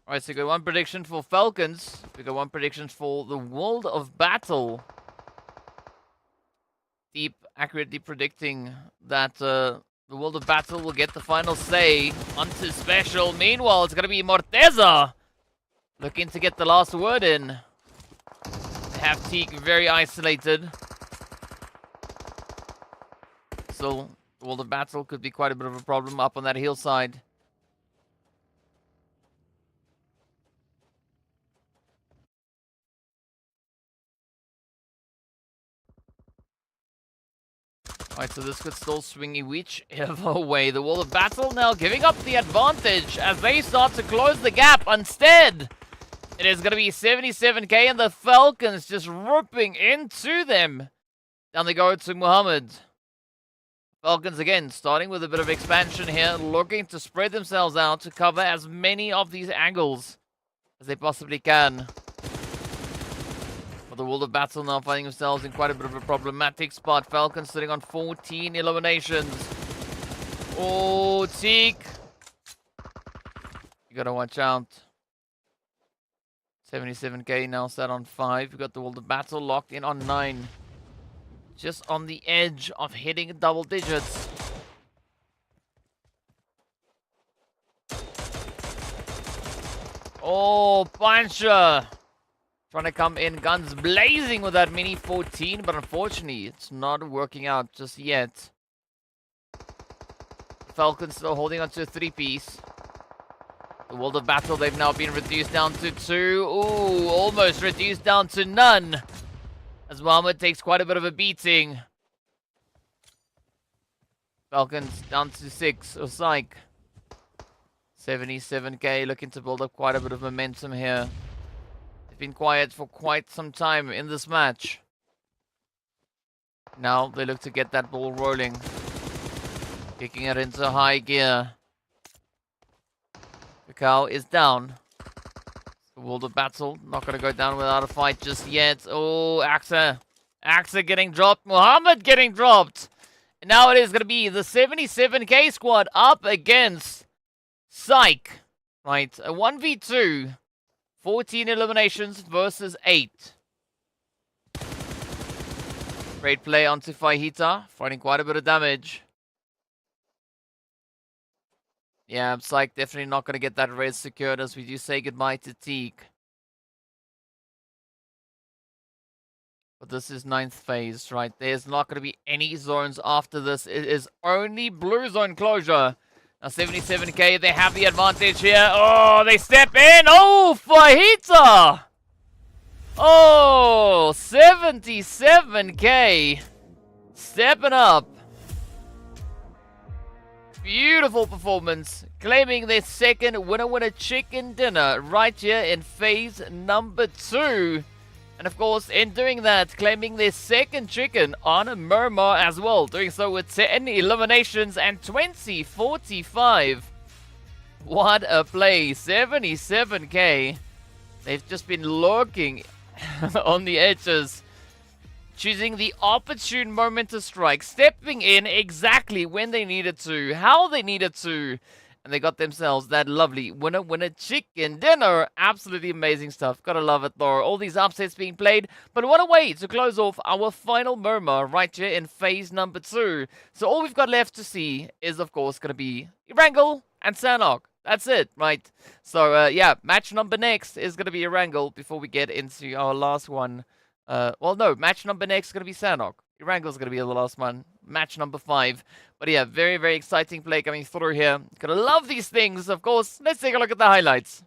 Alright, so we got one prediction for Falcons. We got one prediction for the World of Battle. Deep, accurately predicting that the World of Battle will get the final say onto Special. Meanwhile, it's going to be Morteza looking to get the last word in. They have Teak very isolated. So, the World of Battle could be quite a bit of a problem up on that hillside. Alright, so this could still swing whichever way. The World of Battle now giving up the advantage as they start to close the gap. Instead, it is going to be 77k and the Falcons just ripping into them. Down they go to Muhammad. Falcons again starting with a bit of expansion here, looking to spread themselves out to cover as many of these angles as they possibly can. But the World of Battle now finding themselves in quite a bit of a problematic spot. Falcons sitting on 14 eliminations. Oh, Teak. You gotta watch out. 77k now set on 5. We got the World of Battle locked in on 9. Just on the edge of hitting double digits. Oh, Puncher. Trying to come in guns blazing with that mini 14, but unfortunately, it's not working out just yet. Falcons still holding on to a 3-piece. The World of Battle, they've now been reduced down to 2. Ooh, almost reduced down to none. As Muhammad takes quite a bit of a beating. Falcons down to 6. Oh, psych. 77k looking to build up quite a bit of momentum here. Been quiet for quite some time in this match. Now they look to get that ball rolling. Kicking it into high gear. Kakao is down. The World of Battle not going to go down without a fight just yet. Oh, AXA. AXA getting dropped. Muhammad getting dropped. And now it is going to be the 77k squad up against Psych. Right, a 1v2. 14 eliminations versus 8. Great play onto Fahita, fighting quite a bit of damage. Yeah, Psych definitely not going to get that res secured as we do say goodbye to Teak. But this is 9th phase, right? There's not going to be any zones after this. It is only blue zone closure. Now 77k, they have the advantage here. Oh, they step in. Oh, Fahita. Oh, 77k. Stepping up. Beautiful performance. Claiming their second winner chicken dinner right here in phase number 2. And of course, in doing that, claiming their second chicken on Miramar as well. Doing so with 10 eliminations and 20-45. What a play. 77k. They've just been lurking on the edges. Choosing the opportune moment to strike. Stepping in exactly when they needed to. How they needed to. and they got themselves that lovely winner chicken dinner. Absolutely amazing stuff. Gotta love it though. All these upsets being played, but what a way to close off our final Miramar right here in phase number 2. So all we've got left to see is, of course, gonna be Erangel and Sanhok. That's it, right? So, yeah, match number next is going to be Erangel before we get into our last one. Well, no, match number next is going to be Sanhok. Erangel's going to be the last one. Match number 5. But yeah, very, very exciting play coming through here. Gonna love these things, of course. Let's take a look at the highlights.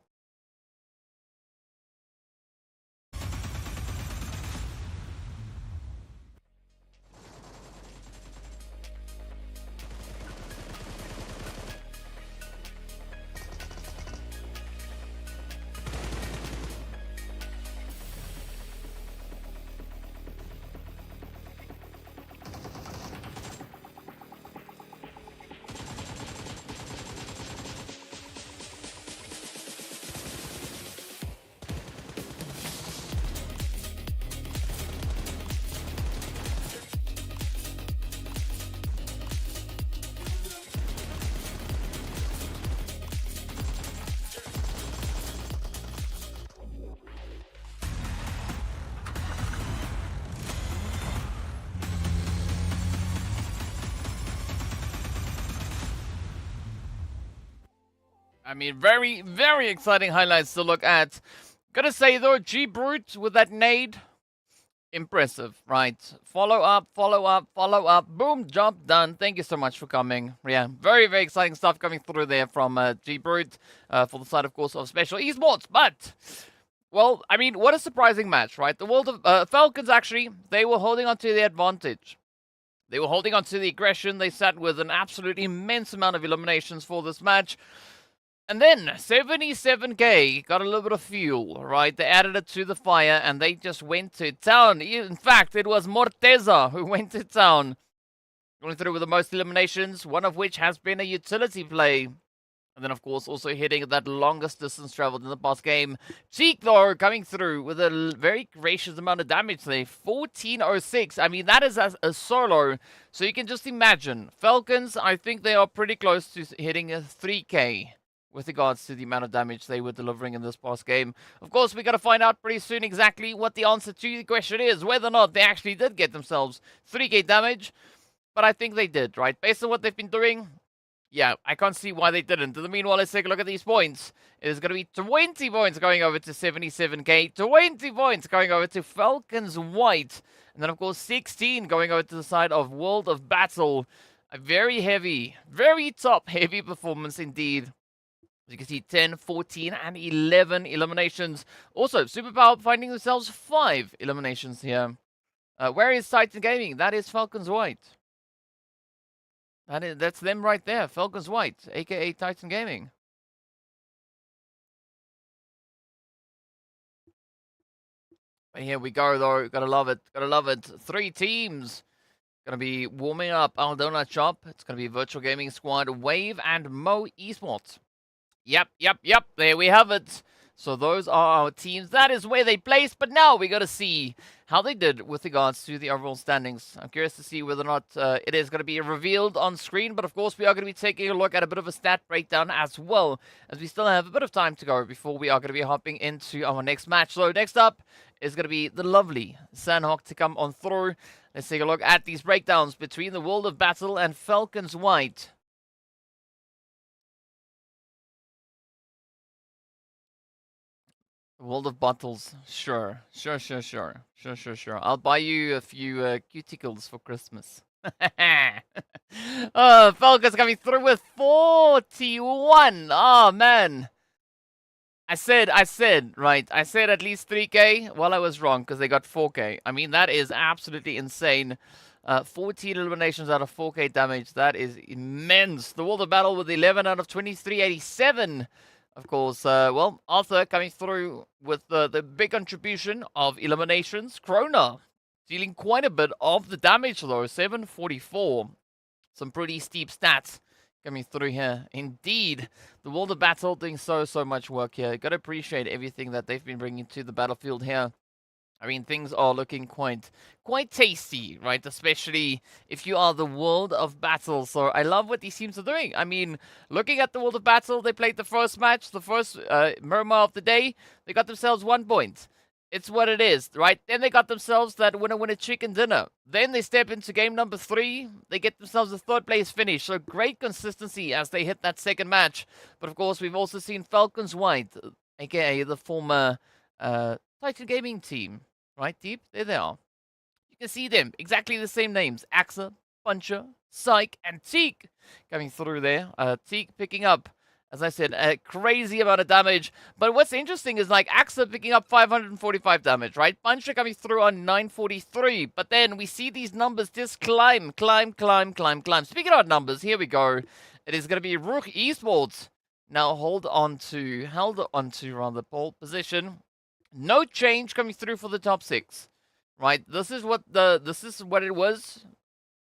I mean, very, very exciting highlights to look at. Gotta say, though, G-Brute with that nade, impressive, right? Follow up, follow up, follow up. Boom, job done. Thank you so much for coming. Yeah, very, very exciting stuff coming through there from G-Brute for the side, of course, of Special Esports. But, well, I mean, what a surprising match, right? The world of Falcons, actually, they were holding on to the advantage. They were holding on to the aggression. They sat with an absolute immense amount of eliminations for this match. And then 77k got a little bit of fuel, right? They added it to the fire and they just went to town. In fact, it was Morteza who went to town. Going through with the most eliminations, one of which has been a utility play. And then, of course, also hitting that longest distance traveled in the past game. Cheek, though, coming through with a very gracious amount of damage there. 1406. I mean, that is a solo. So you can just imagine. Falcons, I think they are pretty close to hitting a 3k. With regards to the amount of damage they were delivering in this past game. Of course, we got to find out pretty soon exactly what the answer to the question is, whether or not they actually did get themselves 3k damage. But I think they did, right? Based on what they've been doing, yeah, I can't see why they didn't. In the meanwhile, let's take a look at these points. It is going to be 20 points going over to 77k, 20 points going over to Falcons White, and then, of course, 16 going over to the side of World of Battle. A very heavy, very top-heavy performance indeed. As you can see, 10, 14, and 11 eliminations. Also, Superpower finding themselves 5 eliminations here. Where is Titan Gaming? That is Falcons White. That's them right there, Falcons White, aka Titan Gaming. But here we go, though. Gotta love it. Gotta love it. 3 teams. Gonna be warming up our donut shop. It's gonna be Virtual Gaming Squad, Wave, and Mo Esports. Yep. There we have it. So those are our teams. That is where they placed. But now we got to see how they did with regards to the overall standings. I'm curious to see whether or not it is going to be revealed on screen. But of course, we are going to be taking a look at a bit of a stat breakdown as well, as we still have a bit of time to go before we are going to be hopping into our next match. So next up is going to be the lovely Sanhok to come on through. Let's take a look at these breakdowns between the World of Battle and Falcons White. World of Battles, sure. I'll buy you a few cuticles for Christmas. Falcons coming through with 41. Oh, man. I said, right. I said at least 3k. Well, I was wrong because they got 4k. I mean, that is absolutely insane. 14 eliminations out of 4k damage. That is immense. The World of Battle with 11 out of 2387. Of course, well, Arthur coming through with the big contribution of eliminations. Krona dealing quite a bit of the damage, though. 744. Some pretty steep stats coming through here. Indeed, the World of Battle doing so much work here. Got to appreciate everything that they've been bringing to the battlefield here. I mean, things are looking quite tasty, right? Especially if you are the World of Battle. So I love what these teams are doing. I mean, looking at the World of Battle, they played the first match, the first Miramar of the day. They got themselves 1 point. It's what it is, right? Then they got themselves that winner chicken dinner. Then they step into game number 3. They get themselves a 3rd place finish. So great consistency as they hit that second match. But of course, we've also seen FALCONS White, aka the former Titan Gaming team. Right, Deep? There they are. You can see them. Exactly the same names. Axa, Puncher, Psych, and Teak coming through there. Teak picking up, as I said, a crazy amount of damage. But what's interesting is, like, Axa picking up 545 damage, right? Puncher coming through on 943. But then we see these numbers just climb. Speaking of numbers, here we go. It is going to be RUKH Esports. Now held on to pole position. No change coming through for the top 6, right? This is what it was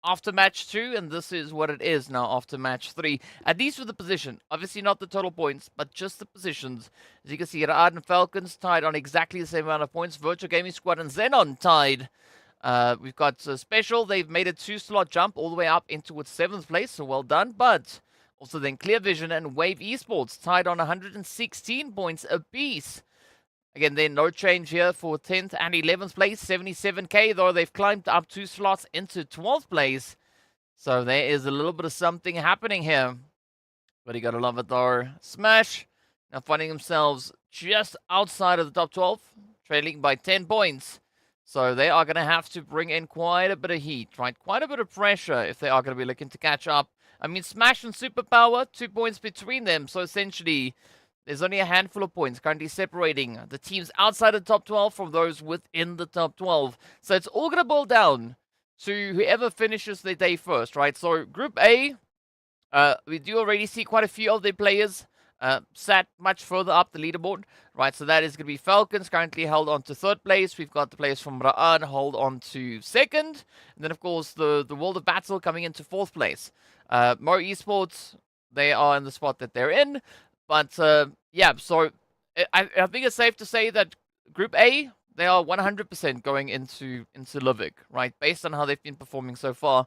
after match 2, and this is what it is now after match 3. At least for the position, obviously not the total points, but just the positions. As you can see, RUKH and FALCONS tied on exactly the same amount of points. Virtual Gaming Squad and XENON tied. We've got Special. They've made a 2-slot jump all the way up into 7th place, so well done. But also then Clear Vision and Wave Esports tied on 116 points apiece. Again, then no change here for 10th and 11th place, 77k, though they've climbed up 2 slots into 12th place. So there is a little bit of something happening here. But you gotta love it though. Smash now finding themselves just outside of the top 12, trailing by 10 points. So they are gonna have to bring in quite a bit of heat, right? Quite a bit of pressure if they are gonna be looking to catch up. I mean, Smash and Superpower, 2 points between them. So essentially, there's only a handful of points currently separating the teams outside the top 12 from those within the top 12. So it's all going to boil down to whoever finishes the day first, right? So Group A, we do already see quite a few of their players sat much further up the leaderboard, right? So that is going to be FALCONS, currently held on to 3rd place. We've got the players from RUKH hold on to 2nd. And then, of course, the World of Battle coming into 4th place. Mo Esports, they are in the spot that they're in. But, yeah, so I think it's safe to say that Group A, they are 100% going into Livik, right? Based on how they've been performing so far.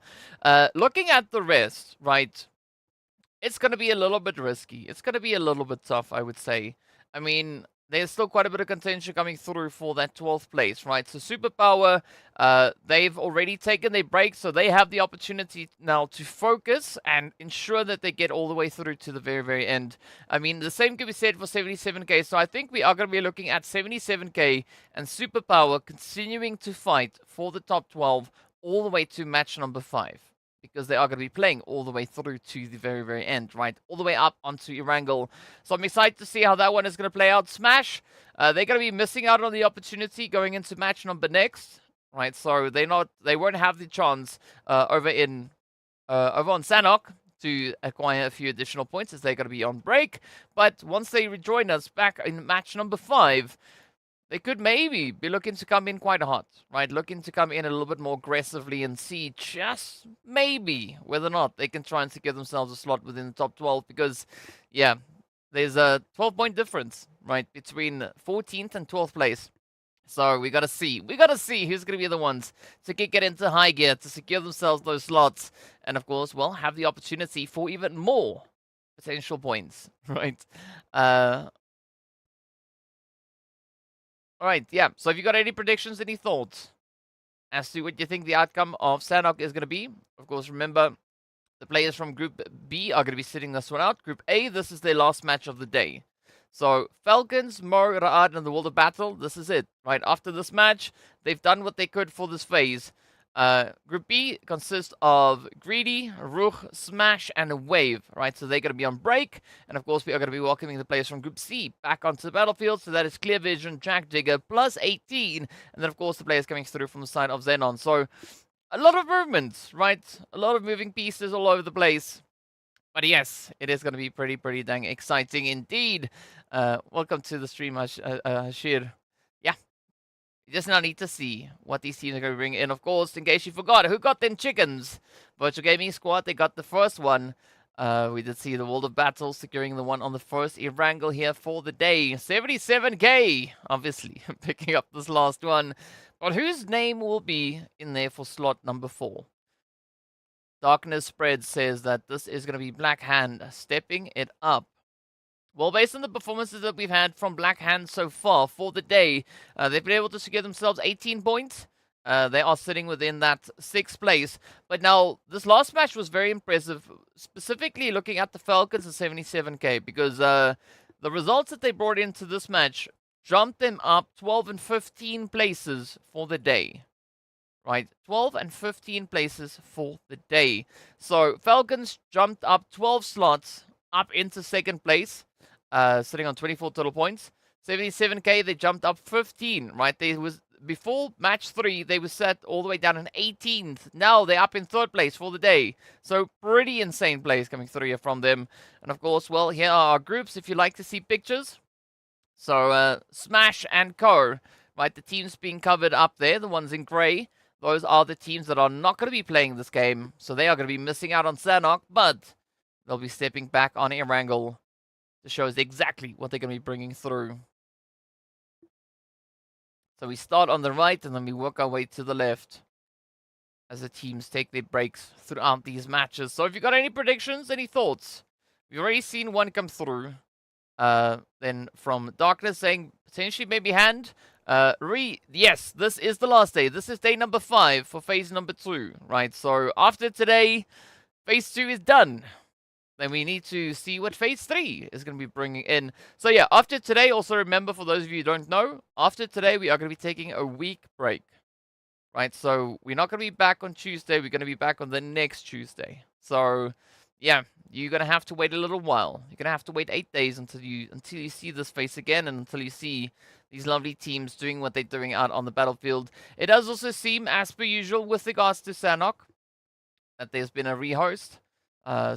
Looking at the rest, right, it's going to be a little bit risky. It's going to be a little bit tough, I would say. I mean, there's still quite a bit of contention coming through for that 12th place, right? So Superpower, they've already taken their break, so they have the opportunity now to focus and ensure that they get all the way through to the very, very end. I mean, the same can be said for 77k, so I think we are going to be looking at 77k and Superpower continuing to fight for the top 12 all the way to match number 5. Because they are going to be playing all the way through to the very, very end, right? All the way up onto Erangel. So I'm excited to see how that one is going to play out. Smash, they're going to be missing out on the opportunity going into match number next, right? So they won't have the chance over on Sanhok to acquire a few additional points as they're going to be on break. But once they rejoin us back in match number 5, they could maybe be looking to come in quite hot, right? Looking to come in a little bit more aggressively and see just maybe whether or not they can try and secure themselves a slot within the top 12 because, yeah, there's a 12-point difference, right, between 14th and 12th place. So we got to see. We got to see who's going to be the ones to kick it into high gear to secure themselves those slots. And, of course, well, have the opportunity for even more potential points, right? All right, yeah. So have you got any predictions, any thoughts as to what you think the outcome of Sanhok is going to be? Of course, remember, the players from Group B are going to be sitting this one out. Group A, this is their last match of the day. So FALCONS, Mo, RUKH, and the World of Battle, this is it. Right after this match, they've done what they could for this phase. Group B consists of Greedy, RUKH, Smash, and Wave, right? So they're going to be on break. And of course, we are going to be welcoming the players from Group C back onto the battlefield. So that is Clear Vision, Jack Digger, +18. And then, of course, the players coming through from the side of XENON. So a lot of movement, right? A lot of moving pieces all over the place. But yes, it is going to be pretty dang exciting indeed. Welcome to the stream, Hashir. You just now need to see what these teams are going to bring in. Of course, in case you forgot, who got them chickens? Virtual Gaming Squad, they got the first one. We did see the World of Battle securing the one on the first Erangel here for the day. 77k, obviously, picking up this last one. But whose name will be in there for slot number 4? Darkness Spread says that this is going to be Black Hand stepping it up. Well, based on the performances that we've had from Black Hand so far for the day, they've been able to secure themselves 18 points. They are sitting within that 6th place. But now, this last match was very impressive, specifically looking at the Falcons at 77k, because the results that they brought into this match jumped them up 12 and 15 places for the day. Right, 12 and 15 places for the day. So, Falcons jumped up 12 slots up into 2nd place, sitting on 24 total points. 77k, they jumped up 15, right? Before match 3, they were set all the way down in 18th. Now they're up in 3rd place for the day. So, pretty insane plays coming through here from them. And of course, well, here are our groups if you like to see pictures. So, Smash and Co, right? The teams being covered up there, the ones in grey. Those are the teams that are not going to be playing this game. So they are going to be missing out on Sanhok, but they'll be stepping back on Erangel to show us exactly what they're going to be bringing through. So we start on the right and then we work our way to the left as the teams take their breaks throughout these matches. So if you've got any predictions, any thoughts, we've already seen one come through. Then from Darkness saying potentially maybe Hand. Yes, this is the last day. This is day number 5 for phase number 2, right? So after today, phase 2 is done. Then we need to see what phase 3 is going to be bringing in. So yeah, after today, also remember, for those of you who don't know, after today, we are going to be taking a week break, right? So we're not going to be back on Tuesday. We're going to be back on the next Tuesday. So yeah, you're going to have to wait a little while. You're going to have to wait 8 days until you see this face again, and until you see these lovely teams doing what they're doing out on the battlefield. It does also seem, as per usual, with regards to Sanhok, that there's been a rehost.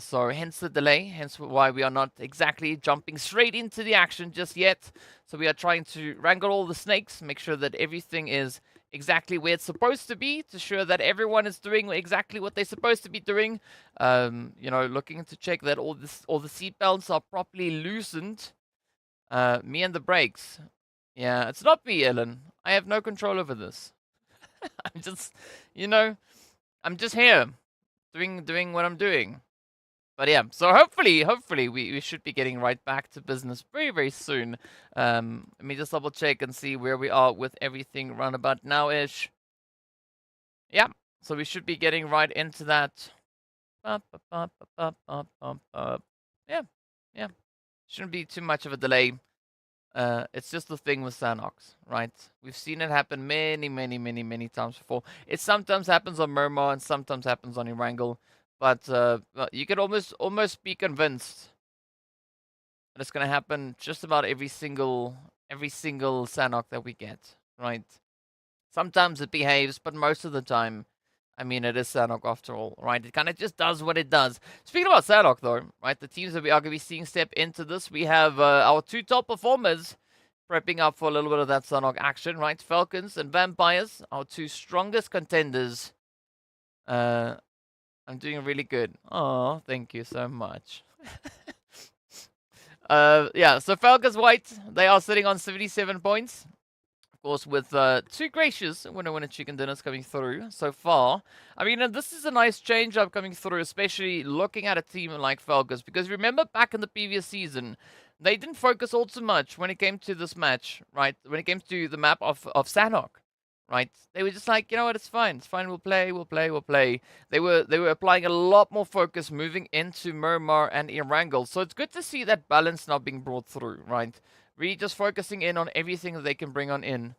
So hence the delay, hence why we are not exactly jumping straight into the action just yet. So we are trying to wrangle all the snakes, make sure that everything is exactly where it's supposed to be, to ensure that everyone is doing exactly what they're supposed to be doing. You know, looking to check that all the seat belts are properly loosened. Me and the brakes. Yeah, it's not me, Ellen. I have no control over this. I'm just, you know, I'm just here doing what I'm doing. But yeah, so hopefully we should be getting right back to business very, very soon. Let me just double check and see where we are with everything round about now-ish. Yeah, so we should be getting right into that. Yeah. Shouldn't be too much of a delay. It's just the thing with Sanhok, right? We've seen it happen many times before. It sometimes happens on Miramar and sometimes happens on Erangel. But you could almost be convinced that it's going to happen just about every single Sanhok that we get, right? Sometimes it behaves, but most of the time, I mean, it is Sanhok after all, right? It kind of just does what it does. Speaking about Sanhok, though, right? The teams that we are going to be seeing step into this, we have our 2 top performers prepping up for a little bit of that Sanhok action, right? Falcons and Vampires, our 2 strongest contenders. I'm doing really good. Oh, thank you so much. Yeah, so Falcons White, they are sitting on 77 points. Of course, with 2 gracious winner chicken dinners coming through so far. I mean, and this is a nice change up coming through, especially looking at a team like Falcons. Because remember back in the previous season, they didn't focus all too much when it came to this match, right? When it came to the map of Sanhok. Right? They were just like, you know what, it's fine, we'll play. They were applying a lot more focus moving into Miramar and Erangel. So it's good to see that balance now being brought through, right? Really just focusing in on everything that they can bring on in.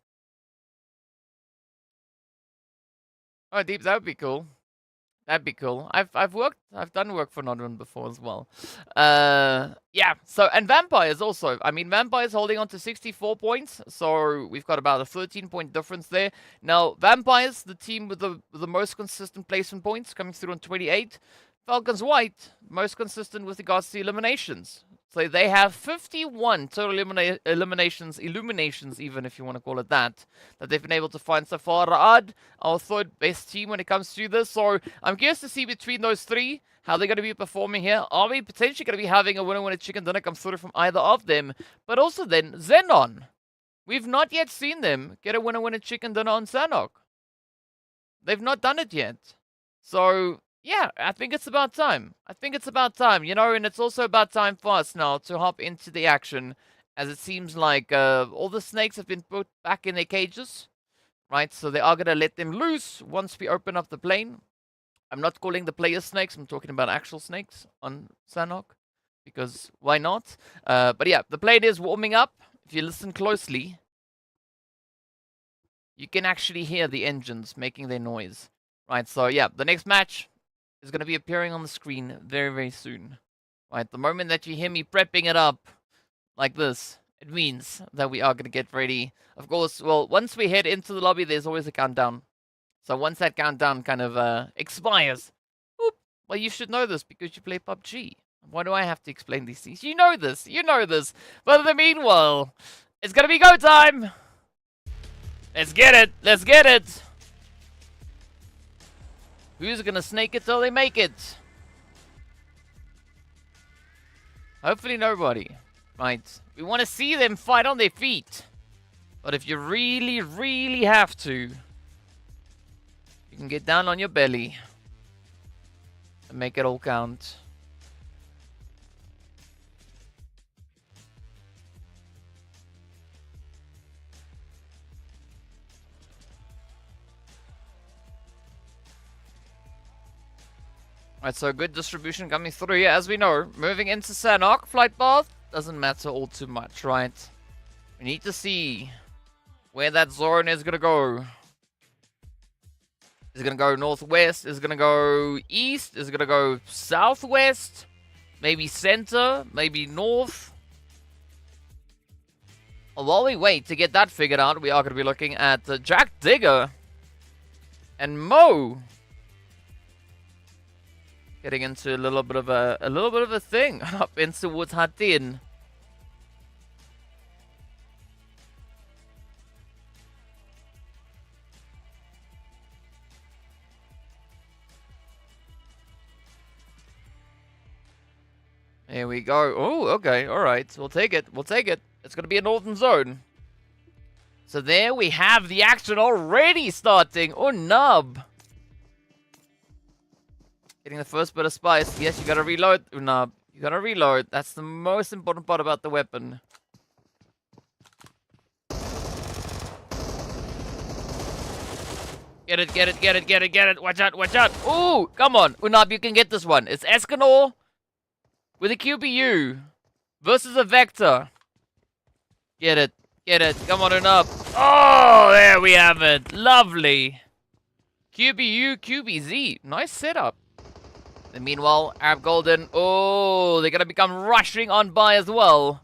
Oh, Deep, that would be cool. That'd be cool. I've done work for Nodwin before as well. Yeah, so, and Vampires also. I mean, Vampires holding on to 64 points, so we've got about a 13-point difference there. Now, Vampires, the team with the most consistent placement points, coming through on 28. Falcons White, most consistent with regards to eliminations, So they have 51 total illuminations, even if you want to call it that they've been able to find so far. RUKH, our third best team when it comes to this. So I'm curious to see between those three how they're going to be performing here. Are we potentially going to be having a winner chicken dinner come through from either of them? But also then, XENON. We've not yet seen them get a winner chicken dinner on Sanhok. They've not done it yet. So yeah, I think it's about time. You know, and it's also about time for us now to hop into the action, as it seems like all the snakes have been put back in their cages, right? So they are going to let them loose once we open up the plane. I'm not calling the player snakes, I'm talking about actual snakes on Sanhok, because why not? But yeah, the plane is warming up. If you listen closely, you can actually hear the engines making their noise, right? So yeah, the next match is going to be appearing on the screen very, very soon. Right, the moment that you hear me prepping it up like this, it means that we are going to get ready. Of course, well, once we head into the lobby, there's always a countdown. So once that countdown kind of expires, whoop, well, you should know this because you play PUBG. Why do I have to explain these things? You know this. But in the meanwhile, it's going to be go time. Let's get it. Who's gonna snake it till they make it? Hopefully nobody. Right. We want to see them fight on their feet. But if you really, really have to, you can get down on your belly and make it all count. Right, so good distribution coming through here, as we know. Moving into Sanhok, flight path doesn't matter all too much, right? We need to see where that zone is going to go. Is it going to go northwest? Is it going to go east? Is it going to go southwest? Maybe center? Maybe north? Well, while we wait to get that figured out, we are going to be looking at Jack Digger and Mo. Getting into a little bit of a thing up into W2D5. Here we go. Oh, okay, all right. We'll take it. It's going to be a northern zone. So there we have the action already starting. Oh, nub. Getting the first bit of spice. Yes, you gotta reload, Unab. You gotta reload. That's the most important part about the weapon. Get it. Watch out. Ooh, come on. Unab, you can get this one. It's XENON with a QBU versus a Vector. Get it. Come on, Unab. Oh, there we have it. Lovely. QBU, QBZ. Nice setup. And meanwhile, Arab Golden, oh, they're going to become rushing on by as well.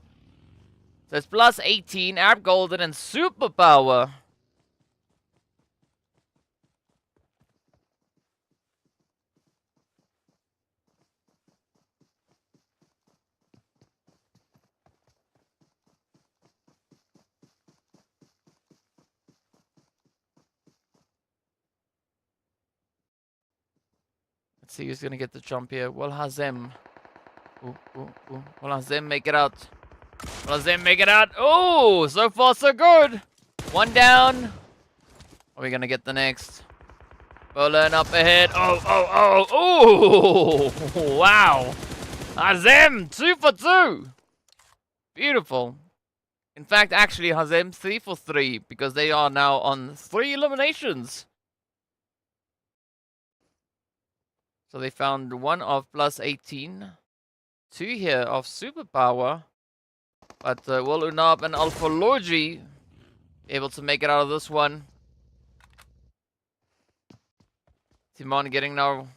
So it's +18, Arab Golden, and Superpower. Let's see who's going to get the jump here. Will Hazem. Will Hazem make it out? Oh, so far so good. One down. Are we going to get the next? Bolin up ahead. Oh. Wow. Hazem, 2 for 2. Beautiful. In fact, actually, Hazem 3 for 3 because they are now on 3 eliminations. So they found 1 of +18, 2 here of Superpower, but will Unab and Alpha Logi able to make it out of this one? Timon getting now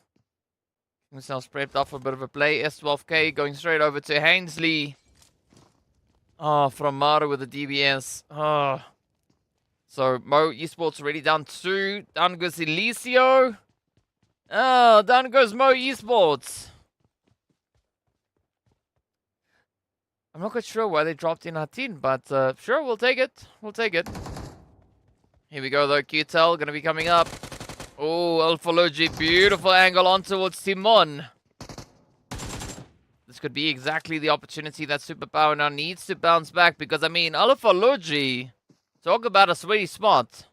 himself prepped up for a bit of a play. S12K going straight over to Hainsley. Oh, from Maru with the DBS. Oh. So Mo Esports already down 2. Down goes Elisio. Oh, down goes Mo Esports. I'm not quite sure why they dropped in Hatin, but sure, we'll take it. We'll take it. Here we go, though. QTEL going to be coming up. Oh, Alphology, beautiful angle on towards Timon. This could be exactly the opportunity that Superpower now needs to bounce back, because, I mean, Alphology, talk about a sweaty spot.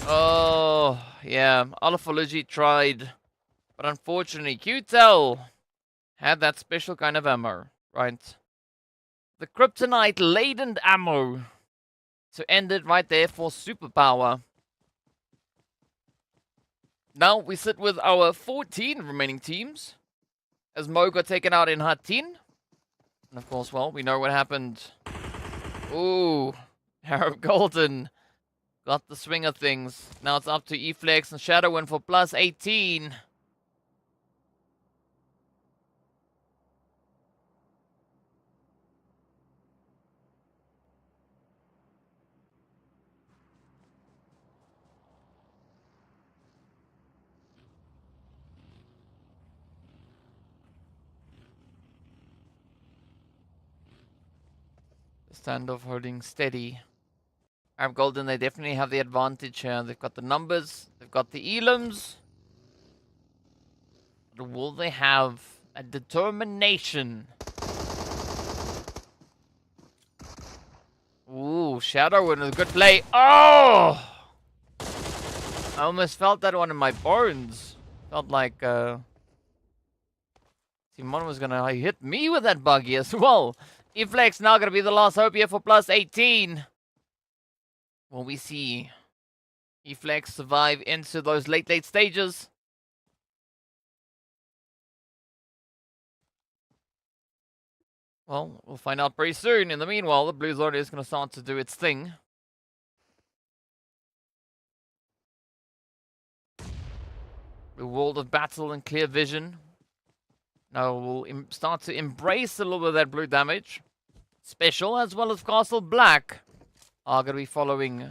Oh, yeah, Alphology tried, but unfortunately, QTEL had that special kind of ammo, right? The kryptonite-laden ammo to end it right there for Superpower. Now we sit with our 14 remaining teams, as Mo got taken out in Hatin. And of course, well, we know what happened. Ooh, Arab Golden got the swing of things. Now it's up to eFlex and Shadowin for +18. Standoff holding steady. Arab Golden, they definitely have the advantage here. They've got the numbers, they've got the elims. But will they have a determination? Ooh, Shadow with a good play. Oh! I almost felt that one in my bones. Felt like Timon was gonna hit me with that buggy as well. eFlex now gonna be the last hope here for +18. Will we see eFlex survive into those late stages? Well, we'll find out pretty soon. In the meanwhile, the Blue Zone is gonna start to do its thing. The world of battle and clear vision. Now we'll start to embrace a little bit of that blue damage. Special as well as Castle Black are going to be following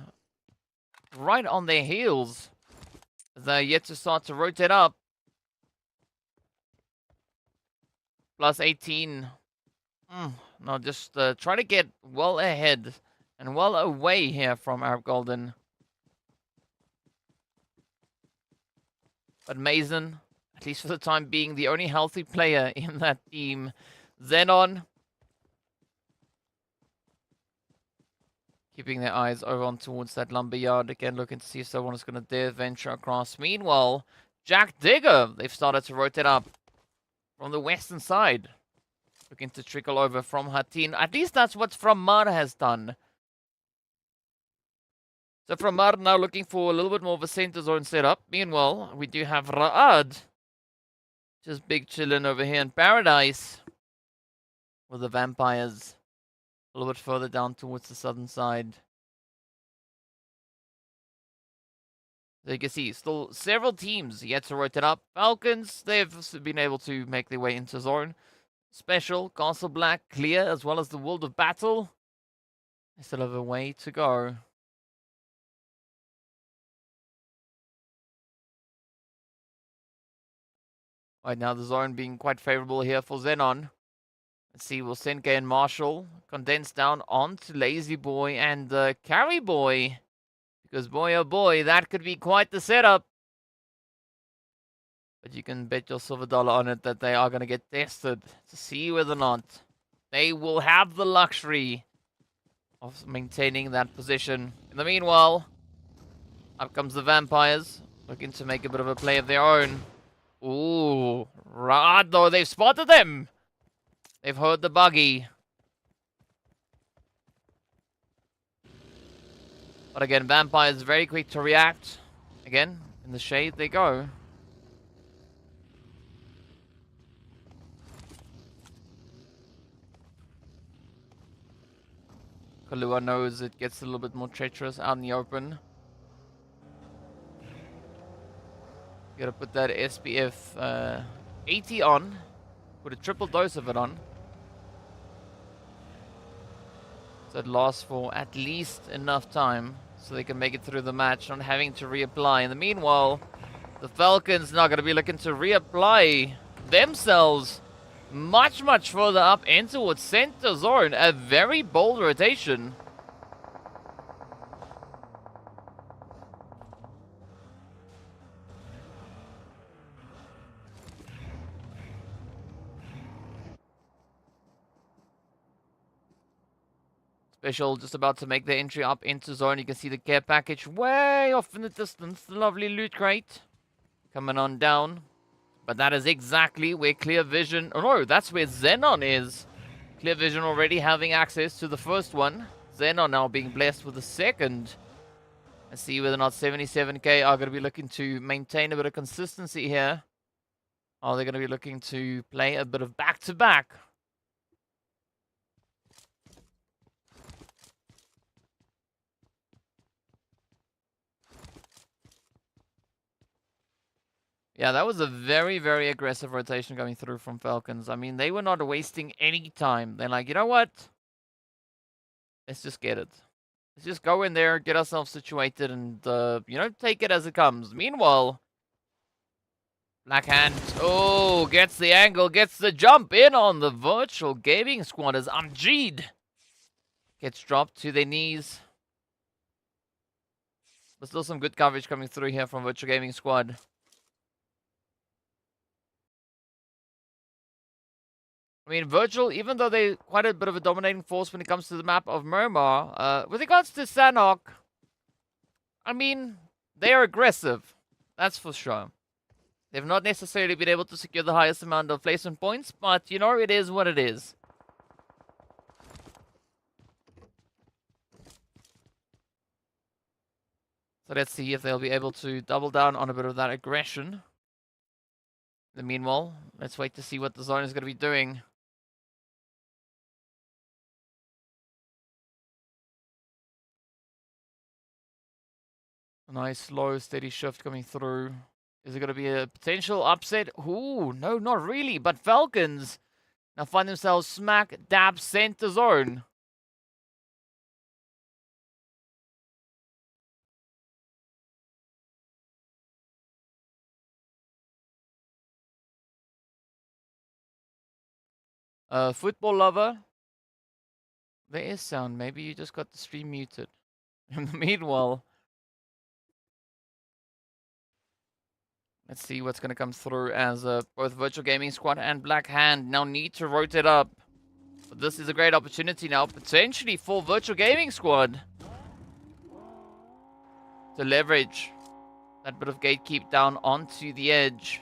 right on their heels. They're yet to start to rotate up. +18. Now just try to get well ahead and well away here from Arab Golden. But Mason, at least for the time being, the only healthy player in that team. XENON keeping their eyes over on towards that lumberyard. Again, looking to see if someone is going to dare venture across. Meanwhile, Jack Digger, they've started to rotate up from the western side. Looking to trickle over from Hatin. At least that's what Framar has done. So Framar now looking for a little bit more of a center zone setup. Meanwhile, we do have Ra'ad just big chillin' over here in Paradise with the vampires a little bit further down towards the southern side. So you can see, still several teams yet to rotate up. Falcons, they've been able to make their way into zone. Special, Castle Black, clear, as well as the World of Battle. They still have a way to go. Right now, the zone being quite favorable here for XENON. Let's see, will Senke and Marshall condense down onto Lazy Boy and Carry Boy? Because boy, oh boy, that could be quite the setup. But you can bet your silver dollar on it that they are going to get tested to see whether or not they will have the luxury of maintaining that position. In the meanwhile, up comes the vampires, looking to make a bit of a play of their own. Ooh, right though, they've spotted them. They've heard the buggy. But again, vampires very quick to react. Again, in the shade they go. Kalua knows it gets a little bit more treacherous out in the open. Gotta put that SPF 80 on. Put a triple dose of it on. So it lasts for at least enough time so they can make it through the match, not having to reapply. In the meanwhile, the Falcons now going to be looking to reapply themselves much, much further up in towards center zone. A very bold rotation. Special just about to make the entry up into zone. You can see the care package way off in the distance. The lovely loot crate coming on down. But that is exactly where Clear Vision... Oh no, that's where XENON is. Clear Vision already having access to the first one. XENON now being blessed with the second. Let's see whether or not 77k are going to be looking to maintain a bit of consistency here. Are they going to be looking to play a bit of back-to-back? Yeah, that was a very, very aggressive rotation coming through from Falcons. I mean, they were not wasting any time. They're like, you know what? Let's just get it. Let's just go in there, get ourselves situated, and, you know, take it as it comes. Meanwhile, Black Hand, oh, gets the angle, gets the jump in on the virtual gaming squad as Amjid gets dropped to their knees. But still some good coverage coming through here from virtual gaming squad. I mean, Virtual, even though they're quite a bit of a dominating force when it comes to the map of Miramar, with regards to Sanhok, I mean, they are aggressive. That's for sure. They've not necessarily been able to secure the highest amount of placement points, but, you know, it is what it is. So let's see if they'll be able to double down on a bit of that aggression. In the meanwhile, let's wait to see what the zone is going to be doing. A nice, slow, steady shift coming through. Is it going to be a potential upset? Ooh, no, not really. But Falcons now find themselves smack dab center zone. Football lover. There is sound. Maybe you just got the stream muted. In the meanwhile, let's see what's going to come through as both Virtual Gaming Squad and Black Hand now need to rotate up. But this is a great opportunity now, potentially for Virtual Gaming Squad to leverage that bit of gatekeep down onto the edge.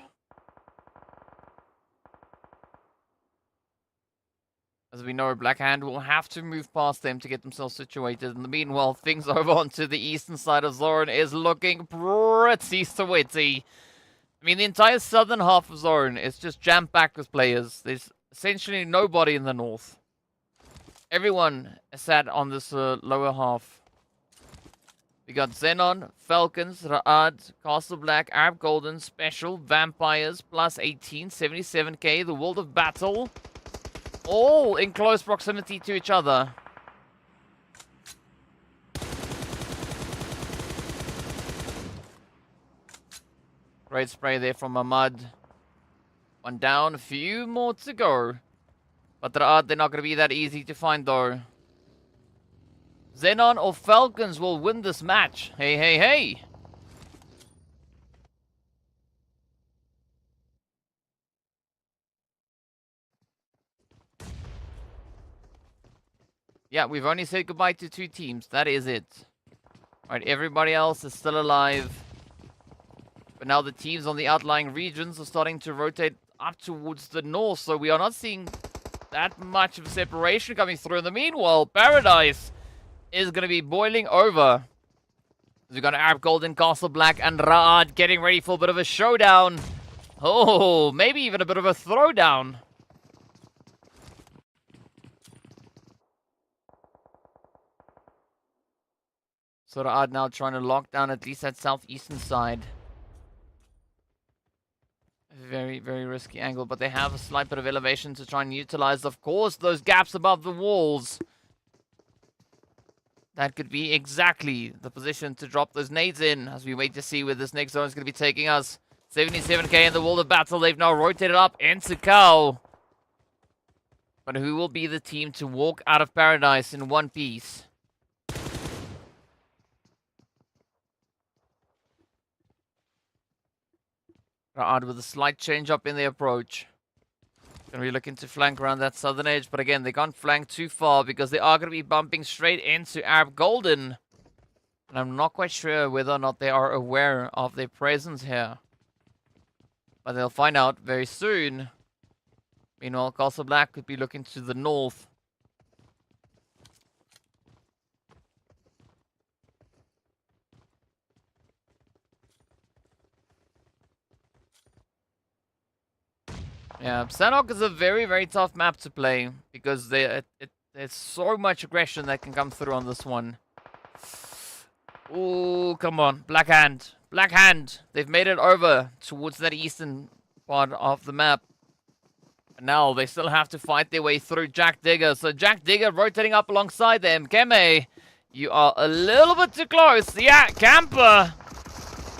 As we know, Black Hand will have to move past them to get themselves situated. In the meanwhile, things over onto the eastern side of Zone is looking pretty sweaty. I mean, the entire southern half of Zone is just jam-packed with players. There's essentially nobody in the north. Everyone is sat on this lower half. We got XENON, Falcons, RUKH, Castle Black, Arab Golden, Special, Vampires, +18, 77k, the World of Battle. All in close proximity to each other. Great spray there from Ahmad. One down, a few more to go. But they're not going to be that easy to find though. XENON or Falcons will win this match. Hey, hey, hey. Yeah, we've only said goodbye to 2 teams. That is it. Alright, everybody else is still alive. But now the teams on the outlying regions are starting to rotate up towards the north. So we are not seeing that much of a separation coming through. In the meanwhile, Paradise is going to be boiling over. We've got Arab Golden, Castle Black, and RUKH getting ready for a bit of a showdown. Oh, maybe even a bit of a throwdown. So RUKH now trying to lock down at least that southeastern side. Very, very risky angle, but they have a slight bit of elevation to try and utilize, of course, those gaps above the walls. That could be exactly the position to drop those nades in as we wait to see where this next zone is going to be taking us. 77k in the world of battle. They've now rotated up into Cal. But who will be the team to walk out of paradise in one piece? Ra'ad with a slight change up in the approach. Going to be looking to flank around that southern edge. But again, they can't flank too far because they are going to be bumping straight into Arab Golden. And I'm not quite sure whether or not they are aware of their presence here. But they'll find out very soon. Meanwhile, Castle Black could be looking to the north. Yeah, Sanhok is a very, very tough map to play because there's so much aggression that can come through on this one. Ooh, come on. Black Hand. Black Hand. They've made it over towards that eastern part of the map. And now they still have to fight their way through Jack Digger. So Jack Digger rotating up alongside them. Keme, you are a little bit too close. Yeah, Camper.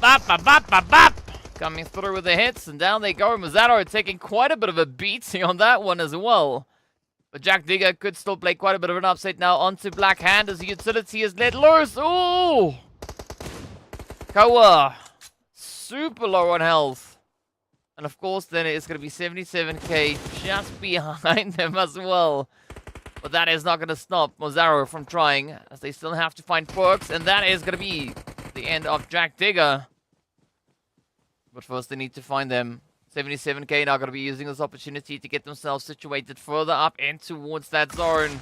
Bap, bap, bap, bap, bap. Coming through with the hits, and down they go. Mazzaro taking quite a bit of a beating on that one as well. But Jack Digger could still play quite a bit of an upset now onto Black Hand as the utility is let loose. Ooh! Koa. Super low on health. And of course, then it's going to be 77k just behind them as well. But that is not going to stop Mazzaro from trying, as they still have to find perks. And that is going to be the end of Jack Digger. But first they need to find them. 77k now going to be using this opportunity to get themselves situated further up and towards that zone.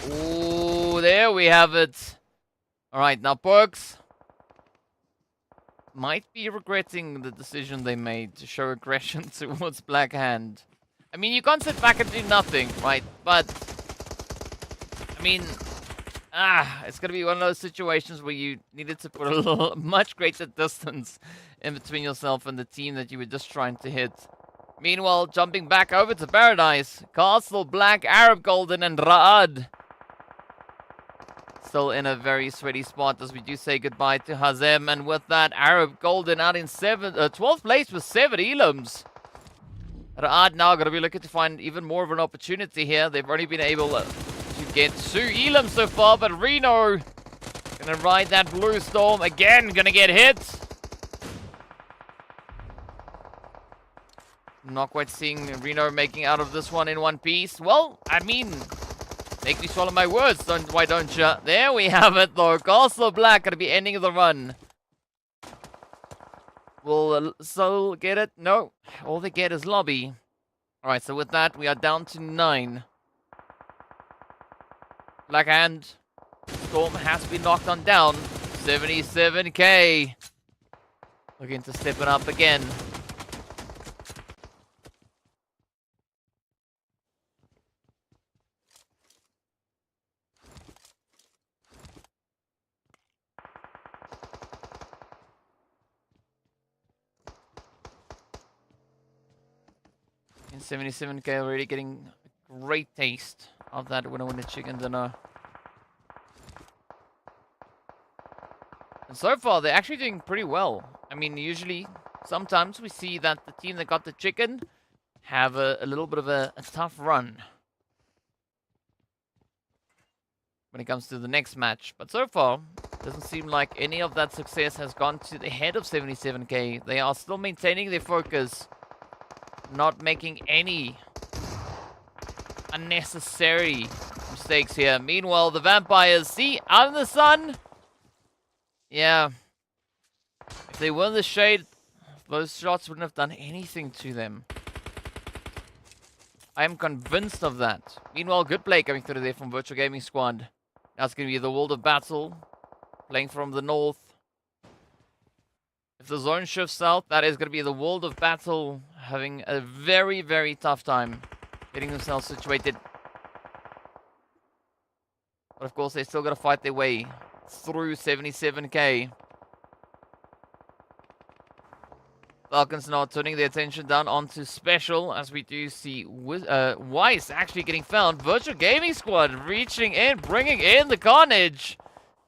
Ooh, there we have it. Alright, now perks might be regretting the decision they made to show aggression towards Black Hand. I mean, you can't sit back and do nothing, right? But, I mean, it's going to be one of those situations where you needed to put a much greater distance in between yourself and the team that you were just trying to hit. Meanwhile, jumping back over to Paradise, Castle Black, Arab Golden, and Ra'ad. Still in a very sweaty spot as we do say goodbye to Hazem. And with that, Arab Golden out in 12th place with 7 elims. Ra'ad now going to be looking to find even more of an opportunity here. They've only been able to get 2 elims so far, but Reno gonna ride that blue storm again, gonna get hit. Not quite seeing Reno making out of this one in one piece. Well, I mean, make me swallow my words, why don't you? There we have it though. Castle Black gonna be ending the run. Will Soul get it? No, all they get is lobby. Alright, so with that, we are down to 9. Black Hand. Storm has been knocked on down. 77k. Looking to step it up again. And 77k already getting a great taste of that winner chicken dinner. And so far, they're actually doing pretty well. I mean, usually, sometimes we see that the team that got the chicken have a little bit of a tough run when it comes to the next match. But so far, doesn't seem like any of that success has gone to the head of 77k. They are still maintaining their focus, not making any unnecessary mistakes here. Meanwhile, the vampires, see, out in the sun. Yeah. If they were in the shade, those shots wouldn't have done anything to them. I am convinced of that. Meanwhile, good play coming through there from Virtual Gaming Squad. Now it's going to be the World of Battle, playing from the north. If the zone shifts south, that is going to be the World of Battle having a very, very tough time getting themselves situated. But of course, they still got to fight their way through 77k. Falcons now turning their attention down onto Special, as we do see Weiss actually getting found. Virtual Gaming Squad reaching in, bringing in the carnage.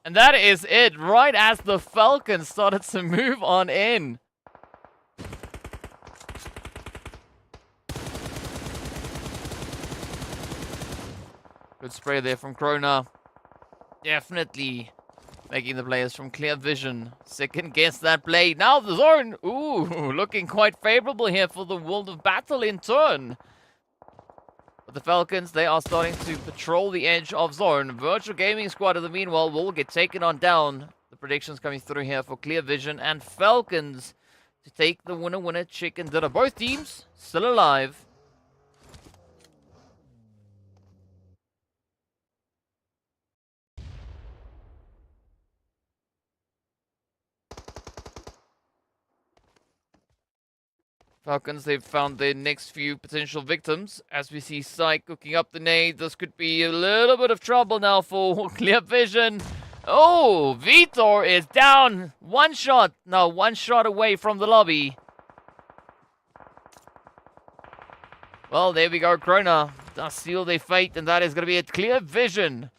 And that is it, right as the Falcons started to move on in. Good spray there from Krona. Definitely making the players from Clear Vision second guess that play. Now the zone. Ooh, looking quite favorable here for the World of Battle in turn. But the Falcons, they are starting to patrol the edge of zone. Virtual Gaming Squad, in the meanwhile, will get taken on down. The predictions coming through here for Clear Vision and Falcons to take the winner chicken dinner. Both teams still alive. Falcons, they've found their next few potential victims. As we see Syke cooking up the nade, this could be a little bit of trouble now for Clear Vision. Oh, Vitor is down. One shot. No, one shot away from the lobby. Well, there we go. Krona does seal their fate, and that is going to be it. Clear Vision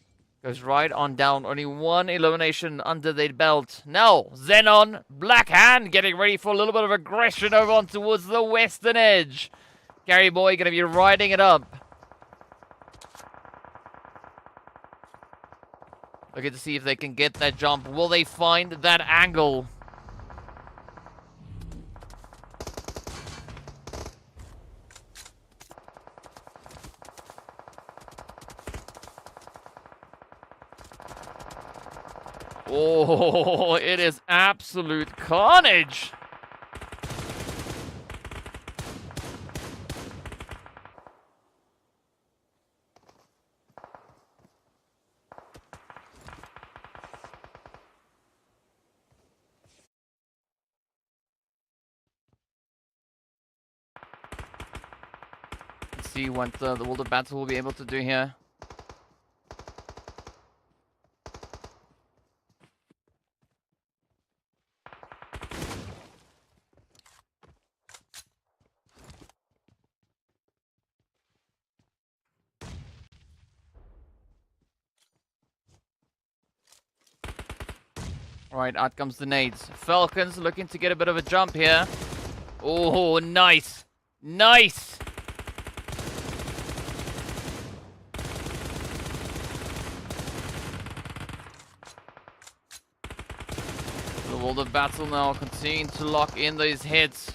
goes right on down. Only one elimination under their belt. Now, XENON, Black Hand, getting ready for a little bit of aggression over on towards the western edge. Gary Boy going to be riding it up. Looking to see if they can get that jump. Will they find that angle? Oh, it is absolute carnage. Let's see what the World of Battle will be able to do here. Alright, out comes the nades. Falcons looking to get a bit of a jump here. Oh, nice. Nice. The World of Battle now continuing to lock in those hits.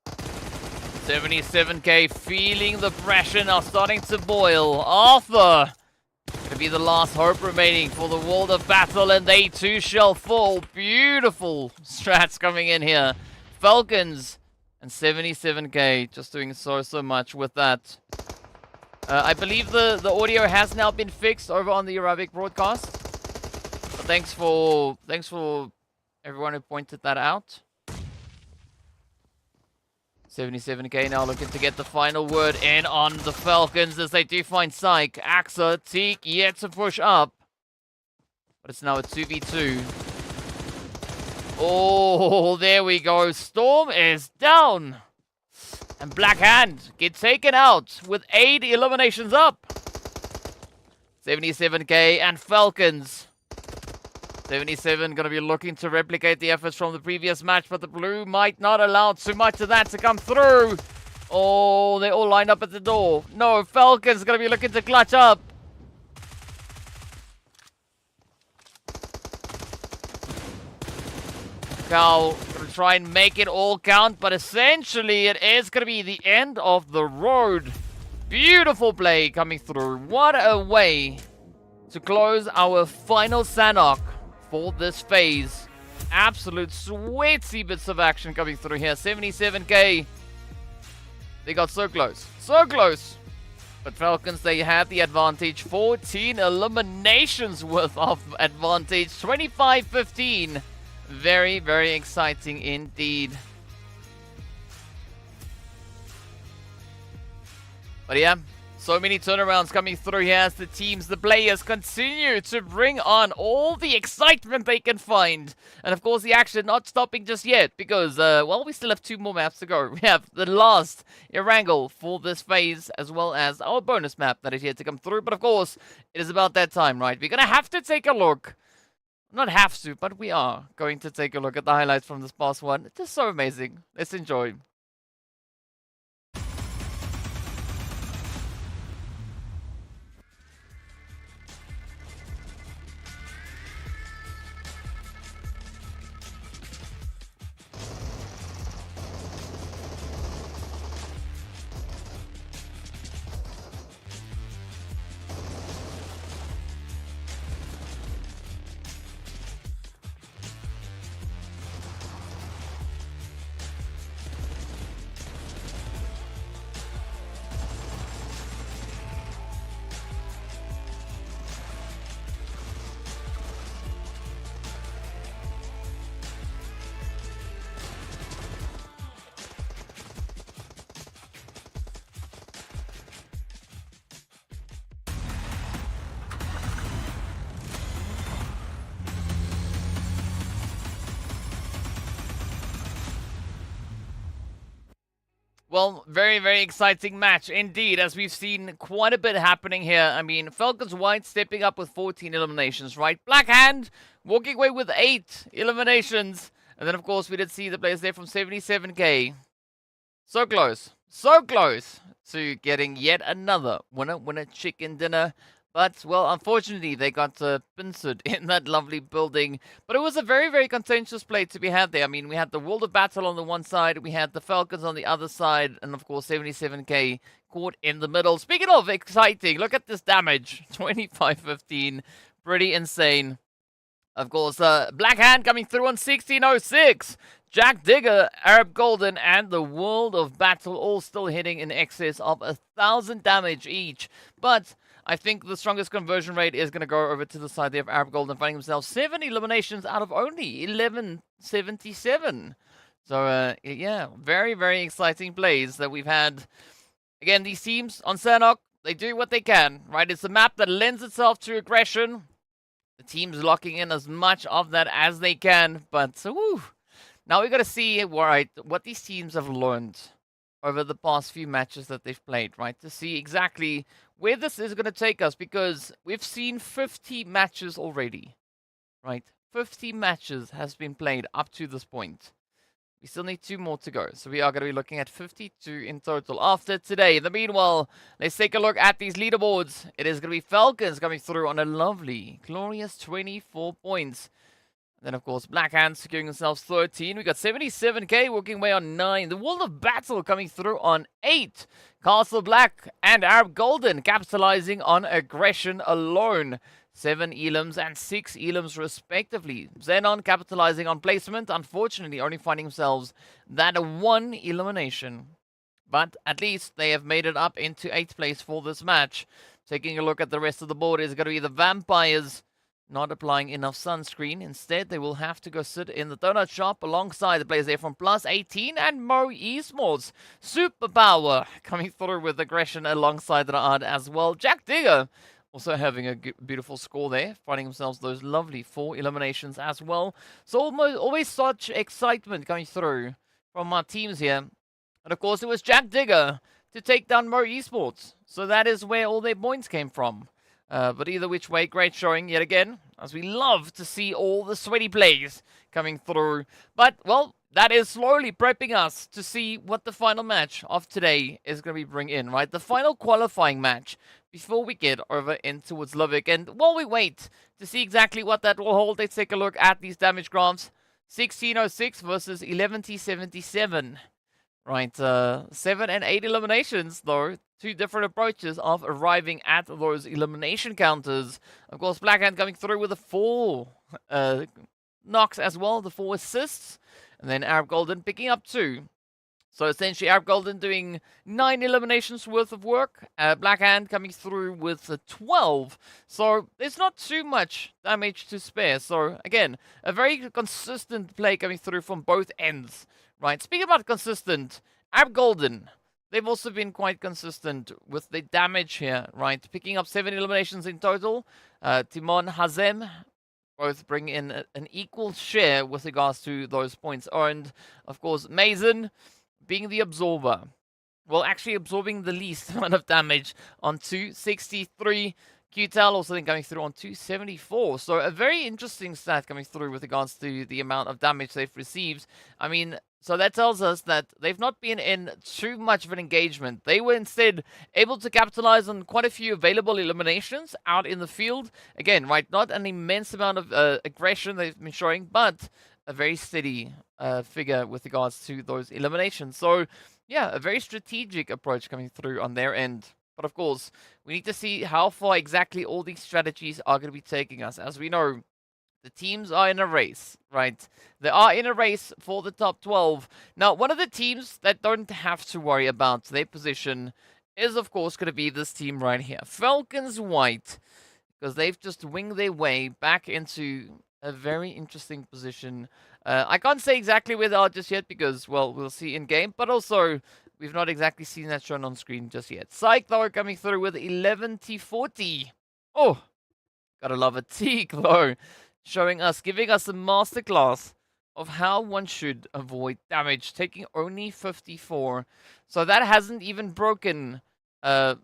77k feeling the pressure now starting to boil. Arthur to be the last hope remaining for the World of Battle, and they too shall fall. Beautiful strats coming in here. Falcons and 77k just doing so much with that. I believe the audio has now been fixed over on the Arabic broadcast. But thanks for everyone who pointed that out. 77k now looking to get the final word in on the Falcons as they do find Syke. Axa, Teak yet to push up. But it's now a 2v2. Oh, there we go. Storm is down. And Black Hand get taken out with 8 eliminations up. 77k and Falcons. 77 going to be looking to replicate the efforts from the previous match, but the blue might not allow too much of that to come through. Oh, they all lined up at the door. No, Falcons going to be looking to clutch up. Cal going to try and make it all count, but essentially it is going to be the end of the road. Beautiful play coming through. What a way to close our final Sanhok for this phase. Absolute sweaty bits of action coming through here. 77k. They got so close. So close. But Falcons, they had the advantage. 14 eliminations worth of advantage. 25-15. Very, very exciting indeed. But yeah, so many turnarounds coming through here as the teams, the players continue to bring on all the excitement they can find. And of course the action not stopping just yet because, well, we still have 2 more maps to go. We have the last Erangel for this phase as well as our bonus map that is yet to come through. But of course, it is about that time, right? We're going to have to take a look. Not have to, but we are going to take a look at the highlights from this past one. It's just so amazing. Let's enjoy. Well, very, very exciting match indeed, as we've seen quite a bit happening here. I mean, Falcons White stepping up with 14 eliminations, right? Black Hand walking away with 8 eliminations. And then, of course, we did see the players there from 77k. So close to getting yet another winner chicken dinner. But, well, unfortunately, they got pincered in that lovely building. But it was a very, very contentious play to be had there. I mean, we had the World of Battle on the one side, we had the Falcons on the other side, and, of course, 77k caught in the middle. Speaking of exciting, look at this damage. 25-15. Pretty insane. Of course, Black Hand coming through on 1606. Jack Digger, Arab Golden, and the World of Battle all still hitting in excess of 1,000 damage each. But I think the strongest conversion rate is going to go over to the side there of Arab Golden, finding himself 7 eliminations out of only 1177. So, yeah, very, very exciting plays that we've had. Again, these teams on Sanhok, they do what they can, right? It's a map that lends itself to aggression. The team's locking in as much of that as they can, but now we got to see what these teams have learned over the past few matches that they've played, right? To see exactly where this is going to take us, because we've seen 50 matches already, right? 50 matches has been played up to this point. We still need 2 more to go, so we are going to be looking at 52 in total after today. In the meanwhile, let's take a look at these leaderboards. It is going to be Falcons coming through on a lovely, glorious 24 points. Then, of course, Black Hand securing themselves 13. We got 77k walking away on 9. The World of Battle coming through on 8. Castle Black and Arab Golden capitalizing on aggression alone. 7 elims and 6 elims respectively. XENON capitalizing on placement, unfortunately only finding themselves that 1 elimination. But at least they have made it up into 8th place for this match. Taking a look at the rest of the board is going to be the Vampires. Not applying enough sunscreen. Instead, they will have to go sit in the donut shop alongside the players there from PLUSEIGHTEEN and Mo Esports. Superpower coming through with aggression alongside Ra'ad as well. Jack Digger also having a beautiful score there, finding themselves those lovely 4 eliminations as well. So always such excitement coming through from our teams here. And of course, it was Jack Digger to take down Mo Esports. So that is where all their points came from. But either which way, great showing yet again, as we love to see all the sweaty plays coming through. But, well, that is slowly prepping us to see what the final match of today is going to be bring in, right? The final qualifying match before we get over in towards Livik. And while we wait to see exactly what that will hold, let's take a look at these damage graphs. 1606 versus 1177. Right, 7 and 8 eliminations, though. 2 different approaches of arriving at those elimination counters. Of course, Black Hand coming through with the 4 knocks as well, the 4 assists. And then Arab Golden picking up 2. So essentially, Arab Golden doing 9 eliminations worth of work. Black Hand coming through with 12. So there's not too much damage to spare. So again, a very consistent play coming through from both ends. Right, speaking about consistent, Arab Golden, they've also been quite consistent with the damage here, right? Picking up 7 eliminations in total. Timon, Hazem, both bring in an equal share with regards to those points earned. Of course, Mason being the absorber. Well, actually absorbing the least amount of damage on 263. QTEL also then going through on 274. So a very interesting stat coming through with regards to the amount of damage they've received. I mean, so that tells us that they've not been in too much of an engagement. They were instead able to capitalize on quite a few available eliminations out in the field. Again, right, not an immense amount of aggression they've been showing, but a very steady figure with regards to those eliminations. So, yeah, a very strategic approach coming through on their end. But of course, we need to see how far exactly all these strategies are going to be taking us. As we know, the teams are in a race, right? They are in a race for the top 12. Now, one of the teams that don't have to worry about their position is, of course, going to be this team right here. Falcons White, because they've just winged their way back into a very interesting position. I can't say exactly where they are just yet because, well, we'll see in-game. But also, we've not exactly seen that shown on screen just yet. Psych, though, coming through with 11-40. Oh, gotta love a Teak, though. Showing us, giving us a masterclass of how one should avoid damage, taking only 54. So that hasn't even broken their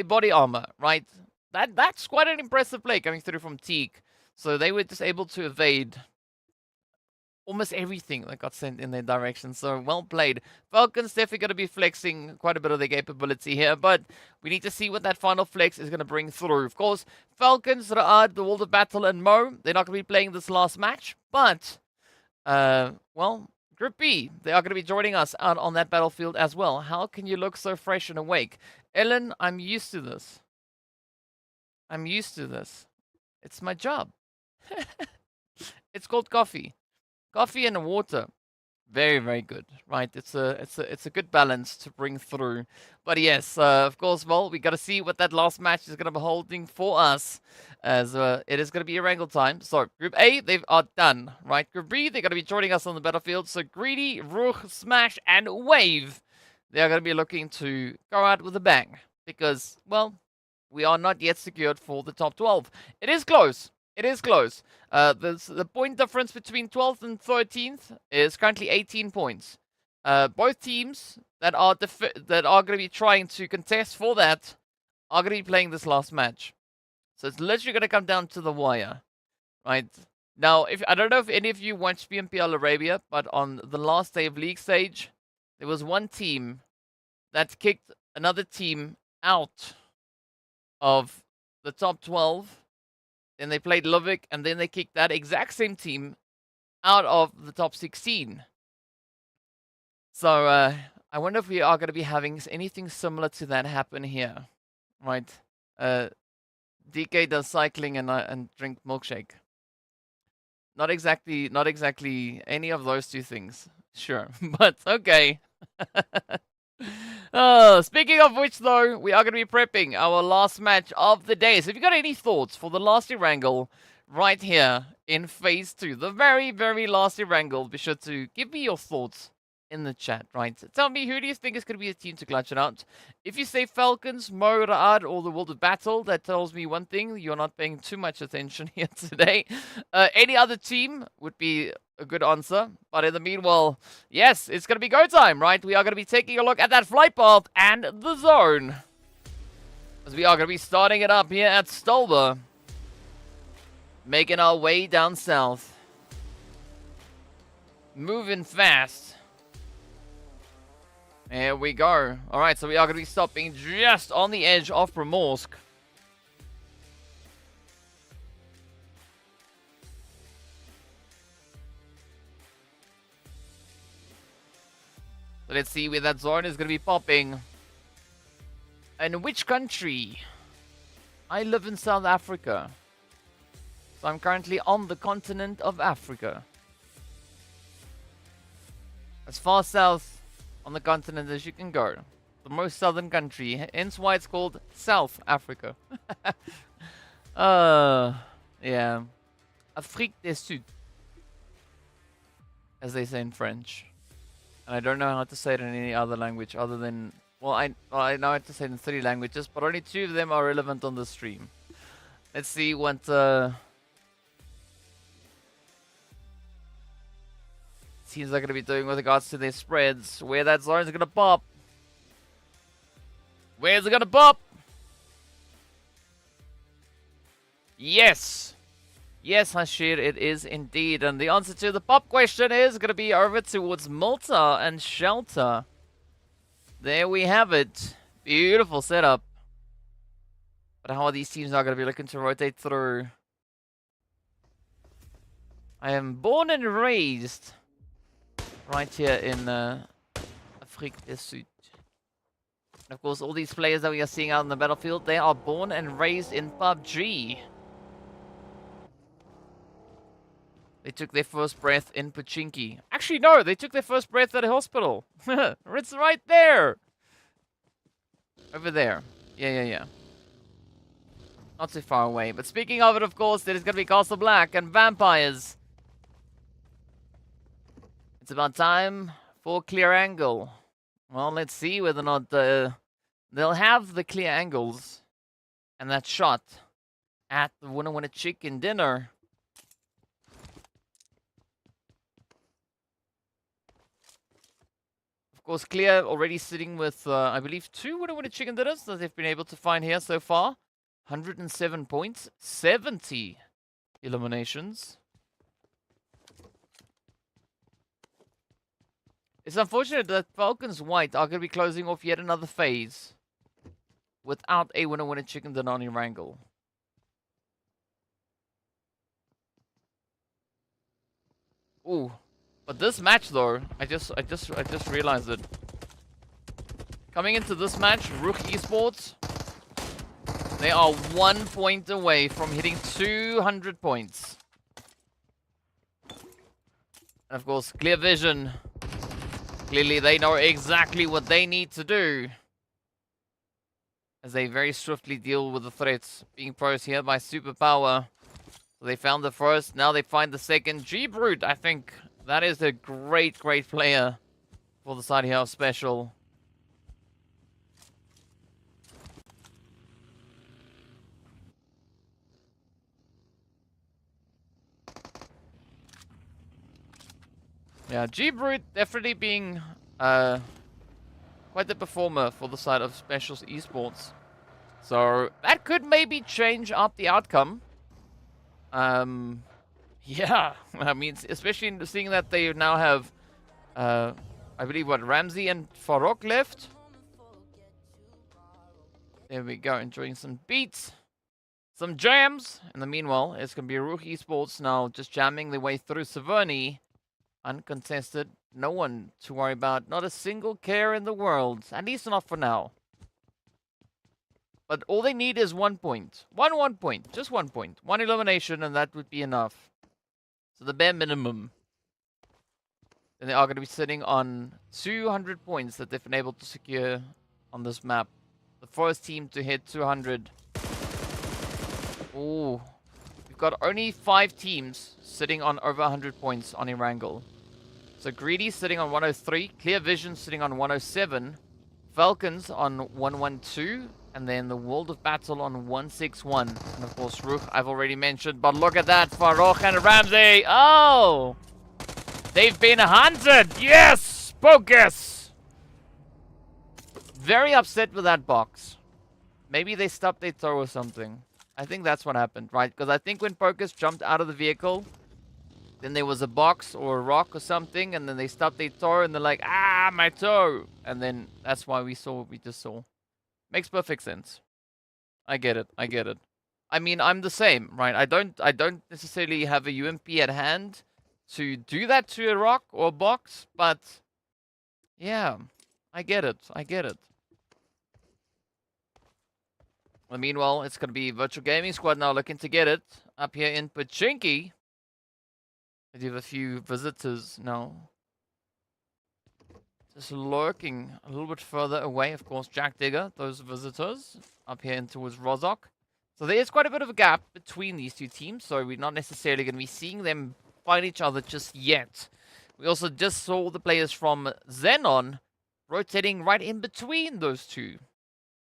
body armor, right? That's quite an impressive play coming through from Teak. So they were just able to evade almost everything that got sent in their direction. So well played. Falcons definitely going to be flexing quite a bit of their capability here, but we need to see what that final flex is going to bring through. Of course, Falcons, RUKH, the World of Battle, and Mo, they're not going to be playing this last match, but, well, Group B, they are going to be joining us out on that battlefield as well. How can you look so fresh and awake? Ellen, I'm used to this. I'm used to this. It's my job. It's called coffee. Coffee and water, very, very good, right? It's a good balance to bring through. But yes, of course, well, we got to see what that last match is going to be holding for us, as it is going to be Erangel time. So Group A, they are done, right? Group B, they're going to be joining us on the battlefield. So Greedy, RUKH, Smash, and Wave, they are going to be looking to go out with a bang because, well, we are not yet secured for the top 12. It is close. It is close. The point difference between 12th and 13th is currently 18 points. Both teams that are going to be trying to contest for that are going to be playing this last match. So it's literally going to come down to the wire, right? Now, I don't know if any of you watched PMPL Arabia, but on the last day of league stage, there was one team that kicked another team out of the top 12. Then they played Livik, and then they kicked that exact same team out of the top 16. So, I wonder if we are going to be having anything similar to that happen here. Right? DK does cycling and drink milkshake. Not exactly any of those two things. Sure, but okay. Speaking of which, though, we are going to be prepping our last match of the day. So if you got any thoughts for the last Erangel right here in Phase 2, the very, very last Erangel, be sure to give me your thoughts in the chat, right? Tell me, who do you think is going to be the team to clutch it out? If you say Falcons, Mo, RUKH, or the World of Battle, that tells me one thing: you're not paying too much attention here today. Any other team would be a good answer. But in the meanwhile, yes, it's going to be go time, right? We are going to be taking a look at that flight path and the zone, as we are going to be starting it up here at Stolber, making our way down south, moving fast. Here we go. Alright, so we are going to be stopping just on the edge of Primorsk. So let's see where that zone is going to be popping. And which country? I live in South Africa. So I'm currently on the continent of Africa. As far south on the continent as you can go. The most southern country, hence why it's called South Africa. Yeah. Afrique du Sud, as they say in French. And I don't know how to say it in any other language other than, well, I know how to say it in 3 languages, but only 2 of them are relevant on the stream. Let's see what teams are going to be doing with regards to their spreads. Where that zone is going to pop. Where's it going to pop? Yes. Yes, Hashir, it is indeed. And the answer to the pop question is going to be over towards Malta and Shelter. There we have it. Beautiful setup. But how are these teams now going to be looking to rotate through? I am born and raised right here in Afrique du Sud. And of course, all these players that we are seeing out on the battlefield, they are born and raised in PUBG. They took their first breath in Pachinki. Actually, no, they took their first breath at a hospital. It's right there. Over there. Yeah. Not too far away. But speaking of it, of course, there is going to be Castle Black and Vampires. It's about time for clear angle. Well, let's see whether or not they'll have the clear angles and that shot at the winner chicken dinner. course, Clear already sitting with, I believe, 2 winner chicken dinners that they've been able to find here so far. 107 points, 70 eliminations. It's unfortunate that Falcons White are going to be closing off yet another phase without a winner chicken dinner on Erangel. Ooh, but this match though, I just realized it. Coming into this match, RUKH Esports, they are 1 point away from hitting 200 points. And of course, Clear Vision. Clearly, they know exactly what they need to do as they very swiftly deal with the threats being posed here by Superpower. So they found the first, now they find the second. G-Brute, I think that is a great player for the side here of Special. Yeah, G-Brute definitely being quite the performer for the side of Special's Esports. So that could maybe change up the outcome. Yeah, I mean, especially seeing that they now have, I believe, what, Ramsey and FALCONS left. There we go, enjoying some beats, some jams. In the meanwhile, it's going to be RUKH Esports now just jamming their way through Severny. Uncontested, no one to worry about, not a single care in the world, at least not for now. But all they need is 1 point. One point, just 1 point. 1 elimination, and that would be enough. So the bare minimum. And they are going to be sitting on 200 points that they've been able to secure on this map. The first team to hit 200. Ooh. We've got only 5 teams sitting on over 100 points on Erangel. So Greedy sitting on 103, Clear Vision sitting on 107, Falcons on 112, and then the World of Battle on 161. And of course RUKH I've already mentioned, but look at that, FALCONS and Ramsey. Oh! They've been hunted! Yes! Focus! Very upset with that box. Maybe they stubbed their toe or something. I think that's what happened, right? Because I think when Focus jumped out of the vehicle, then there was a box or a rock or something, and then they stubbed their toe, and they're like, ah, my toe! And then that's why we saw what we just saw. Makes perfect sense. I get it. I get it. I mean, I'm the same, right? I don't necessarily have a UMP at hand to do that to a rock or a box, but yeah, I get it. I get it. Well, meanwhile, it's going to be Virtual Gaming Squad now looking to get it up here in Pachinki. I do have a few visitors now. Just lurking a little bit further away, of course, Jack Digger, those visitors, up here in towards RUKH. So there's quite a bit of a gap between these two teams, so we're not necessarily going to be seeing them fight each other just yet. We also just saw the players from XENON rotating right in between those two.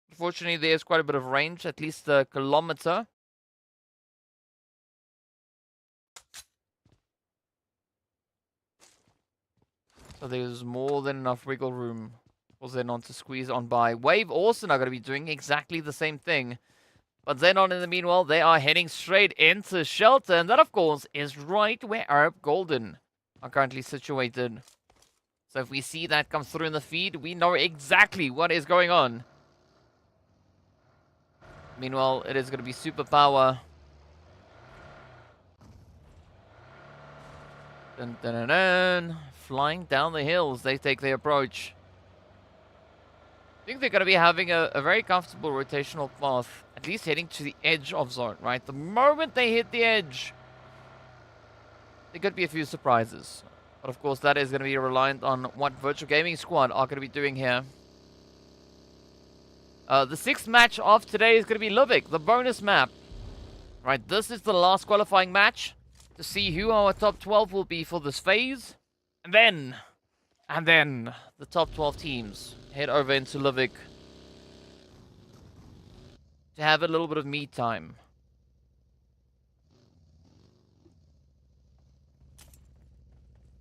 Unfortunately, there's quite a bit of range, at least a kilometer. So there's more than enough wiggle room for XENON to squeeze on by. Wave also are going to be doing exactly the same thing. But XENON, in the meanwhile, they are heading straight into shelter. And that, of course, is right where Arab Golden are currently situated. So if we see that come through in the feed, we know exactly what is going on. Meanwhile, it is going to be Superpower. Dun, dun, dun, dun. Flying down the hills, they take their approach. I think they're going to be having a very comfortable rotational path, at least heading to the edge of zone, right? The moment they hit the edge, there could be a few surprises. But of course, that is going to be reliant on what Virtual Gaming Squad are going to be doing here. The 6th match of today is going to be Livik, the bonus map. Right, this is the last qualifying match to see who our top 12 will be for this phase. And then the top 12 teams head over into Livik to have a little bit of me time.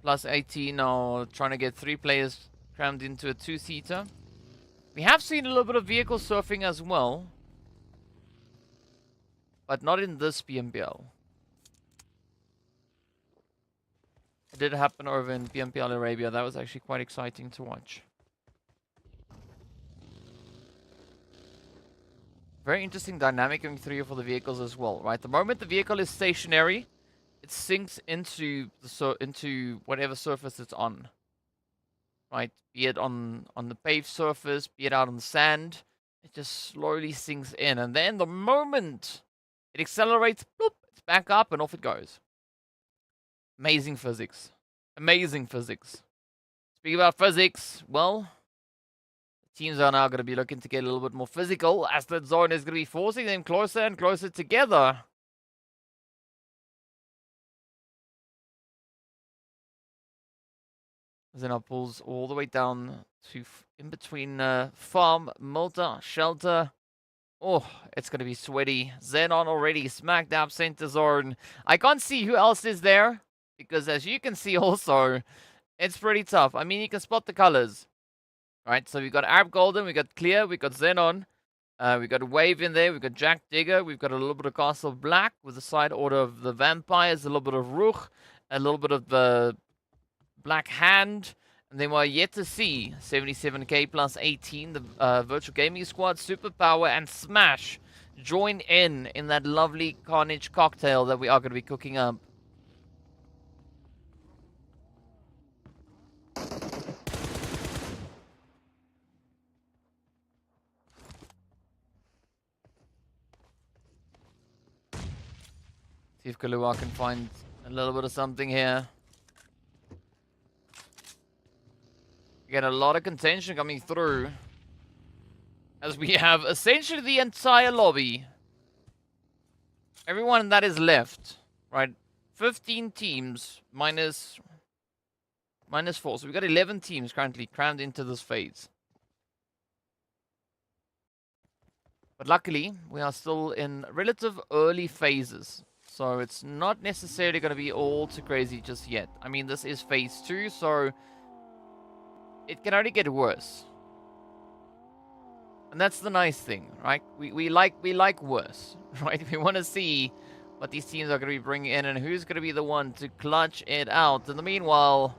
+18 are trying to get 3 players crammed into a two-seater. We have seen a little bit of vehicle surfing as well, but not in this PMPL. It did happen over in PMPL Arabia. That was actually quite exciting to watch. Very interesting dynamic going through for the vehicles as well, right? The moment the vehicle is stationary, it sinks into into whatever surface it's on, right? Be it on the paved surface, be it out on the sand, it just slowly sinks in, and then the moment it accelerates, bloop, it's back up and off it goes. Amazing physics, amazing physics. Speaking about physics, well, teams are now going to be looking to get a little bit more physical, as that zone is going to be forcing them closer and closer together. XENON pulls all the way down to in between farm, Malta, shelter. Oh, it's going to be sweaty. XENON already smacked up center zone. I can't see who else is there, because as you can see also, it's pretty tough. I mean, you can spot the colors. Right, so we've got Arab Golden, we got Clear, we got XENON, we got Wave in there, we got Jack Digger, we've got a little bit of Castle Black with the side order of the Vampires, a little bit of RUKH, a little bit of the Black Hand, and then we're yet to see 77k plus 18, the Virtual Gaming Squad, Superpower, and Smash join in that lovely Carnage cocktail that we are going to be cooking up. See if Kalua can find a little bit of something here. Get a lot of contention coming through, as we have essentially the entire lobby. Everyone that is left, right? 15 teams minus 4. So we've got 11 teams currently crammed into this phase. But luckily, we are still in relative early phases. So it's not necessarily going to be all too crazy just yet. I mean, this is phase 2, so it can only get worse. And that's the nice thing, right? We like worse, right? We want to see what these teams are going to be bringing in and who's going to be the one to clutch it out. In the meanwhile,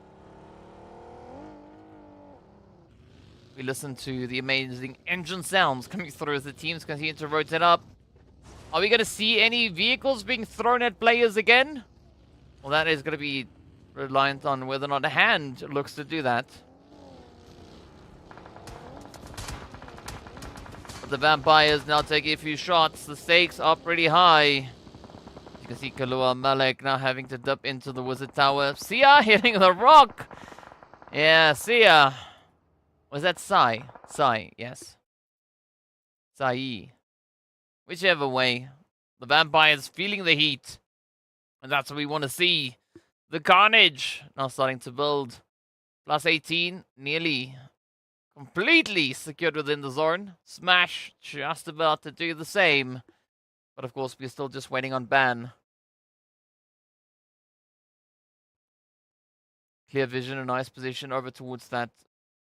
we listen to the amazing engine sounds coming through as the teams continue to rotate up. Are we going to see any vehicles being thrown at players again? Well, that is going to be reliant on whether or not a hand looks to do that. But the Vampires now taking a few shots. The stakes are pretty high. You can see Kalua Malek now having to dip into the Wizard Tower. Sia hitting the rock. Yeah, Sia. Was that Sai? Sai, yes. Sai. Whichever way, the Vampires feeling the heat. And that's what we want to see. The carnage now starting to build. Plus 18, nearly completely secured within the zone. Smash just about to do the same. But of course, we're still just waiting on ban. Clear vision, a nice position over towards that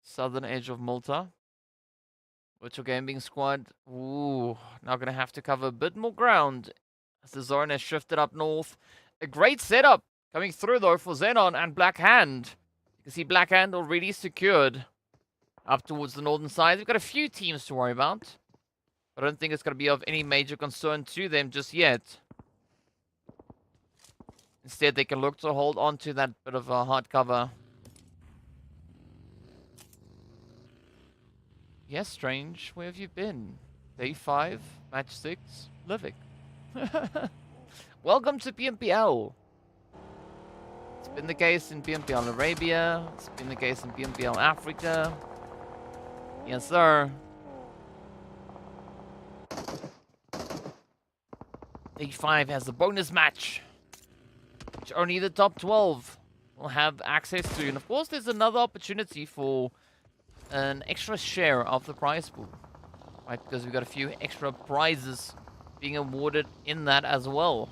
southern edge of Malta. Virtual Gaming Squad, ooh, now going to have to cover a bit more ground as the zone has shifted up north. A great setup coming through, though, for XENON and Black Hand. You can see Black Hand already secured up towards the northern side. We've got a few teams to worry about. I don't think it's going to be of any major concern to them just yet. Instead, they can look to hold on to that bit of a hard cover. Yes, Strange, where have you been? Day 5, match 6, Livik. Welcome to PMPL. It's been the case in PMPL Arabia. It's been the case in PMPL Africa. Yes, sir. Day 5 has a bonus match, which only the top 12 will have access to. And of course, there's another opportunity for an extra share of the prize pool, right? Because we've got a few extra prizes being awarded in that as well.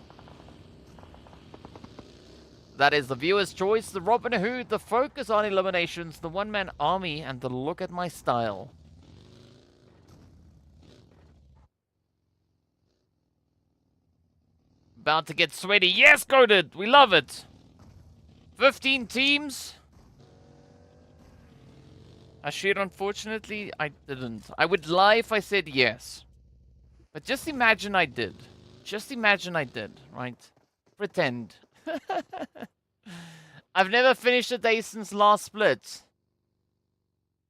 That is the viewer's choice, the Robin Hood, the focus on eliminations, the one-man army, and the look at my style. About to get sweaty. Yes, Goated! We love it! 15 teams. Ashir, unfortunately, I didn't. I would lie if I said yes. But just imagine I did. Just imagine I did, right? Pretend. I've never finished a day since last split.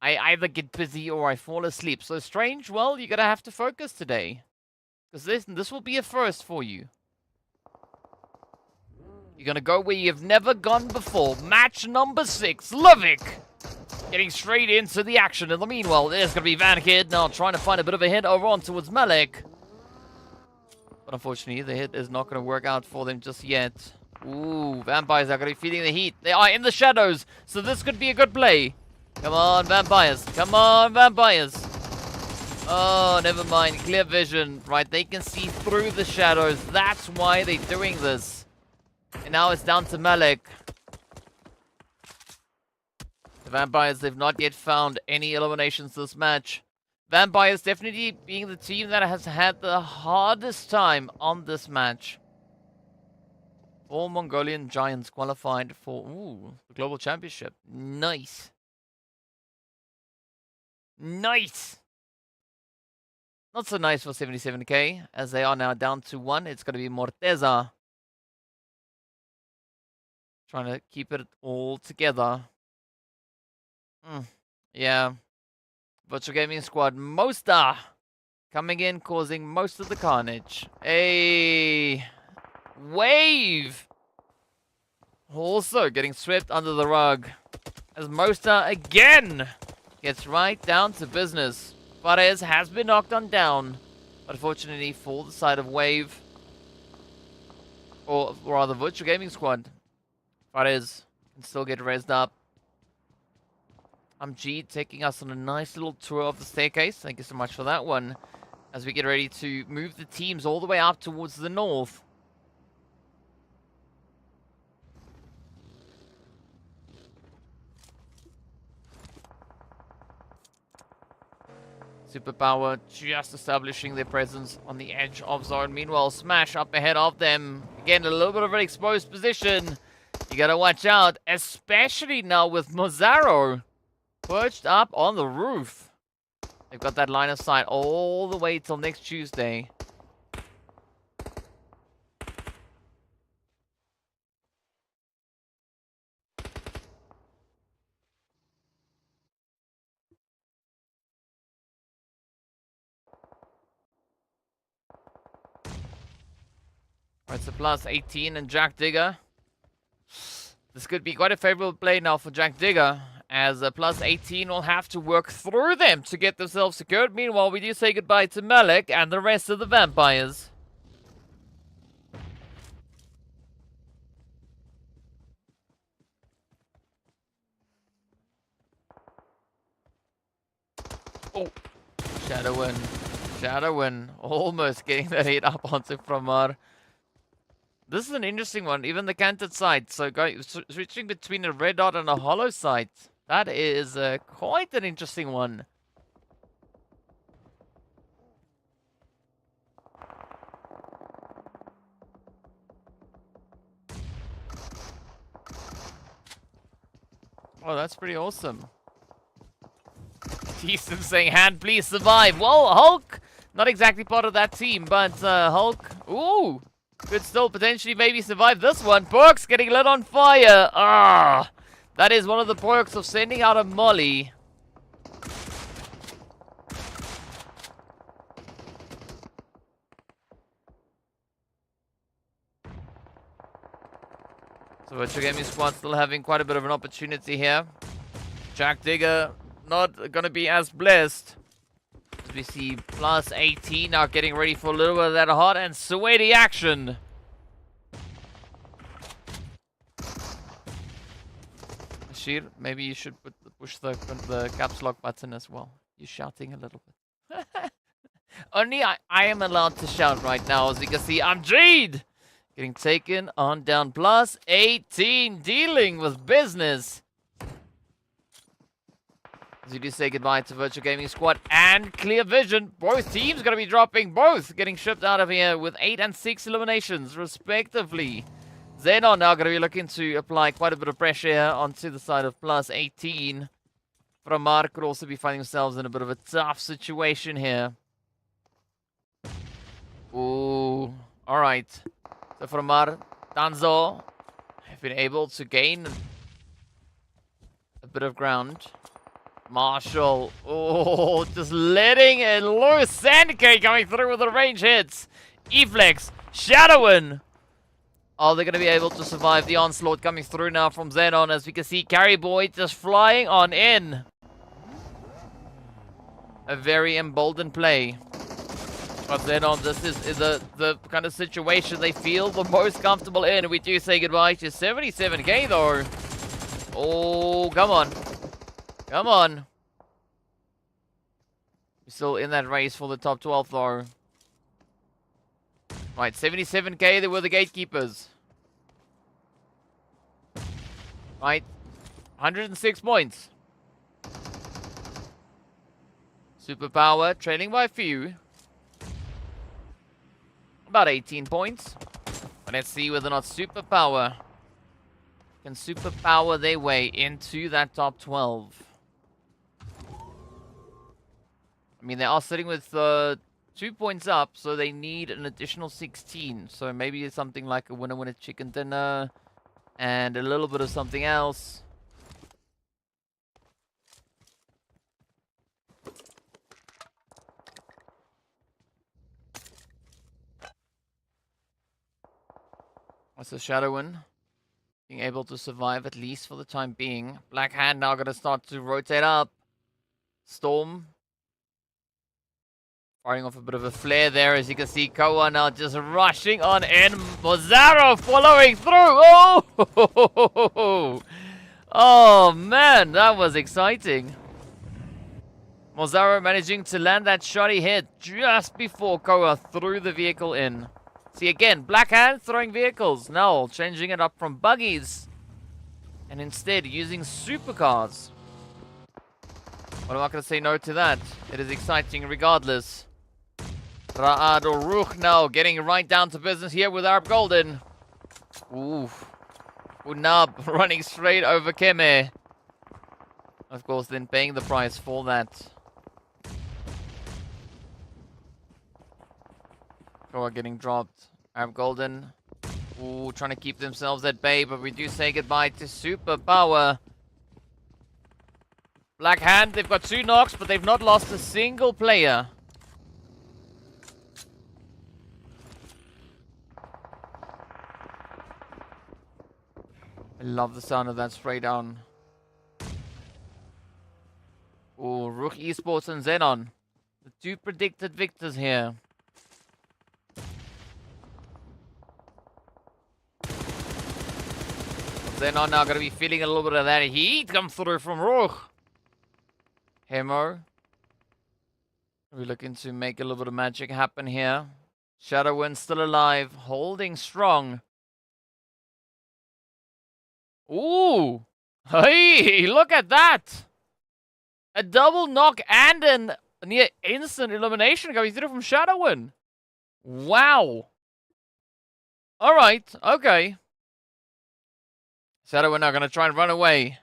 I either get busy or I fall asleep. So Strange, well, you're gonna have to focus today. Because this will be a first for you. You're gonna go where you've never gone before. Match number 6, Livik. Getting straight into the action. In the meanwhile, there's gonna be Van Kid now trying to find a bit of a hit over on towards Malik. But unfortunately, the hit is not gonna work out for them just yet. Ooh, Vampires are gonna be feeling the heat. They are in the shadows, so this could be a good play. Come on, Vampires. Come on, Vampires. Oh, never mind. Clear vision. Right, they can see through the shadows. That's why they're doing this. And now it's down to Malik. The Vampires, they've not yet found any eliminations this match. Vampires definitely being the team that has had the hardest time on this match. 4 Mongolian Giants qualified for the Global Championship. Nice. Nice. Not so nice for 77k, as they are now down to 1. It's going to be Morteza. Trying to keep it all together. Yeah. Virtual Gaming Squad. Mosta coming in, causing most of the carnage. A Wave also getting swept under the rug. As Mosta again gets right down to business. Fares has been knocked on down. Unfortunately for the side of Wave. Or rather Virtual Gaming Squad. Fares can still get rezzed up. I'm G taking us on a nice little tour of the staircase. Thank you so much for that one. As we get ready to move the teams all the way up towards the north. Superpower just establishing their presence on the edge of zone. Meanwhile, Smash up ahead of them. Again, a little bit of an exposed position. You gotta watch out, especially now with Mozaro perched up on the roof. They've got that line of sight all the way till next Tuesday. Alright, so plus 18 and Jack Digger. This could be quite a favorable play now for Jack Digger, as a plus 18 will have to work through them to get themselves secured. Meanwhile, we do say goodbye to Malik and the rest of the Vampires. Oh, Shadowin, almost getting that hit up onto Framar. This is an interesting one, even the canted sight. So switching between a red dot and a hollow sight. That is quite an interesting one. Oh, that's pretty awesome. Easton saying, hand please survive. Well, Hulk, not exactly part of that team, but Hulk, ooh. Could still potentially maybe survive this one. Perks getting lit on fire. Ah, that is one of the perks of sending out a molly. So Virtual Gaming Squad still having quite a bit of an opportunity here. Jack Digger not going to be as blessed. As we see plus 18 now getting ready for a little bit of that hot and sweaty action. Ashir, maybe you should push the caps lock button as well. You're shouting a little bit. Only I am allowed to shout right now. As you can see, I'm Jade Getting taken on down +18, dealing with business. As we do say goodbye to Virtual Gaming Squad and Clear Vision. Both teams going to be dropping, both getting shipped out of here with 8 and 6 eliminations, respectively. XENON now going to be looking to apply quite a bit of pressure here onto the side of +18. Miramar could also be finding themselves in a bit of a tough situation here. Ooh, alright. So Miramar, Danzo have been able to gain a bit of ground. Marshall, oh, just letting it loose. Sandcake coming through with the range hits. Eflex, Shadowin. Are they going to be able to survive the onslaught coming through now from XENON? As we can see, Carry Boy just flying on in. A very emboldened play. But XENON, this is the kind of situation they feel the most comfortable in. We do say goodbye to 77k though. Oh, come on. Come on. We're still in that race for the top 12 though. Right, 77k, they were the gatekeepers. Right, 106 points. Superpower, trailing by a few. About 18 points. But let's see whether or not Superpower can superpower their way into that top 12. I mean, they are sitting with 2 points up, so they need an additional 16. So maybe it's something like a winner-winner chicken dinner and a little bit of something else. What's the Shadowin? Being able to survive at least for the time being. Black Hand now going to start to rotate up. Storm. Firing off a bit of a flare there, as you can see Koa now just rushing on in. Mozaro following through. Oh! Oh man, that was exciting. Mozaro managing to land that shoddy hit just before Koa threw the vehicle in. See again, Black Hand throwing vehicles. Now changing it up from buggies. And instead using supercars. But I'm not going to say no to that. It is exciting regardless. RUKH now getting right down to business here with Arab Golden. Ooh. Unab running straight over Keme. Of course, then paying the price for that. Koa getting dropped. Arab Golden. Ooh, trying to keep themselves at bay, but we do say goodbye to Superpower. Black Hand, they've got 2 knocks, but they've not lost a single player. I love the sound of that spray down. Oh, RUKH Esports and XENON. The 2 predicted victors here. XENON now going to be feeling a little bit of that heat come through from RUKH. Hemo. We're looking to make a little bit of magic happen here. Shadowin still alive, holding strong. Ooh! Hey, look at that! A double knock and a near instant elimination coming through from Shadowin. Wow! Alright, okay. Shadowin are going to try and run away.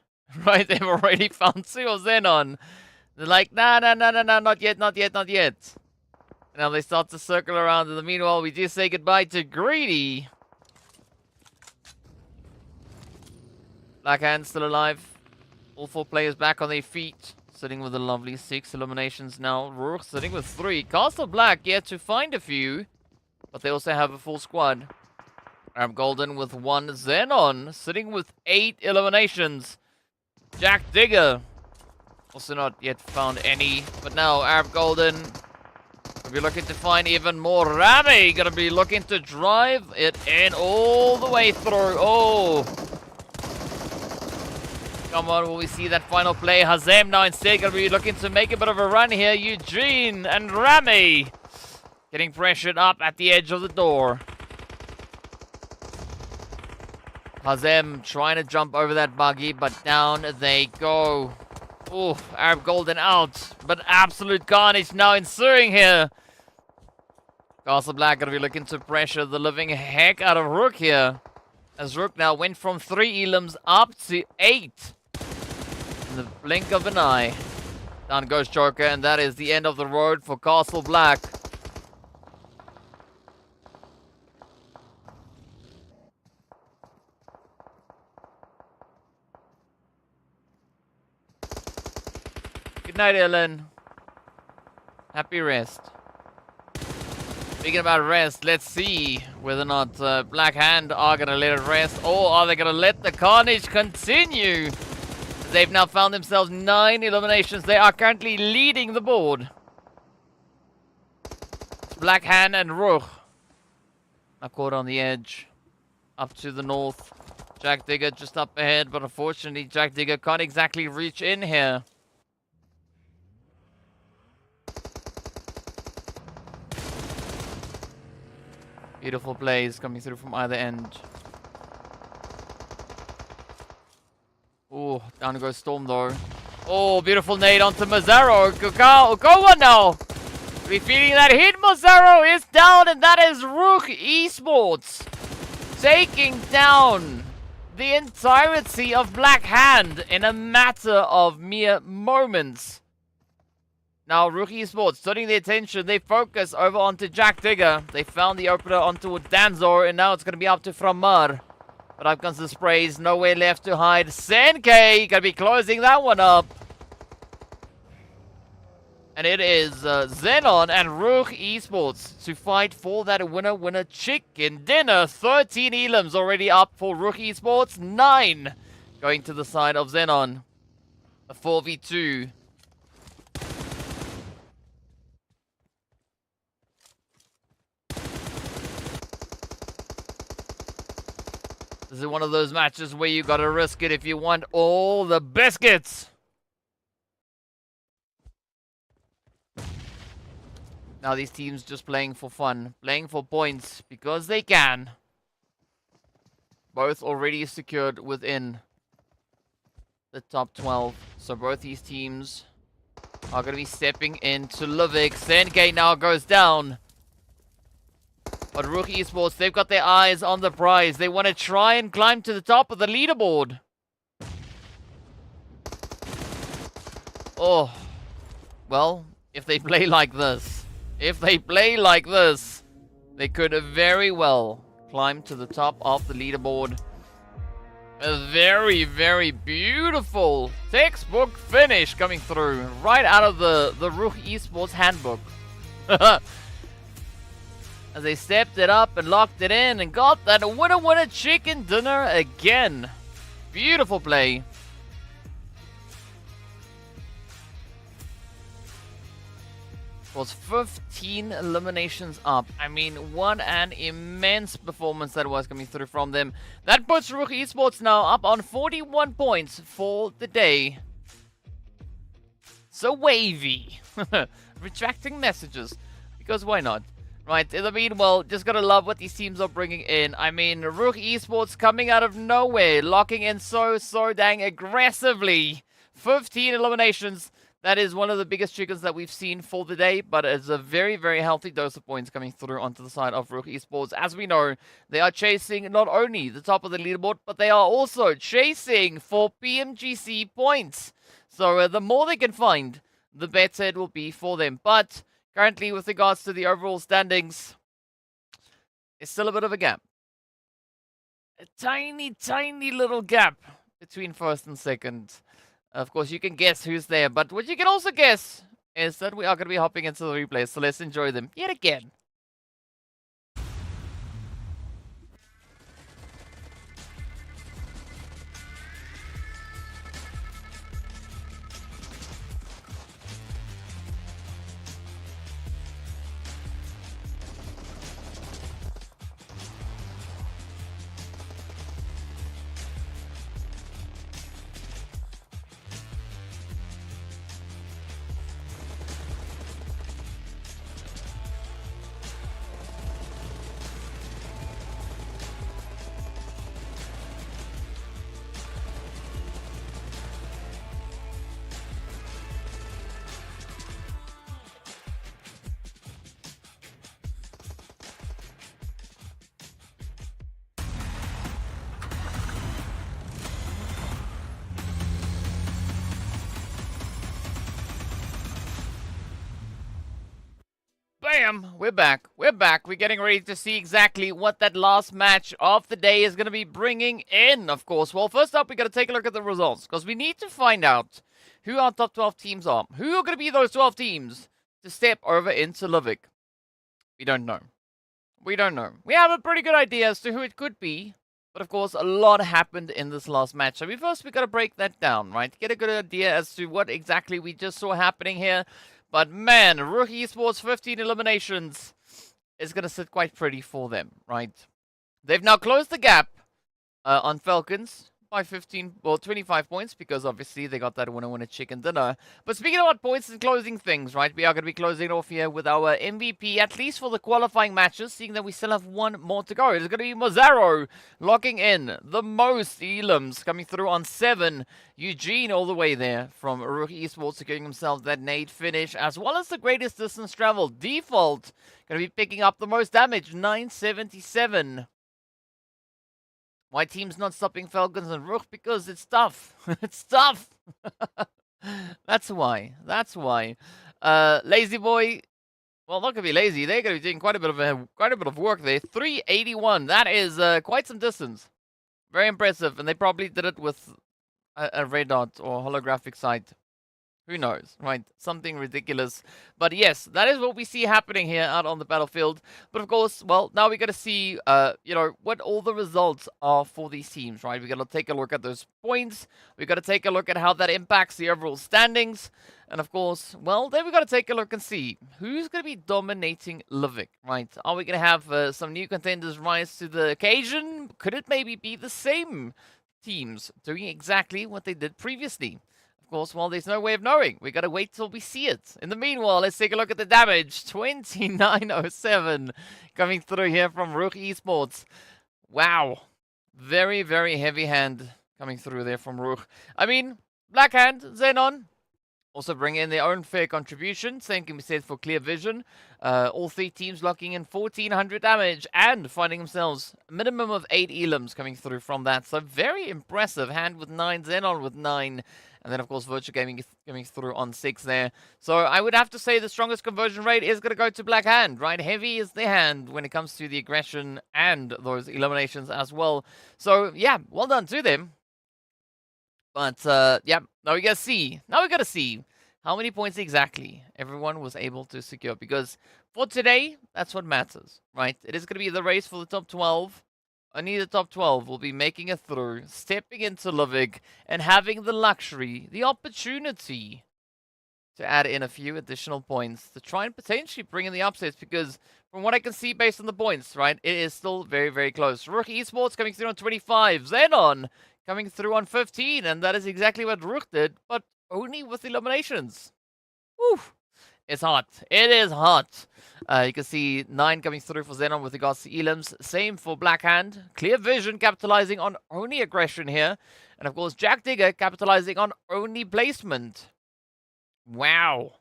Right, they've already found 2 of XENON. They're like, nah, not yet. Now they start to circle around. In the meanwhile, we do say goodbye to Greedy. Black Hand still alive. All 4 players back on their feet. Sitting with a lovely 6 eliminations now. RUKH sitting with 3. Castle Black yet to find a few. But they also have a full squad. Arab Golden with 1. XENON sitting with 8 eliminations. Jack Digger. Also not yet found any. But now Arab Golden will be looking to find even more. Rami gonna be looking to drive it in all the way through. Oh! Come on, will we see that final play? Hazem now instead going to be looking to make a bit of a run here. Eugene and Rami getting pressured up at the edge of the door. Hazem trying to jump over that buggy, but down they go. Oh, Arab Golden out, but absolute carnage now ensuing here. Castle Black going to be looking to pressure the living heck out of RUKH here. As RUKH now went from 3 elims up to 8. In the blink of an eye. Down goes Joker, and that is the end of the road for Castle Black. Good night, Ellen. Happy rest. Speaking about rest, let's see whether or not Black Hand are going to let it rest, or are they going to let the carnage continue? They've now found themselves 9 eliminations. They are currently leading the board. Black Hand and RUKH are caught on the edge. Up to the north. Jack Digger just up ahead, but unfortunately Jack Digger can't exactly reach in here. Beautiful plays coming through from either end. Oh, down goes Storm though. Oh, beautiful nade onto Mazzaro. Go one now. Repeating that hit, Mazzaro is down, and that is RUKH Esports taking down the entirety of Black Hand in a matter of mere moments. Now, RUKH Esports turning their attention, they focus over onto Jack Digger. They found the opener onto Danzor, and now it's going to be up to Miramar. But up comes the sprays, nowhere left to hide. Senke going to be closing that one up. And it is XENON and RUKH Esports to fight for that winner chicken dinner. 13 elims already up for RUKH Esports, 9 going to the side of XENON. A 4v2. This is one of those matches where you gotta risk it if you want all the biscuits. Now these teams just playing for fun, playing for points because they can. Both already secured within the top 12. So both these teams are gonna be stepping into Livik. Senke now goes down. But RUKH Esports, they've got their eyes on the prize. They want to try and climb to the top of the leaderboard. Oh. Well, if they play like this, they could very well climb to the top of the leaderboard. A very, very beautiful textbook finish coming through right out of the RUKH Esports handbook. As they stepped it up and locked it in and got that winner chicken dinner again. Beautiful play. Was 15 eliminations up. I mean, what an immense performance that was coming through from them. That puts RUKH Esports now up on 41 points for the day. So wavy. Retracting messages. Because why not? Right, in the meanwhile, just gotta love what these teams are bringing in. I mean, RUKH Esports coming out of nowhere, locking in so dang aggressively. 15 eliminations. That is one of the biggest chickens that we've seen for the day, but it's a very, very healthy dose of points coming through onto the side of RUKH Esports. As we know, they are chasing not only the top of the leaderboard, but they are also chasing for PMGC points. So the more they can find, the better it will be for them. But currently, with regards to the overall standings, it's still a bit of a gap. A tiny, tiny little gap between first and second. Of course, you can guess who's there, but what you can also guess is that we are going to be hopping into the replays, so let's enjoy them yet again. We're back. We're back. We're getting ready to see exactly what that last match of the day is going to be bringing in, of course. Well, first up, we got to take a look at the results because we need to find out who our top 12 teams are. Who are going to be those 12 teams to step over into Livik? We don't know. We don't know. We have a pretty good idea as to who it could be. But of course, a lot happened in this last match. So we got to break that down, right? Get a good idea as to what exactly we just saw happening here. But man, RUKH Esports 15 eliminations is going to sit quite pretty for them, right? They've now closed the gap on FALCONS by 25 points because obviously they got that winner chicken dinner. But speaking about points and closing things, right? We are going to be closing off here with our MVP, at least for the qualifying matches, seeing that we still have one more to go. It's going to be Mozaro locking in the most elims, coming through on 7. Eugene all the way there from RUKH Esports securing himself that nade finish, as well as the greatest distance travel. Default going to be picking up the most damage, 977. Why team's not stopping FALCONS and RUKH? Because it's tough. It's tough. That's why. That's why. Lazy boy. Well, not gonna be lazy. They're gonna be doing quite a bit of work there. 381. That is quite some distance. Very impressive. And they probably did it with a red dot or holographic sight. Who knows, right? Something ridiculous. But yes, that is what we see happening here out on the battlefield. But of course, well, now we got to see, what all the results are for these teams, right? We got to take a look at those points. We got to take a look at how that impacts the overall standings. And of course, well, then we got to take a look and see who's going to be dominating Livik, right? Are we going to have some new contenders rise to the occasion? Could it maybe be the same teams doing exactly what they did previously? Of course, well, there's no way of knowing. We got to wait till we see it. In the meanwhile, let's take a look at the damage. 2907 coming through here from RUKH Esports. Wow. Very, very heavy hand coming through there from RUKH. I mean, Black Hand, XENON, also bring in their own fair contribution. Same can be said for Clear Vision. All 3 teams locking in 1400 damage and finding themselves a minimum of 8 elims coming through from that. So very impressive. Hand with 9, XENON with 9. And then, of course, Virtual Gaming coming through on 6 there. So I would have to say the strongest conversion rate is going to go to Black Hand, right? Heavy is the hand when it comes to the aggression and those eliminations as well. So, yeah, well done to them. But, yeah, now we got to see. Now we got to see how many points exactly everyone was able to secure. Because for today, that's what matters, right? It is going to be the race for the top 12. Only the top 12 will be making it through, stepping into Livik, and having the luxury, the opportunity to add in a few additional points to try and potentially bring in the upsets, because from what I can see based on the points, right, it is still very, very close. RUKH Esports coming through on 25, XENON coming through on 15, and that is exactly what RUKH did, but only with eliminations. Woo! It's hot. It is hot. You can see 9 coming through for XENON with regards to elims. Same for Black Hand. Clear Vision capitalizing on only aggression here. And of course, Jack Digger capitalizing on only placement. Wow.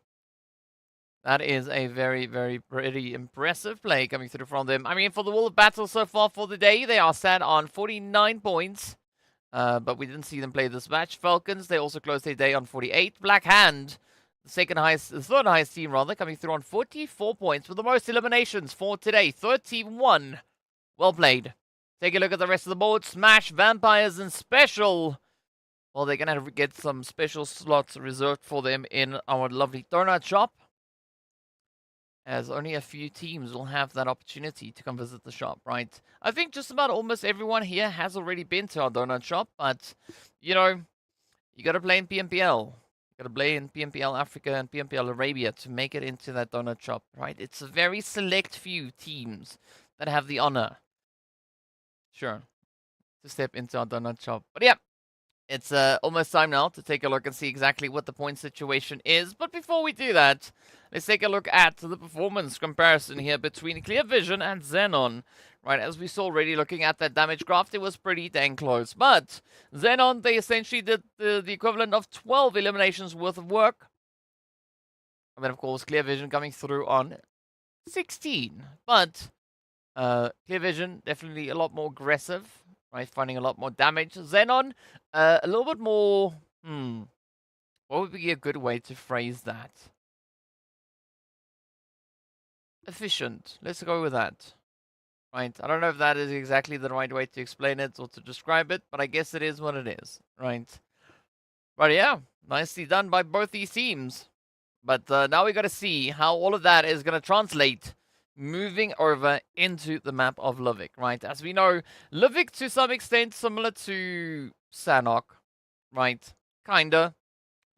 That is a very, very pretty impressive play coming through from them. I mean, for the Wall of Battle so far for the day, they are sat on 49 points. But we didn't see them play this match. FALCONS, they also closed their day on 48. Black Hand, the third highest team rather, coming through on 44 points with the most eliminations for today, 31. Well played. Take a look at the rest of the board. Smash, Vampires, and Special. Well, they're going to get some special slots reserved for them in our lovely donut shop, as only a few teams will have that opportunity to come visit the shop, right? I think just about almost everyone here has already been to our donut shop, but, you know, you got to play in PMPL. Got to play in PMPL Africa and PMPL Arabia to make it into that donut shop, right? It's a very select few teams that have the honor, sure, to step into our donut shop. But yeah, it's almost time now to take a look and see exactly what the point situation is. But before we do that, let's take a look at the performance comparison here between Clear Vision and XENON. Right, as we saw already looking at that damage graph, it was pretty dang close. But XENON, they essentially did the equivalent of 12 eliminations worth of work. And then, of course, Clear Vision coming through on 16. But Clear Vision, definitely a lot more aggressive, right? Finding a lot more damage. XENON, a little bit more... What would be a good way to phrase that? efficient. Let's go with that. Right, I don't know if that is exactly the right way to explain it or to describe it, but I guess it is what it is, right? But yeah, nicely done by both these teams. But now we got to see how all of that is going to translate moving over into the map of Livik, right? As we know, Livik to some extent similar to Sanhok, right? Kinda.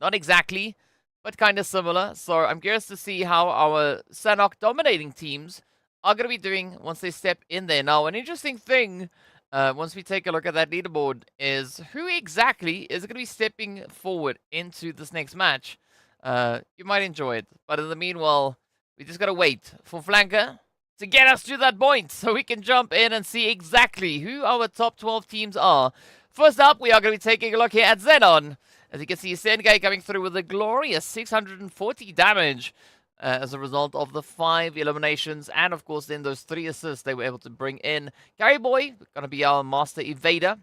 Not exactly, but kinda similar. So I'm curious to see how our Sanhok dominating teams are going to be doing once they step in there. Now, an interesting thing, once we take a look at that leaderboard, is who exactly is going to be stepping forward into this next match. You might enjoy it, but in the meanwhile, we just got to wait for Flanker to get us to that point so we can jump in and see exactly who our top 12 teams are. First up, we are going to be taking a look here at XENON. As you can see, Sengay coming through with a glorious 640 damage. As a result of the 5 eliminations and of course then those 3 assists they were able to bring in. Carry Boy going to be our master evader,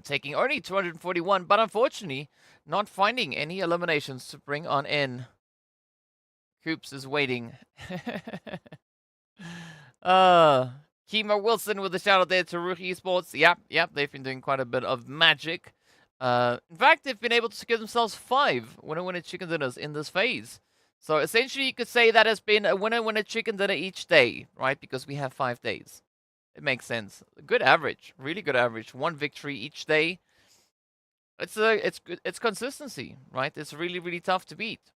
taking only 241, but unfortunately not finding any eliminations to bring on in. Coops is waiting. Kimo Wilson with a shout out there to RUKH Esports. Yep, they've been doing quite a bit of magic. In fact, they've been able to secure themselves 5 winner chicken dinners in this phase. So essentially, you could say that has been a winner chicken dinner each day, right? Because we have 5 days. It makes sense. Good average, really good average. 1 victory each day. It's consistency, right? It's really, really tough to beat.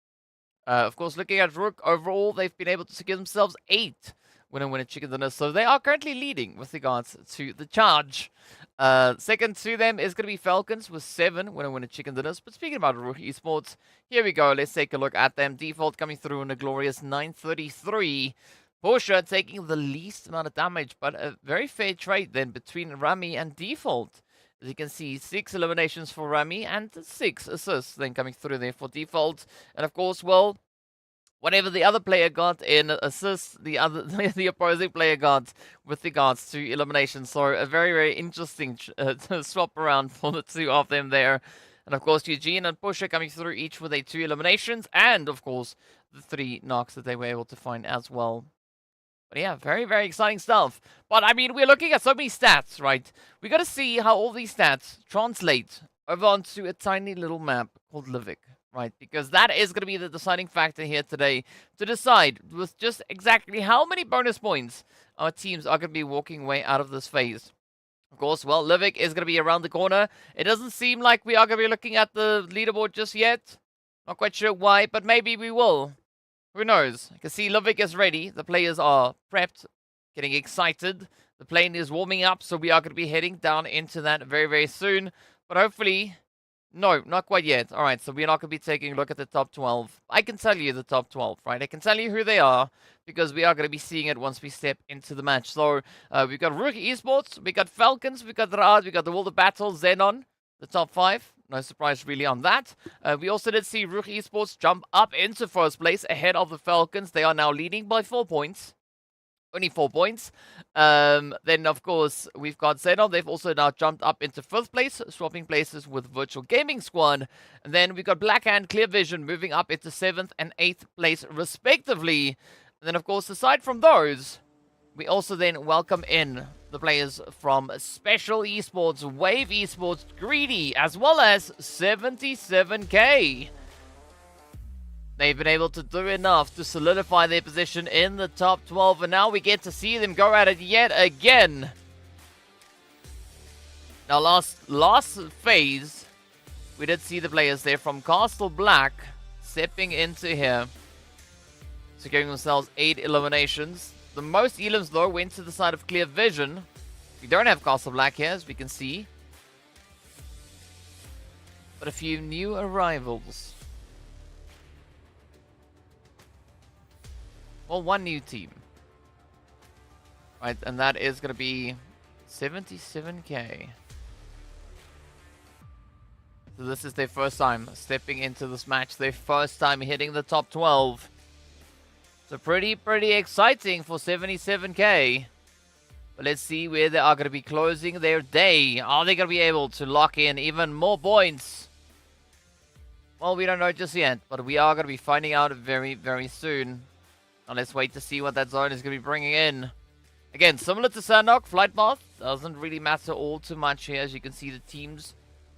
Of course, looking at RUKH overall, they've been able to secure themselves 8 winner chicken dinners. So they are currently leading with regards to the charge. Second to them is going to be FALCONS with 7 winner chicken dinners. But speaking about RUKH Esports, here we go. Let's take a look at them. Default coming through in a glorious 933. Porsche taking the least amount of damage, but a very fair trade then between Rami and Default. As you can see, 6 eliminations for Rami and 6 assists then coming through there for Default. And of course, well, whatever the other player got in assists, the opposing player got with regards to elimination. So a very, very interesting swap around for the 2 of them there. And of course, Eugene and Pusher coming through each with 2 eliminations. And of course, the 3 knocks that they were able to find as well. But yeah, very, very exciting stuff. But I mean, we're looking at so many stats, right? We got to see how all these stats translate over onto a tiny little map called Livik. Right, because that is going to be the deciding factor here today to decide with just exactly how many bonus points our teams are going to be walking away out of this phase. Of course, well, Livik is going to be around the corner. It doesn't seem like we are going to be looking at the leaderboard just yet. Not quite sure why, but maybe we will. Who knows? You can see Livik is ready. The players are prepped, getting excited. The plane is warming up, so we are going to be heading down into that very, very soon. But hopefully... No, not quite yet. All right, so we're not going to be taking a look at the top 12. I can tell you the top 12, right? I can tell you who they are because we are going to be seeing it once we step into the match. So we've got RUKH Esports, we got FALCONS, we got RUKH, we got the World of Battle, XENON, the top 5. No surprise really on that. We also did see RUKH Esports jump up into first place ahead of the FALCONS. They are now leading by 4 points. Only 4 points. Then, of course, we've got XENON. They've also now jumped up into 5th place, swapping places with Virtual Gaming Squad. And then we've got Black and Clear Vision moving up into 7th and 8th place, respectively. And then, of course, aside from those, we also then welcome in the players from Special Esports, Wave Esports, Greedy, as well as 77K. They've been able to do enough to solidify their position in the top 12, and now we get to see them go at it yet again. Now, last phase, we did see the players there from Castle Black stepping into here, securing themselves 8 eliminations. The most elims, though, went to the side of Clear Vision. We don't have Castle Black here, as we can see. But a few new arrivals. Well, 1 new team. Right, and that is going to be 77K. So this is their first time stepping into this match. Their first time hitting the top 12. So pretty exciting for 77K. But let's see where they are going to be closing their day. Are they going to be able to lock in even more points? Well, we don't know just yet, but we are going to be finding out very, very soon. Now let's wait to see what that zone is going to be bringing in. Again, similar to Sanhok, flight path doesn't really matter all too much here. As you can see, the teams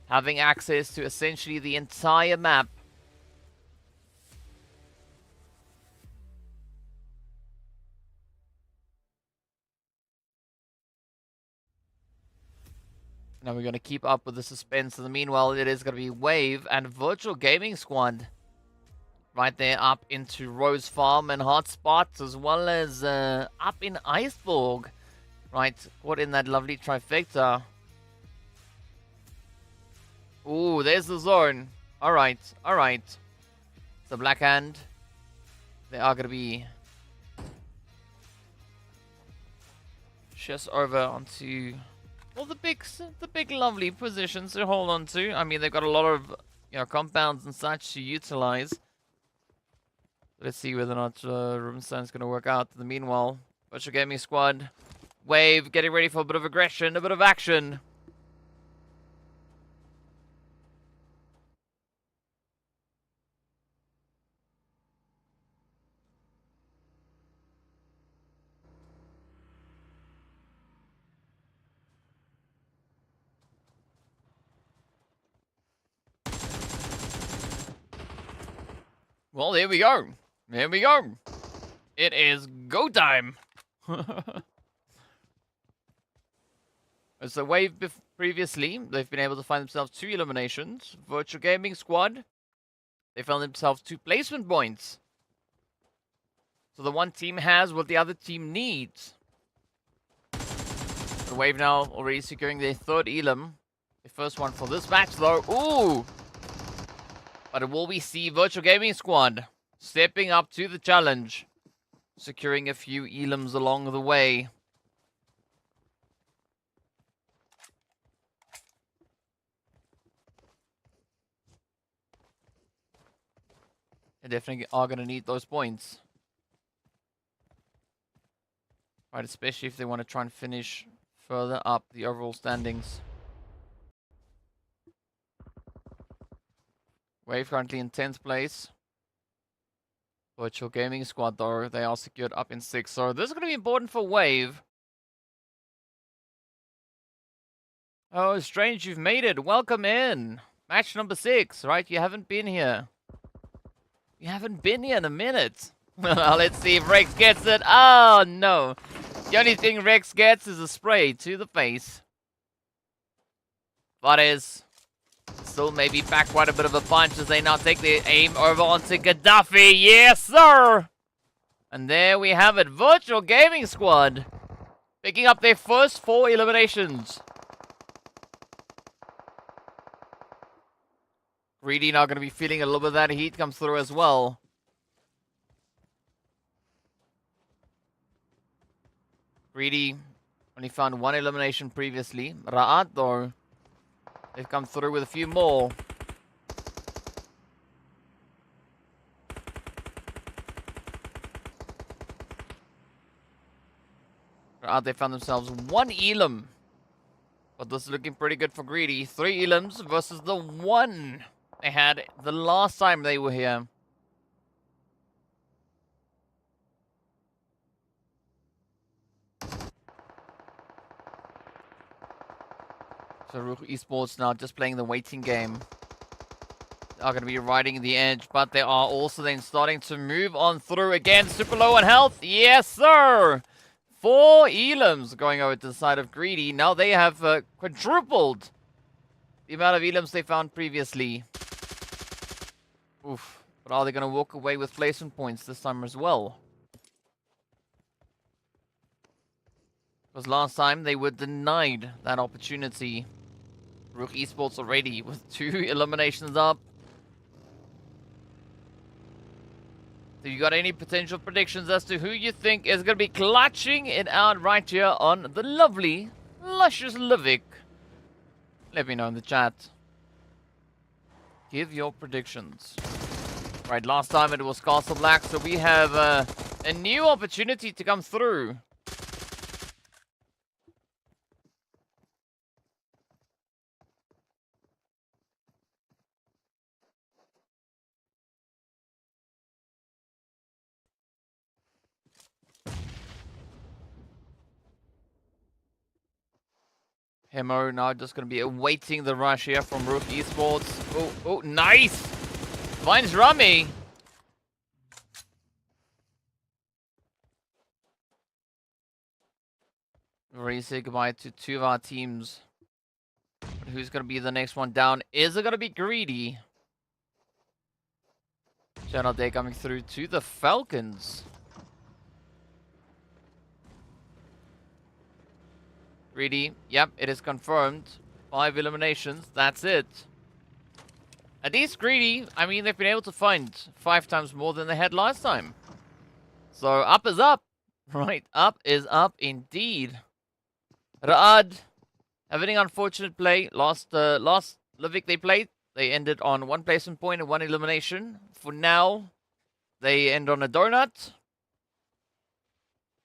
having access to essentially the entire map. Now we're going to keep up with the suspense. In the meanwhile, it is going to be Wave and Virtual Gaming Squad right there up into Rose Farm and Hotspots, as well as up in Iceborg. Right, caught in that lovely trifecta. Ooh, there's the zone. Alright, alright. The Black Hand. They are going to be just over onto... well, the big lovely positions to hold on to. I mean, they've got a lot of, you know, compounds and such to utilize. Let's see whether or not Rubenstein's going to work out. In the meanwhile, Virtual Gaming Squad, Wave, getting ready for a bit of aggression, a bit of action. Well, there we go. There we go. It is go time. So Wave previously, they've been able to find themselves 2 eliminations. Virtual Gaming Squad, they found themselves 2 placement points. So the one team has what the other team needs. The Wave now already securing their 3rd elim. The first one for this match though. Ooh! But will we see Virtual Gaming Squad stepping up to the challenge? Securing a few elims along the way. They definitely are going to need those points. Right, especially if they want to try and finish further up the overall standings. Wave currently in 10th place. Virtual Gaming Squad, though, they are secured up in 6th. So this is going to be important for Wave. Oh, Strange, you've made it. Welcome in. Match number 6, right? You haven't been here. You haven't been here in a minute. Well, let's see if Rex gets it. Oh, no. The only thing Rex gets is a spray to the face. But is still maybe back quite a bit of a punch as they now take the aim over onto Gaddafi. Yes, sir! And there we have it. Virtual Gaming Squad picking up their first 4 eliminations. Greedy now going to be feeling a little bit of that heat comes through as well. Greedy only found 1 elimination previously. Ra'at, though, they've come through with a few more. Ra'at, they found themselves 1 elim. But this is looking pretty good for Greedy. 3 elims versus the 1 they had the last time they were here. So RUKH Esports now just playing the waiting game. They are going to be riding the edge, but they are also then starting to move on through again. Super low on health. Yes, sir! 4 elims going over to the side of Greedy. Now they have quadrupled the amount of elims they found previously. Oof. But are they going to walk away with placement points this time as well? Because last time they were denied that opportunity. RUKH Esports already with 2 eliminations up. Have you got any potential predictions as to who you think is going to be clutching it out right here on the lovely, luscious Livik? Let me know in the chat. Give your predictions. Right, last time it was Castle Black, so we have a new opportunity to come through. Hemo now just going to be awaiting the rush here from RUKH Esports. Oh, nice! Finds Rummy. Already say goodbye to two of our teams. But who's going to be the next one down? Is it going to be Greedy? Channel Day coming through to the Falcons. Greedy, yep, it is confirmed. 5 eliminations, that's it. At least Greedy, I mean, they've been able to find 5 times more than they had last time. So up is up, right? Up is up indeed. RUKH, having an unfortunate play. Last Livik they played, they ended on 1 placement point and 1 elimination. For now, they end on a donut.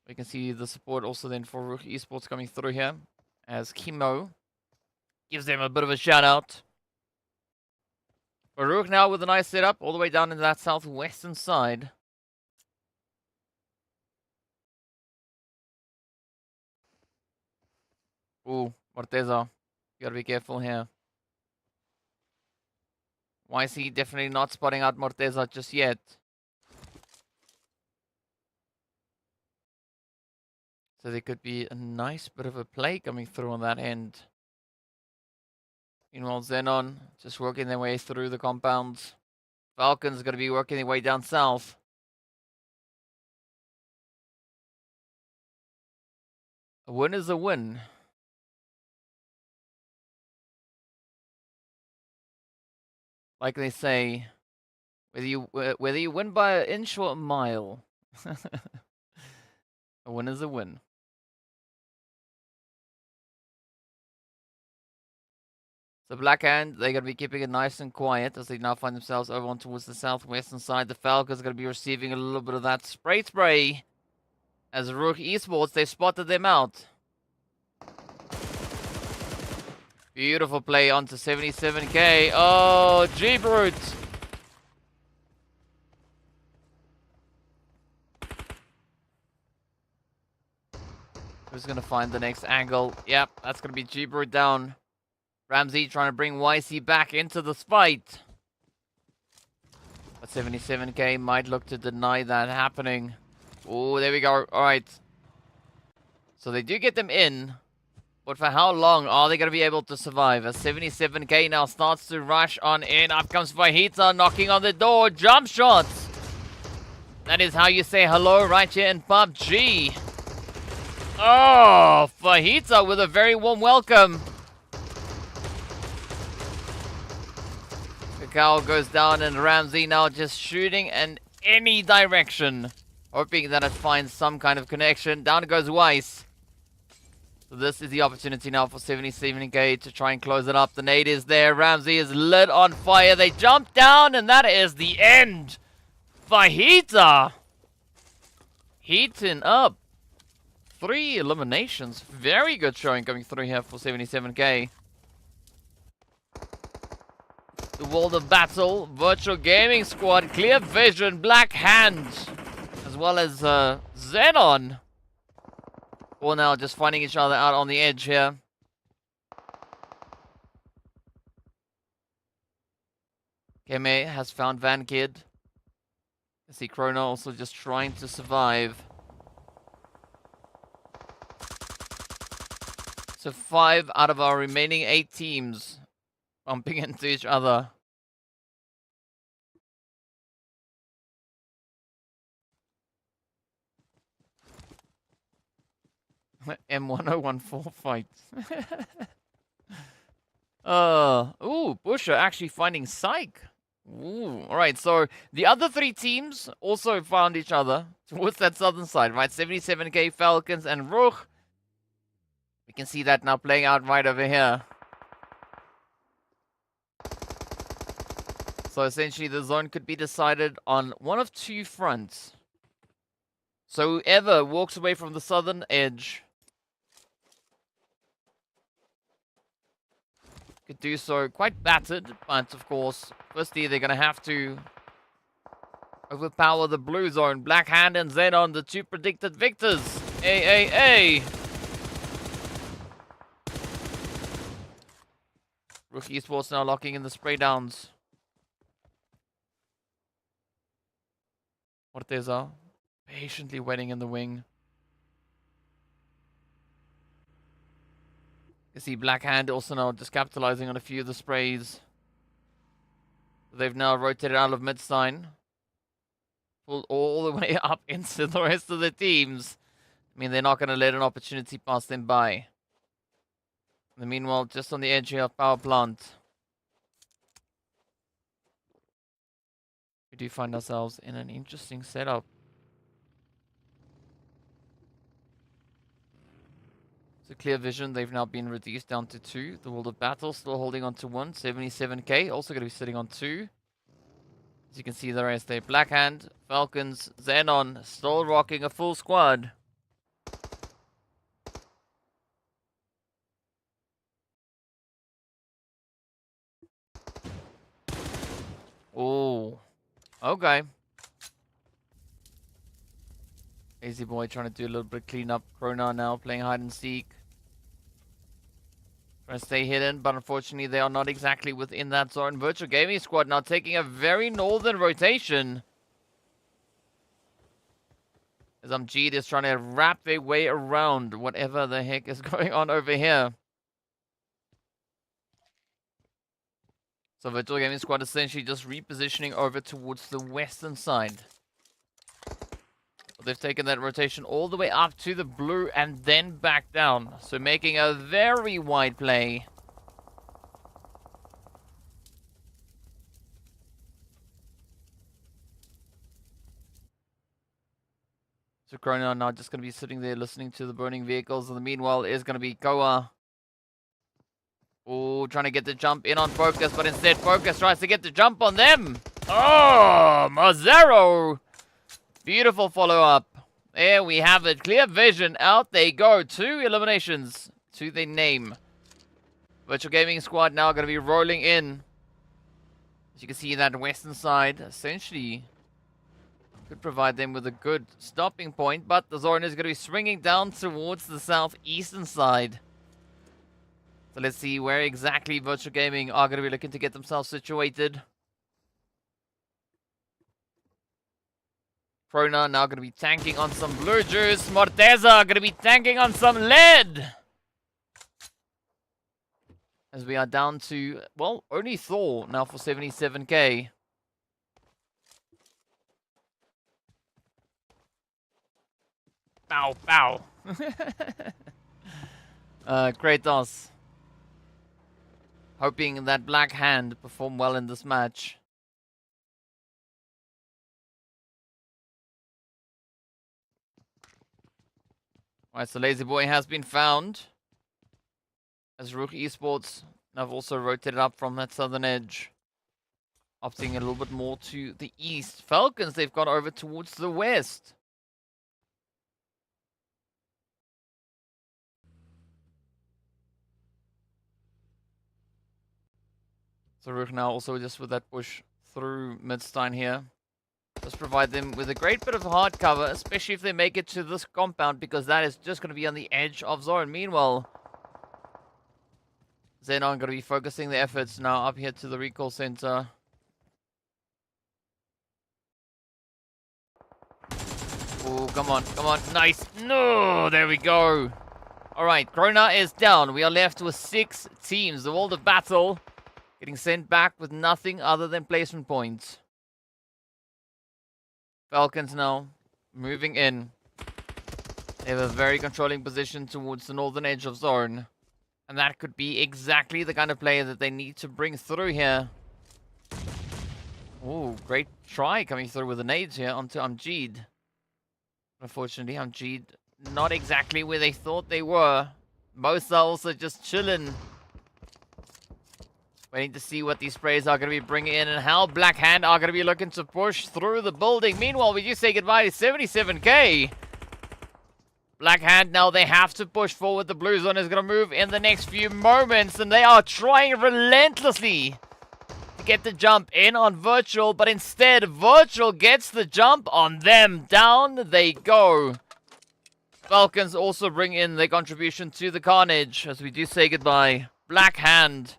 We can see the support also then for RUKH Esports coming through here as Kimo gives them a bit of a shout out. But RUKH now with a nice setup all the way down into that southwestern side. Ooh, Morteza. You gotta be careful here. YC definitely not spotting out Morteza just yet. So there could be a nice bit of a play coming through on that end. Meanwhile, XENON just working their way through the compounds. Falcons going to be working their way down south. A win is a win. Like they say, whether you win by an inch or a mile, a win is a win. The Black Hand, they're going to be keeping it nice and quiet as they now find themselves over on towards the southwestern side. The Falcons are going to be receiving a little bit of that spray. As RUKH Esports, they spotted them out. Beautiful play onto 77k. Oh, G-Brute. Who's going to find the next angle? Yep, that's going to be G-Brute down. Ramsey trying to bring YC back into the fight. But 77k might look to deny that happening. Oh, there we go. Alright. So they do get them in. But for how long are they going to be able to survive? As 77k now starts to rush on in. Up comes Fajita knocking on the door. Jump shots. That is how you say hello right here in PUBG. Oh, Fajita with a very warm welcome. Kakao goes down and Ramsey now just shooting in any direction. Hoping that it finds some kind of connection. Down goes Weiss. So this is the opportunity now for 77k to try and close it up. The nade is there. Ramsey is lit on fire. They jump down and that is the end. Fajita. Heating up. 3 eliminations. Very good showing coming through here for 77k. The World of Battle, Virtual Gaming Squad, Clear Vision, Black Hand, as well as XENON. All now just finding each other out on the edge here. Keme has found Van Kid. I see Chrono also just trying to survive. So 5 out of our remaining 8 teams bumping into each other. M1014 fights. Ooh, Busher actually finding Psych. Ooh, alright, so the other 3 teams also found each other towards that southern side, right? 77k Falcons and RUKH. We can see that now playing out right over here. So essentially the zone could be decided on one of 2 fronts. So whoever walks away from the southern edge could do so quite battered, but of course, firstly they're going to have to overpower the blue zone. Black Hand and XENON, the 2 predicted victors. RUKH Esports now locking in the spray downs. Morteza patiently waiting in the wing. You see Black Hand also now just capitalizing on a few of the sprays. They've now rotated out of mid-sign. Pulled all the way up into the rest of the teams. I mean, they're not going to let an opportunity pass them by. In the meanwhile, just on the edge here of power plant, we do find ourselves in an interesting setup. So clear vision, they've now been reduced down to 2. The World of Battle still holding on to 1. 77k, also going to be sitting on 2. As you can see, the rest there. Black Hand, Falcons, XENON, still rocking a full squad. Oh, okay. Easy boy trying to do a little bit of cleanup. Krona now playing hide and seek. Trying to stay hidden, but unfortunately they are not exactly within that zone. Virtual Gaming Squad now taking a very northern rotation. As Amjid is trying to wrap their way around whatever the heck is going on over here. So Virtual Gaming Squad essentially just repositioning over towards the western side. They've taken that rotation all the way up to the blue and then back down. So making a very wide play. So Krona now just going to be sitting there listening to the burning vehicles. And the meanwhile is going to be Koa. Oh, trying to get the jump in on Focus, but instead Focus tries to get the jump on them. Oh, Mazero. Beautiful follow-up. There we have it. Clear vision. Out they go. 2 eliminations to the name. Virtual Gaming Squad now going to be rolling in. As you can see, that western side essentially could provide them with a good stopping point. But the zone is going to be swinging down towards the southeastern side. So let's see where exactly Virtual Gaming are going to be looking to get themselves situated. Krona now going to be tanking on some blue juice. Morteza going to be tanking on some lead. As we are down to, well, only Thor now for 77k. Bow, bow. Kratos. Hoping that Black Hand perform well in this match. Alright, so Lazy Boy has been found. As RUKH Esports have also rotated up from that southern edge. Opting a little bit more to the east. Falcons, they've gone over towards the west. So RUKH now also just with that push through Midstein here. Just provide them with a great bit of hard cover, especially if they make it to this compound, because that is just going to be on the edge of zone. Meanwhile, XENON going to be focusing their efforts now up here to the recall center. Oh, come on, come on. Nice. No, there we go. All right, Krona is down. We are left with 6 teams. The World of Battle getting sent back with nothing other than placement points. Falcons now moving in. They have a very controlling position towards the northern edge of zone. And that could be exactly the kind of player that they need to bring through here. Oh, great try coming through with the nades here onto Amjid. Unfortunately, Amjid not exactly where they thought they were. Most are also just chilling. Waiting to see what these sprays are going to be bringing in and how Black Hand are going to be looking to push through the building. Meanwhile, we do say goodbye to 77k. Black Hand now, they have to push forward. The blue zone is going to move in the next few moments. And they are trying relentlessly to get the jump in on Virtual. But instead, Virtual gets the jump on them. Down they go. Falcons also bring in their contribution to the carnage as we do say goodbye. Black Hand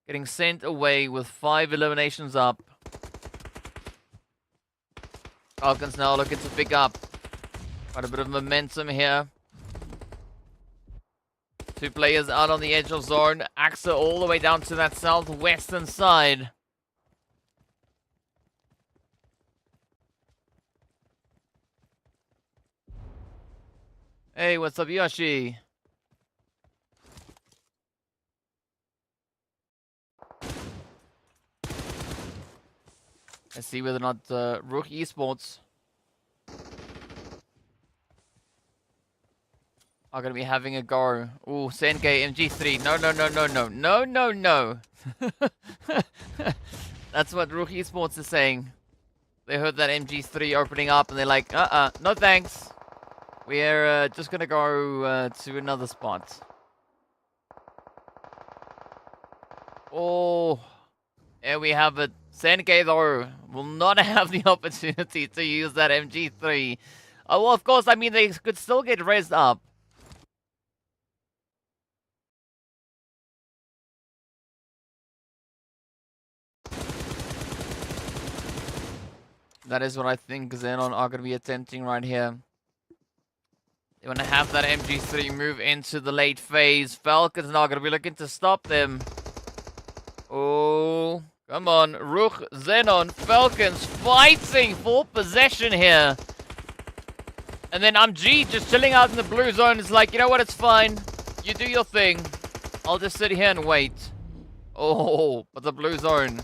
getting sent away with 5 eliminations up. Falcons now looking to pick up quite a bit of momentum here. 2 players out on the edge of zone. AXA all the way down to that southwestern side. Hey, what's up, Yoshi? Let's see whether or not RUKH Esports are going to be having a go. Ooh, Senkei MG3. No, no, no, no, no. No, no, no. That's what RUKH Esports is saying. They heard that MG3 opening up and they're like, no thanks. We're just going to go to another spot. Oh, there we have it. Senkei, though, will not have the opportunity to use that MG3. Oh, well, of course, I mean, they could still get raised up. That is what I think XENON are going to be attempting right here. They want to have that MG3 move into the late phase. Falcons now going to be looking to stop them. Oh, come on. RUKH, XENON, Falcons fighting for possession here. And then G just chilling out in the blue zone. Is like, you know what, it's fine. You do your thing. I'll just sit here and wait. Oh, but the blue zone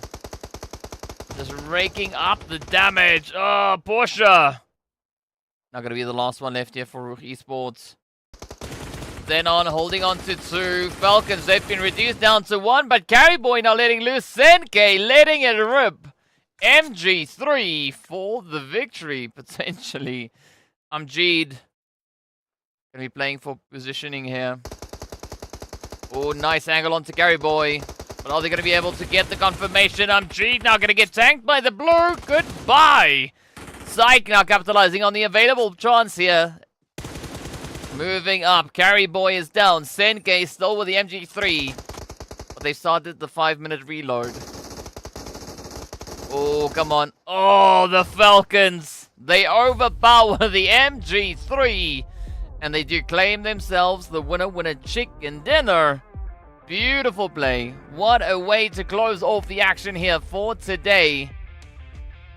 just raking up the damage. Oh, Porsche. Not going to be the last one left here for RUKH Esports. XENON holding on to 2. Falcons, they've been reduced down to 1, but Carryboy now letting loose. Senkei letting it rip. MG3 for the victory, potentially. G'd. Going to be playing for positioning here. Oh, nice angle onto Carryboy. But are they going to be able to get the confirmation? G'd now going to get tanked by the blue. Goodbye. Psych now capitalizing on the available chance here. Moving up. Carryboy is down. Senkei still with the MG3. But they started the 5-minute reload. Oh, come on. Oh, the Falcons. They overpower the MG3. And they do claim themselves the winner chicken dinner. Beautiful play. What a way to close off the action here for today.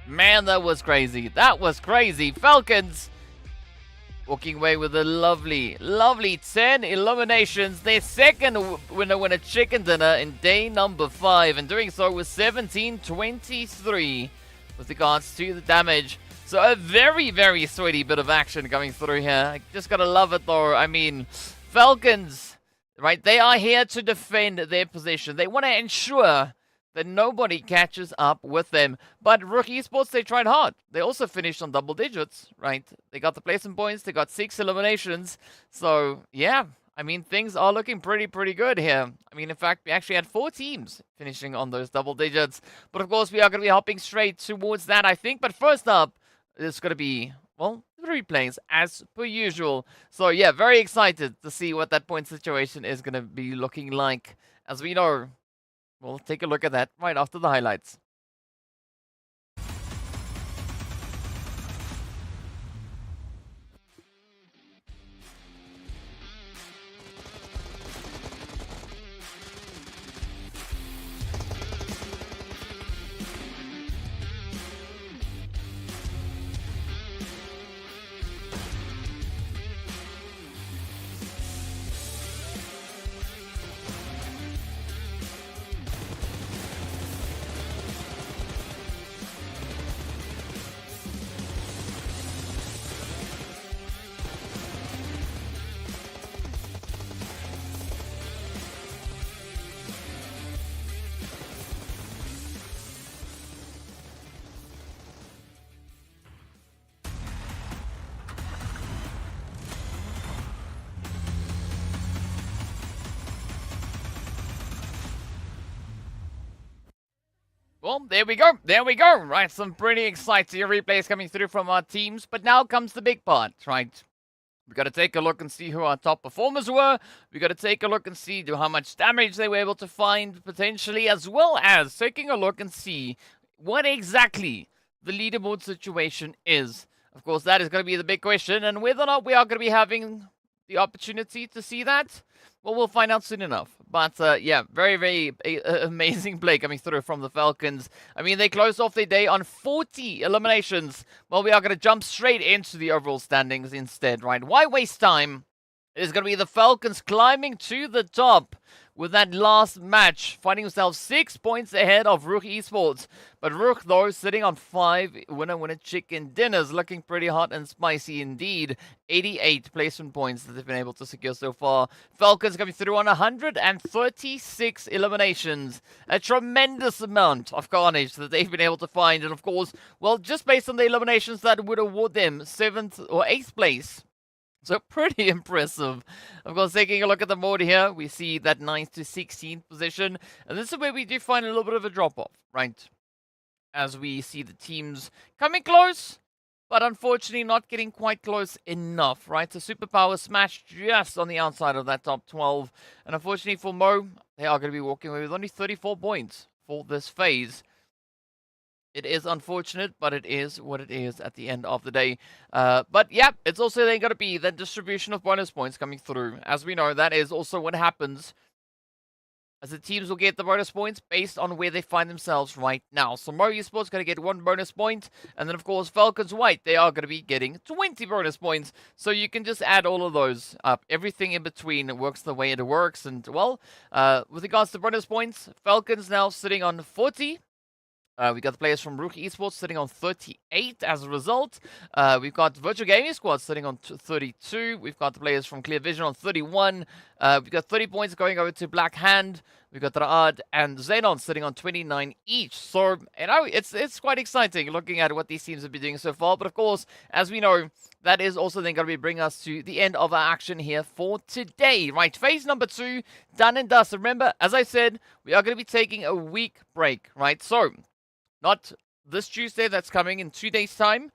Man, that was crazy. That was crazy. Falcons walking away with a lovely, lovely 10 eliminations. Their second winner chicken dinner in day number 5. And doing so with 17-23 with regards to the damage. So a very, very sweaty bit of action coming through here. I just gotta love it though. I mean, Falcons, right? They are here to defend their position. They want to ensure that nobody catches up with them. But RUKH Esports, they tried hard. They also finished on double digits, right? They got the placement points. They got 6 eliminations. So, yeah. I mean, things are looking pretty good here. I mean, in fact, we actually had 4 teams finishing on those double digits. But, of course, we are going to be hopping straight towards that, I think. But first up, it's going to be, well, 3 replays as per usual. So, yeah, very excited to see what that point situation is going to be looking like. As we know, we'll take a look at that right after the highlights. Well, there we go. There we go. Right, some pretty exciting replays coming through from our teams. But now comes the big part, right? We got to take a look and see who our top performers were. We got to take a look and see how much damage they were able to find potentially, as well as taking a look and see what exactly the leaderboard situation is. Of course, that is going to be the big question, and whether or not we are going to be having the opportunity to see that, well, we'll find out soon enough. But yeah, very, very amazing play coming through from the Falcons. I mean, they closed off their day on 40 eliminations. Well, we are going to jump straight into the overall standings instead, right? Why waste time? It is going to be the Falcons climbing to the top with that last match, finding themselves 6 points ahead of RUKH Esports. But RUKH, though, sitting on 5 winner chicken dinners, looking pretty hot and spicy indeed. 88 placement points that they've been able to secure so far. Falcons coming through on 136 eliminations. A tremendous amount of carnage that they've been able to find. And of course, well, just based on the eliminations, that would award them 7th or 8th place. So pretty impressive. Of course, taking a look at the board here, we see that 9th to 16th position. And this is where we do find a little bit of a drop-off, right? As we see the teams coming close, but unfortunately not getting quite close enough, right? So Superpower smashed just on the outside of that top 12. And unfortunately for Mo, they are going to be walking away with only 34 points for this phase. It is unfortunate, but it is what it is at the end of the day. But yeah, it's also then going to be the distribution of bonus points coming through. As we know, that is also what happens, as the teams will get the bonus points based on where they find themselves right now. So Mo Esports going to get 1 bonus point. And then, of course, Falcons White, they are going to be getting 20 bonus points. So you can just add all of those up. Everything in between works the way it works. And, well, with regards to bonus points, Falcons now sitting on 40. We got the players from RUKH Esports sitting on 38 as a result. We've got Virtual Gaming Squad sitting on 32. We've got the players from Clear Vision on 31. We've got 30 points going over to Black Hand. We've got RUKH and XENON sitting on 29 each. So, you know, it's quite exciting looking at what these teams have been doing so far. But of course, as we know, that is also then going to be bringing us to the end of our action here for today. Right, phase number 2, done and dusted. Remember, as I said, we are going to be taking a week break, right? So, not this Tuesday that's coming in 2 days' time,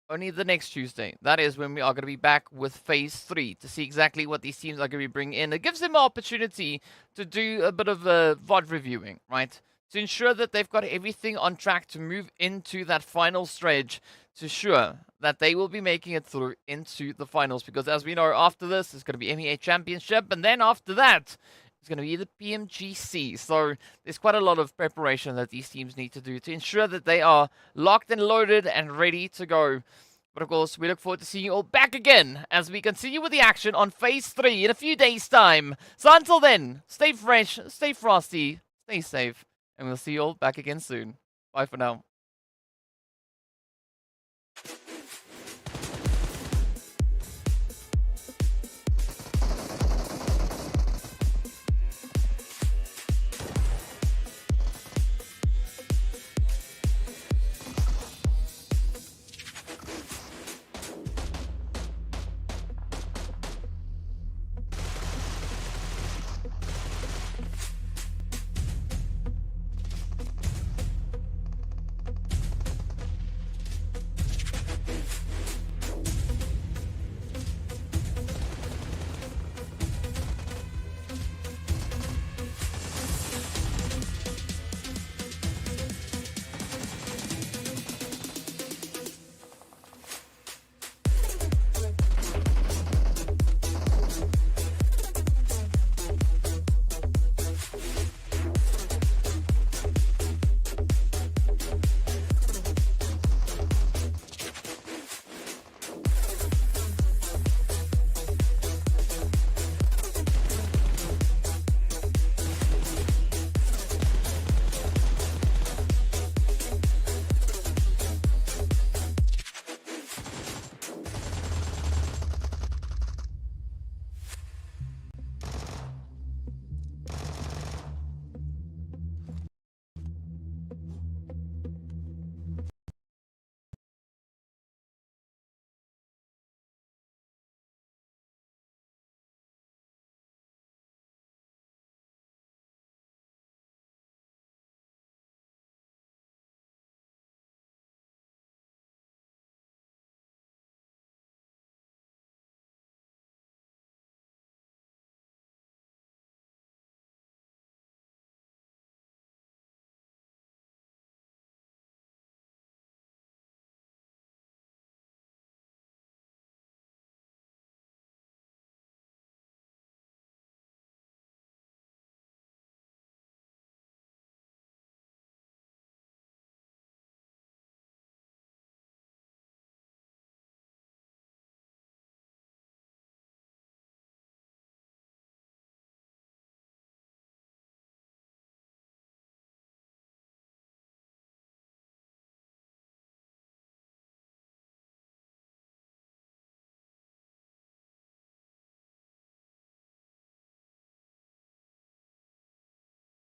only the next Tuesday. That is when we are going to be back with phase 3 to see exactly what these teams are going to be bringing in. It gives them an opportunity to do a bit of VOD reviewing, right? To ensure that they've got everything on track to move into that final stretch, to ensure that they will be making it through into the finals. Because as we know, after this, it's going to be MEA Championship, and then after that, it's going to be the PMGC. So there's quite a lot of preparation that these teams need to do to ensure that they are locked and loaded and ready to go. But of course, we look forward to seeing you all back again as we continue with the action on phase 3 in a few days' time. So until then, stay fresh, stay frosty, stay safe, and we'll see you all back again soon. Bye for now.